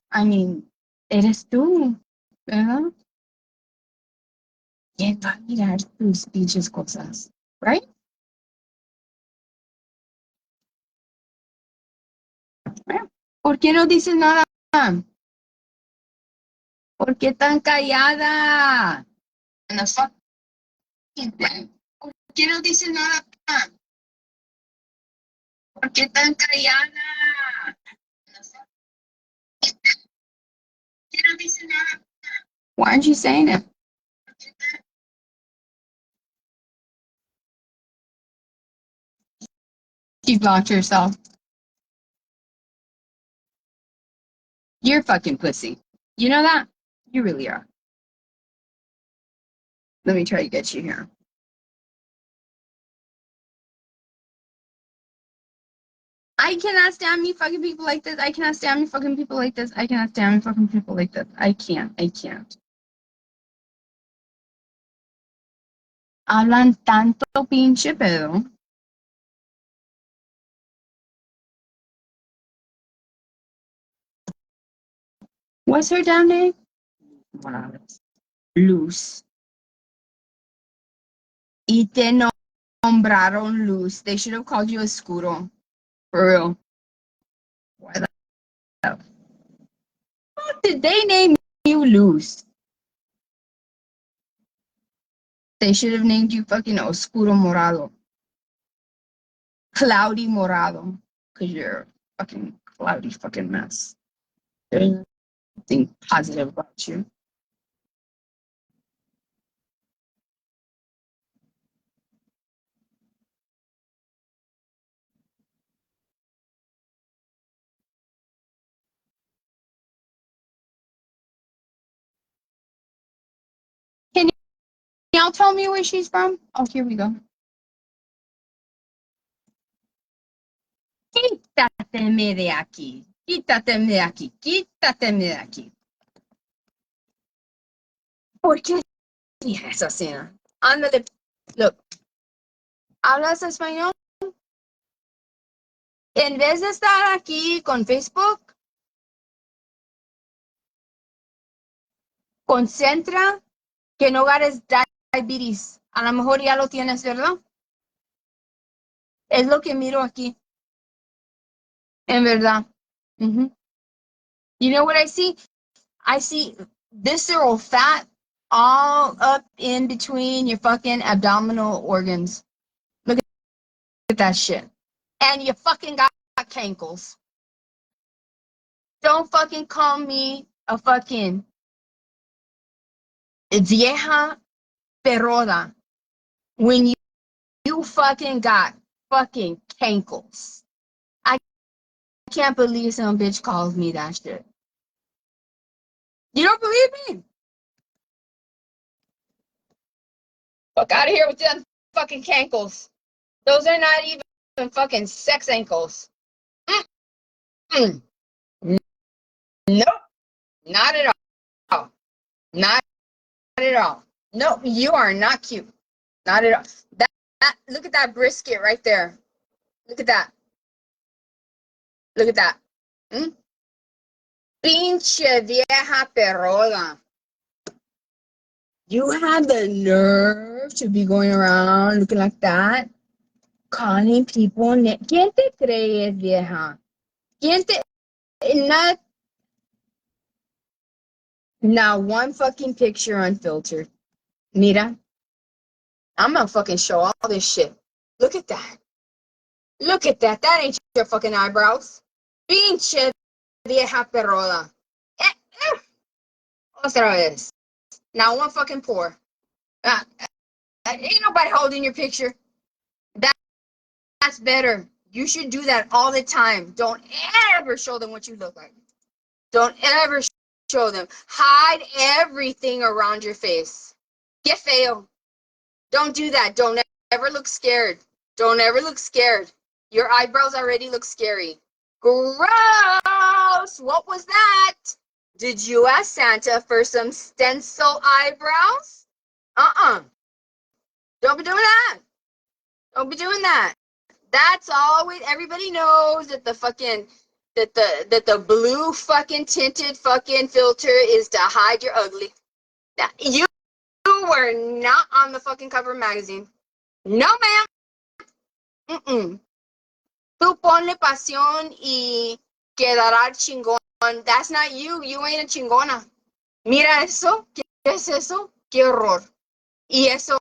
eres tú, ¿verdad? ¿Quién va a mirar tus pinches cosas? ¿Right? ¿Por qué no dices nada? ¿Por qué tan callada? And the fucking thing. ¿Por qué no dices nada? ¿Por qué tan callada? ¿Por qué no dices nada? Why aren't you saying it? You blocked yourself. You're fucking pussy. You know that? You really are. Let me try to get you here. I cannot stand me fucking people like this. I cannot stand me fucking people like this. I cannot stand me fucking people like this. I can't. Hablan tanto pinche pedo. What's her damn name? Luz. Y te nombraron Luz. They should have called you Escudo. For real. Why the fuck did they name you Luz? They should have named you fucking Oscuro Morado. Cloudy Morado. Because you're a fucking cloudy fucking mess. There's nothing positive about you. Can y'all tell me where she's from? Oh, here we go. Quítateme de aquí. Quítateme de aquí. Quítateme de aquí. ¿Por qué dije esa cena? Ándale. Look. ¿Hablas español? En vez de estar aquí con Facebook, concentra que no ganes diabetes. A lo mejor ya lo tienes, ¿verdad? Es lo que miro aquí. En verdad. Mm-hmm. You know what I see? I see visceral fat all up in between your fucking abdominal organs. Look at that shit. And you fucking got cankles. Don't fucking call me a fucking vieja perroda when you fucking got fucking cankles. I can't believe some bitch calls me that shit. You don't believe me? Fuck out of here with them fucking cankles. Those are not even fucking sex ankles. Mm-mm. Nope. Not at all. Not at all. Nope. You are not cute. Not at all. Look at that brisket right there. Look at that. Look at that. ¿Mm? Pinche vieja perroda. You have the nerve to be going around looking like that, calling people. ¿Quién te crees, vieja? ¿Quién te? Not one fucking picture unfiltered. Mira, I'm gonna fucking show all this shit. Look at that. Look at that. That ain't your fucking eyebrows. Pinche vieja perroda. Otra vez. Not one fucking pore. Ain't nobody holding your picture. That's better. You should do that all the time. Don't ever show them what you look like. Don't ever show them. Hide everything around your face. Get feo. Don't do that. Don't ever look scared. Don't ever look scared. Your eyebrows already look scary. Gross! What was that? Did you ask Santa for some stencil eyebrows? Don't be doing that. Don't be doing that. That's always, everybody knows that the blue fucking tinted fucking filter is to hide your ugly. Now, you were not on the fucking cover of magazine. No, ma'am. Tú ponle pasión y quedará chingón. That's not you. You ain't a chingona. Mira eso. ¿Qué es eso? Qué horror. Y eso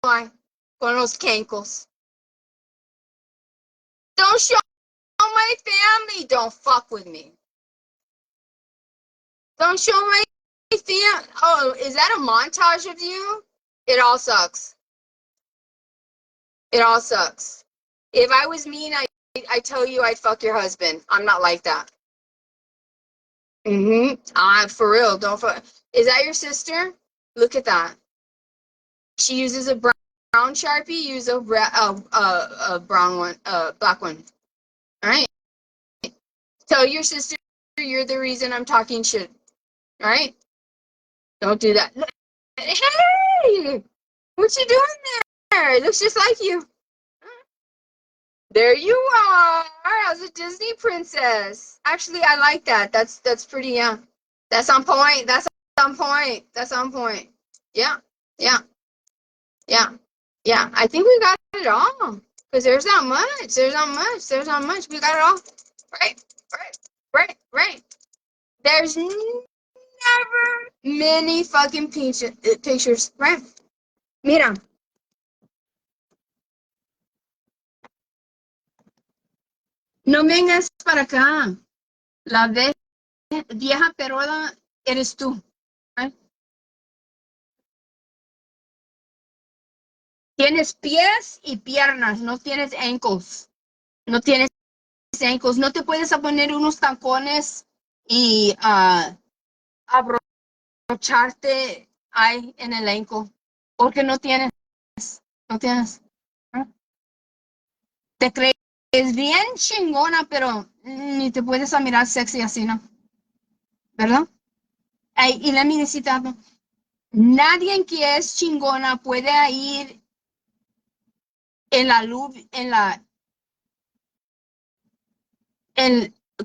hay con los cankles. Don't show my family. Don't fuck with me. Don't show my family. Oh, is that a montage of you? It all sucks. It all sucks. If I was mean, I tell you I'd fuck your husband. I'm not like that. For real. Don't fuck. Is that your sister? Look at that. She uses a brown Sharpie. Use a brown one, black one. All right. Tell your sister you're the reason I'm talking shit. All right. Don't do that. Hey, what you doing there? It looks just like you. There you are, as a Disney princess. Actually, I like that. That's pretty, yeah. That's on point. That's on point. That's on point. Yeah. I think we got it all. Because there's not much. There's not much. We got it all. Right. There's never many fucking pictures. Right? Mira. No vengas para acá. La vieja peruana eres tú. Right? Tienes pies y piernas, no tienes ankles. No tienes ankles. No te puedes poner unos tacones y abrocharte ahí en el ankle. Porque no tienes. No tienes. ¿Eh? Te crees bien chingona, pero ni te puedes mirar sexy así, ¿no? ¿Verdad? Y let me decir algo. Nadie que es chingona puede ir en la luz,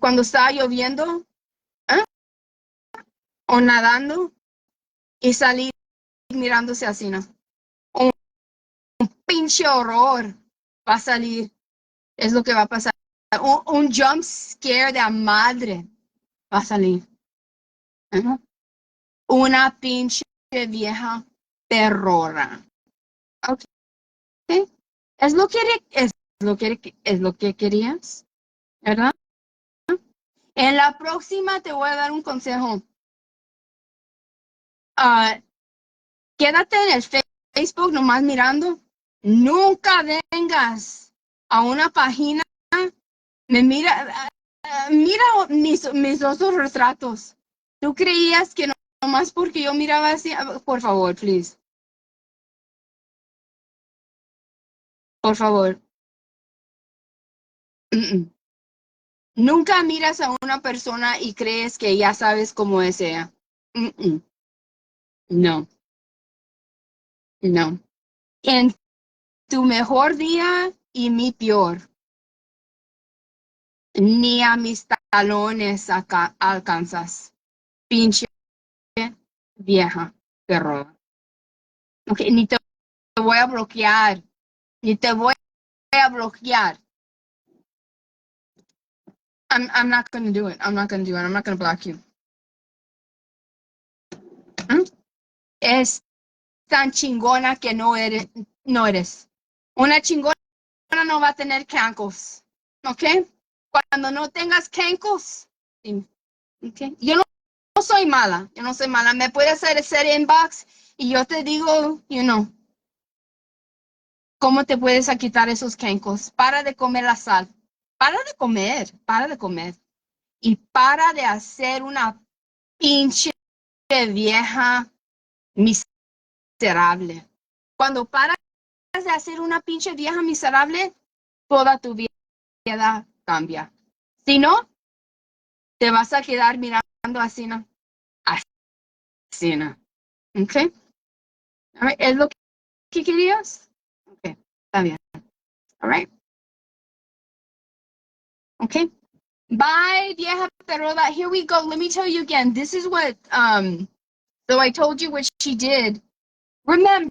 cuando está lloviendo, ¿eh? O nadando y salir mirándose así, ¿no? Un pinche horror va a salir, es lo que va a pasar. Un jump scare de la madre va a salir. ¿Eh? Una pinche vieja perrora. Ok. Es lo que querías, ¿verdad? En la próxima te voy a dar un consejo. Quédate en el Facebook nomás mirando. Nunca vengas a una página. Mira mis otros retratos. ¿Tú creías que nomás porque yo miraba así? Por favor, please. Por favor. Nunca miras a una persona y crees que ya sabes cómo es ella. No. En tu mejor día y mi peor. Ni a mis talones acá alcanzas. Pinche vieja perro. Ok, ni te voy a bloquear. Ni te voy a bloquear. I'm not going to do it. I'm not going to do it. I'm not going to block you. ¿Mm? Es tan chingona que no eres. No eres. Una chingona no va a tener cancos. ¿Ok? Cuando no tengas cancos. ¿Ok? Yo no soy mala. Yo no soy mala. Me puedes hacer inbox y yo te digo, ¿cómo te puedes quitar esos cancos? Para de comer la sal. Para de comer. Para de comer. Y para de hacer una pinche vieja miserable. Cuando paras de hacer una pinche vieja miserable, toda tu vida cambia. Si no, te vas a quedar mirando así, ¿no? Así, ¿no? ¿Ok? All right. ¿Es lo que querías? Ok, está bien. All right. Okay. Bye, vieja perroda. Here we go. Let me tell you again. This is what, so I told you what she did. Remember,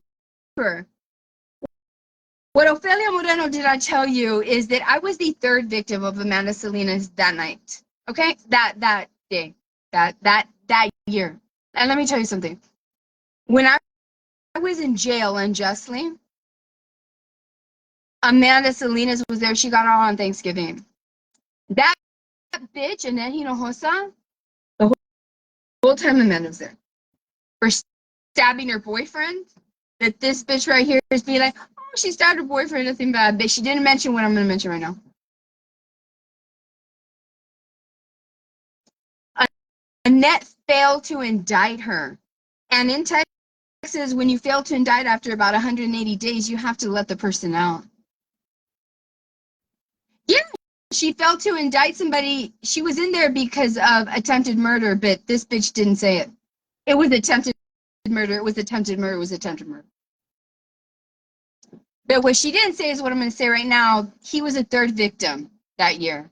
what Ofelia Moreno did I tell you is that I was the third victim of Amanda Salinas that night. Okay? That day. That year. And let me tell you something. When I was in jail unjustly, Amanda Salinas was there. She got out on Thanksgiving. That bitch, Annette Hinojosa, the whole time Amanda was there. For stabbing her boyfriend, that this bitch right here is being like, oh, she stabbed her boyfriend, nothing bad. But she didn't mention what I'm going to mention right now. Annette failed to indict her. And in Texas, when you fail to indict after about 180 days, you have to let the person out. Yeah, she failed to indict somebody. She was in there because of attempted murder, but this bitch didn't say it. It was attempted murder. It was attempted murder. It was attempted murder. But what she didn't say is what I'm going to say right now. He was a third victim that year.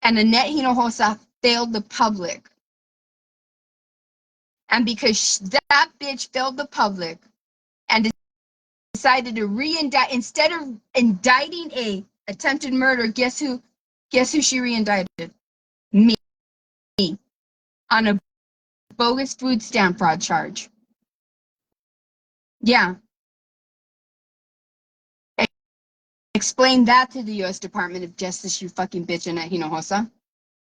And Annette Hinojosa failed the public. And because that bitch failed the public and decided to re-indict, instead of indicting a attempted murder, guess who she re-indicted? Me. On a bogus food stamp fraud charge. Yeah. Explain that to the U.S. Department of Justice, you fucking bitch, Annette Hinojosa.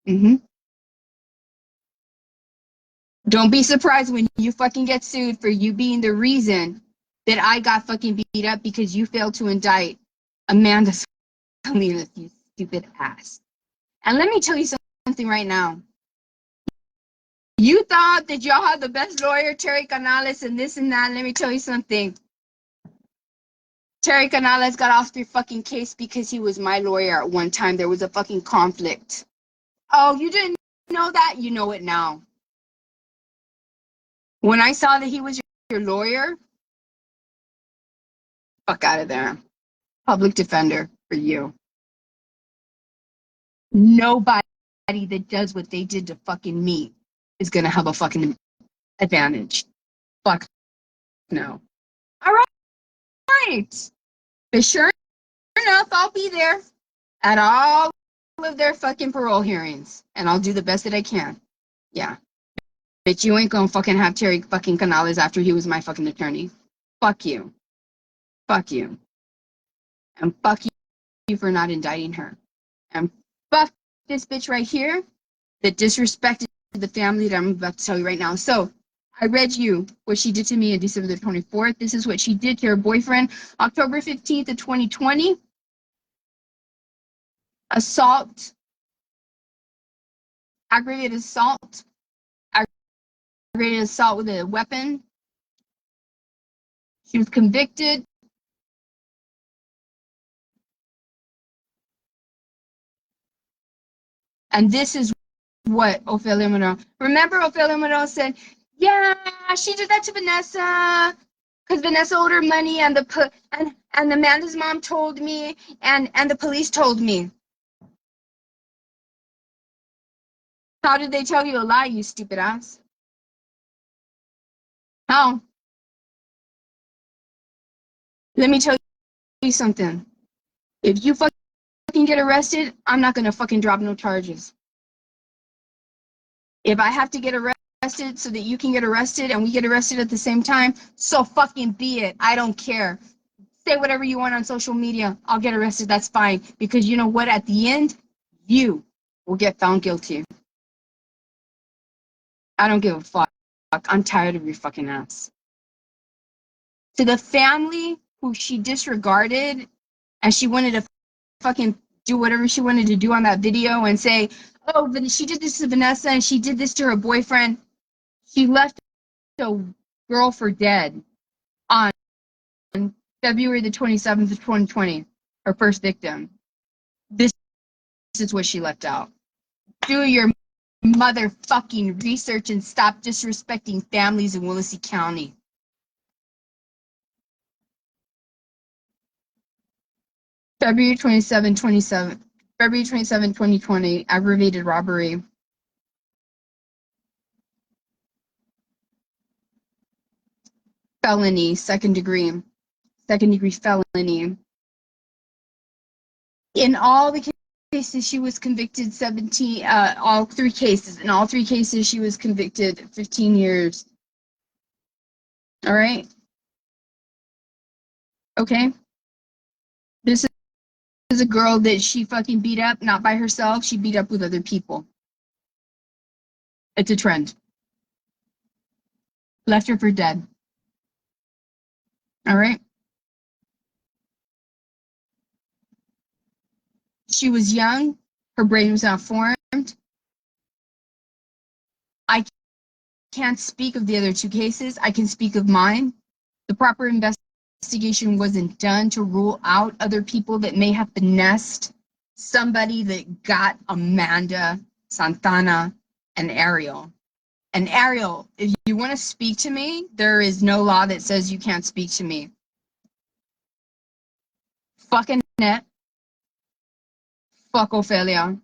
Mm-hmm. Don't be surprised when you fucking get sued for you being the reason that I got fucking beat up because you failed to indict Amanda Salinas, you stupid ass. And let me tell you something right now. You thought that y'all had the best lawyer, Terry Canales, and this and that. Let me tell you something. Terry Canales got off your fucking case because he was my lawyer at one time. There was a fucking conflict. Oh, you didn't know that? You know it now. When I saw that he was your lawyer, fuck out of there. Public defender for you. Nobody that does what they did to fucking me is gonna have a fucking advantage. Fuck no. All right. But sure enough, I'll be there at all of their fucking parole hearings, and I'll do the best that I can. Yeah. But you ain't gonna fucking have Terry fucking Canales after he was my fucking attorney. Fuck you. Fuck you. And fuck you for not indicting her. And fuck this bitch right here that disrespected the family that I'm about to tell you right now. So I read you what she did to me on December the 24th. This is what she did to her boyfriend, October 15th of 2020. Assault, aggravated assault with a weapon. She was convicted. And this is what Ofelia Monroe. Remember, Ofelia Monroe said, yeah, she did that to Vanessa because Vanessa owed her money, and and Amanda's mom told me, and the police told me. How did they tell you a lie, you stupid ass? How? Let me tell you something. If you fucking get arrested, I'm not gonna fucking drop no charges. If I have to get arrested so that you can get arrested and we get arrested at the same time, so fucking be it. I don't care. Say whatever you want on social media. I'll get arrested. That's fine. Because you know what? At the end, you will get found guilty. I don't give a fuck. I'm tired of your fucking ass. To the family who she disregarded and she wanted to fucking do whatever she wanted to do on that video and say, oh, but she did this to Vanessa and she did this to her boyfriend. She left a girl for dead on February the 27th of 2020, her first victim. This is what she left out. Do your motherfucking research and stop disrespecting families in Willacy County. February 27, 2020, aggravated robbery. Felony, second degree felony. In all the cases, she was convicted 17, all three cases. In all three cases, she was convicted 15 years. All right? Okay? This is a girl that she fucking beat up, not by herself. She beat up with other people. It's a trend. Left her for dead. All right? She was young. Her brain was not formed. I can't speak of the other two cases. I can speak of mine. The proper investigation wasn't done to rule out other people that may have finessed somebody that got Amanda, Santana, and Ariel. And Ariel, if you want to speak to me, there is no law that says you can't speak to me. Fucking net. Fuck Ophelia.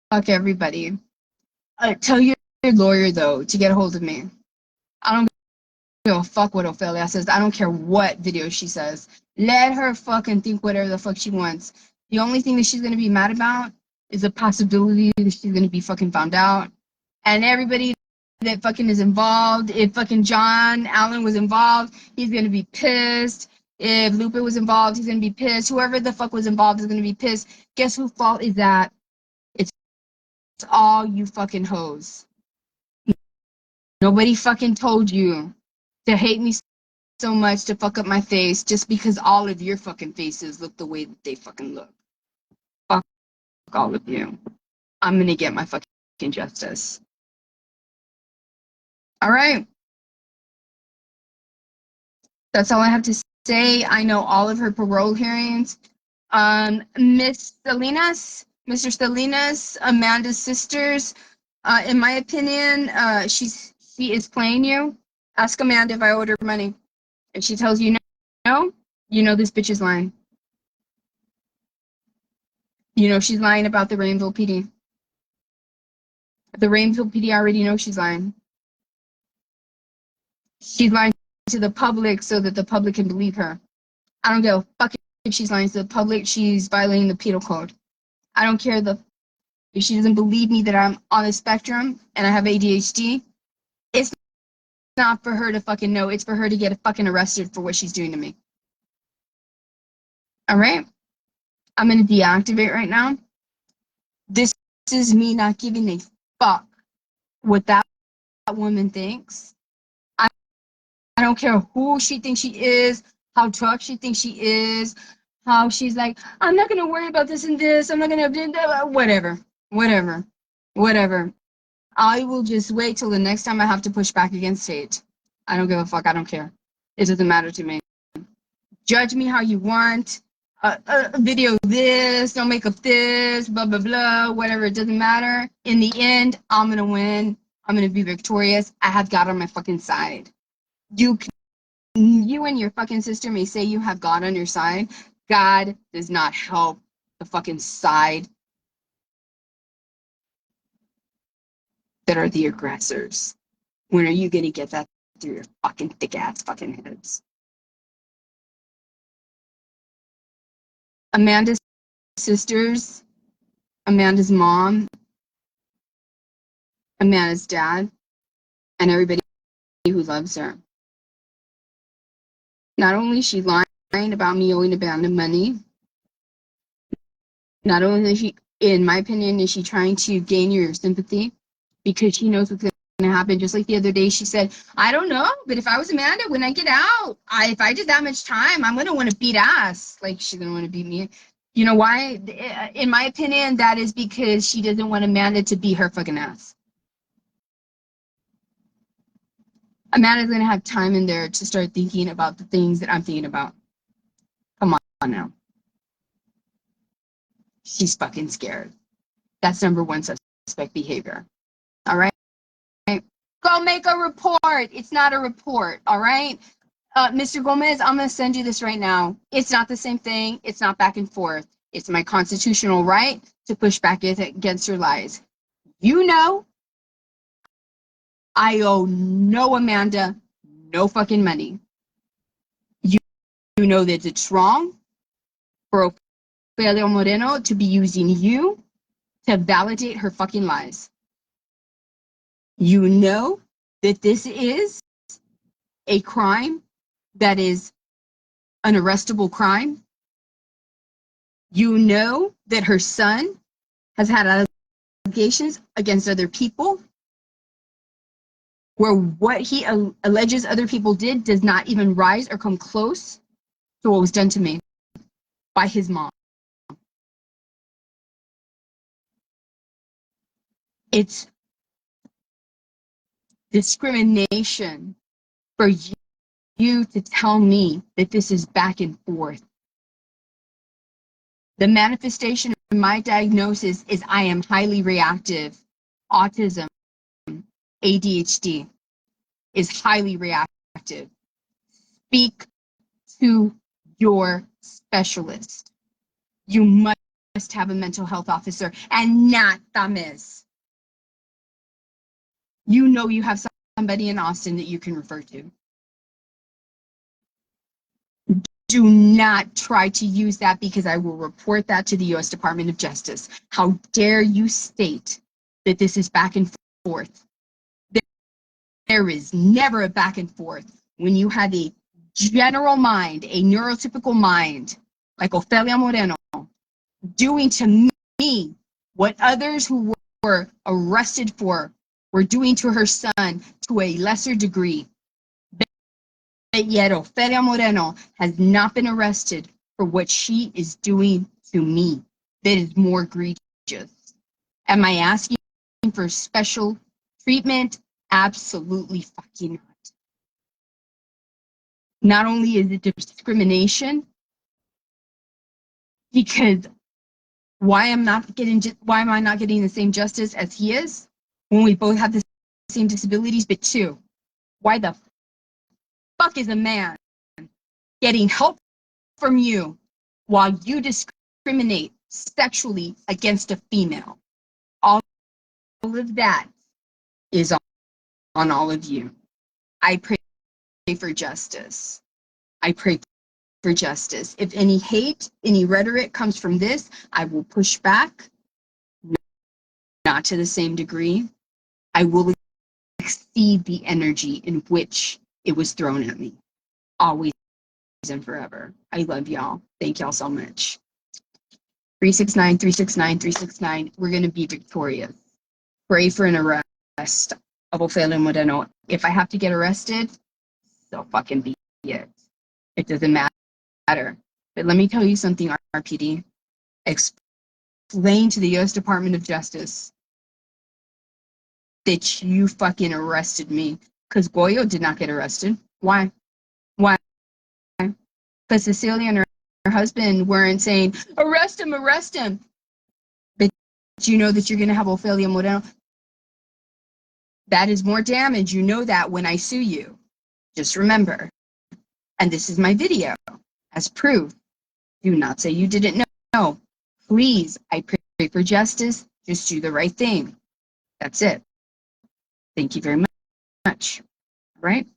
Fuck everybody. Tell your lawyer, though, to get a hold of me. I don't give a fuck what Ophelia says. I don't care what video she says. Let her fucking think whatever the fuck she wants. The only thing that she's going to be mad about is the possibility that she's going to be fucking found out. And everybody that fucking is involved, if fucking John Allen was involved, he's going to be pissed. If Lupe was involved, he's going to be pissed. Whoever the fuck was involved is going to be pissed. Guess whose fault is that? It's all you fucking hoes. Nobody fucking told you to hate me so much to fuck up my face just because all of your fucking faces look the way that they fucking look. Fuck all of you. I'm gonna get my fucking justice. All right. That's all I have to say. I know all of her parole hearings. Mr. Salinas, Amanda's sisters, in my opinion, she is playing you. Ask Amanda if I owed her money. If she tells you no, you know this bitch is lying. You know she's lying about the Rainville PD. The Rainville PD already know she's lying. She's lying to the public so that the public can believe her. I don't give a fuck if she's lying to the public. She's violating the penal code. I don't care if she doesn't believe me that I'm on the spectrum and I have ADHD. It's not for her to fucking know. It's for her to get fucking arrested for what she's doing to me. All right? I'm going to deactivate right now. This is me not giving a fuck what that woman thinks. I don't care who she thinks she is, how tough she thinks she is, how she's like, I'm not going to worry about this and this. I'm not going to, whatever. I will just wait till the next time I have to push back against fate. I don't give a fuck. I don't care. It doesn't matter to me. Judge me how you want. a video of this, no makeup this, blah, blah, blah, whatever. It doesn't matter. In the end, I'm going to win. I'm going to be victorious. I have God on my fucking side. You and your fucking sister may say you have God on your side. God does not help the fucking side that are the aggressors. When are you going to get that through your fucking thick ass fucking heads? Amanda's sisters, Amanda's mom, Amanda's dad, and everybody who loves her. Not only is she lying about me owing Amanda money, not only is she, in my opinion, is she trying to gain your sympathy because she knows what's going to happen. Just like the other day, she said, I don't know, but if I was Amanda, when I get out, if I did that much time, I'm going to want to beat ass. Like, she's going to want to beat me. You know why? In my opinion, that is because she doesn't want Amanda to beat her fucking ass. Amanda's going to have time in there to start thinking about the things that I'm thinking about. Come on now. She's fucking scared. That's number one suspect behavior. All right? Go make a report. It's not a report. All right? Mr. Gomez, I'm going to send you this right now. It's not the same thing. It's not back and forth. It's my constitutional right to push back against your lies. You know, I owe no Amanda no fucking money. You know that it's wrong for Ofelia Moreno to be using you to validate her fucking lies. You know that this is a crime that is an arrestable crime. You know that her son has had allegations against other people where what he alleges other people did does not even rise or come close to what was done to me by his mom. It's discrimination for you to tell me that this is back and forth. The manifestation of my diagnosis is I am highly reactive. Autism, ADHD is highly reactive. Speak to your specialist. You must have a mental health officer and not Tamez. You know you have somebody in Austin that you can refer to. Do not try to use that because I will report that to the U.S. Department of Justice. How dare you state that this is back and forth? There is never a back and forth when you have a general mind, a neurotypical mind, like Ofelia Moreno, doing to me what others who were arrested for were doing to her son to a lesser degree. But yet Ofelia Moreno has not been arrested for what she is doing to me. That is more egregious. Am I asking for special treatment? Absolutely fucking not. Not only is it discrimination, because why am I not getting the same justice as he is when we both have the same disabilities? But two, why the fuck is a man getting help from you while you discriminate sexually against a female? All of that is on all of you. I pray for justice. I pray for justice. If any hate, any rhetoric comes from this, I will push back. Not to the same degree. I will exceed the energy in which it was thrown at me. Always and forever. I love y'all. Thank y'all so much. 369, 369, 369. We're going to be victorious. Pray for an arrest of Ofelia Moreno. If I have to get arrested, so fucking be it. It doesn't matter. But let me tell you something, RPD. Explain to the U.S. Department of Justice that you fucking arrested me. Because Goyo did not get arrested. Why? Why? Because Cecilia and her husband weren't saying, arrest him, but you know that you're going to have Ofelia Moreno. That is more damage. You know that when I sue you. Just remember. And this is my video as proof. Do not say you didn't know. Please, I pray for justice. Just do the right thing. That's it. Thank you very much. All right?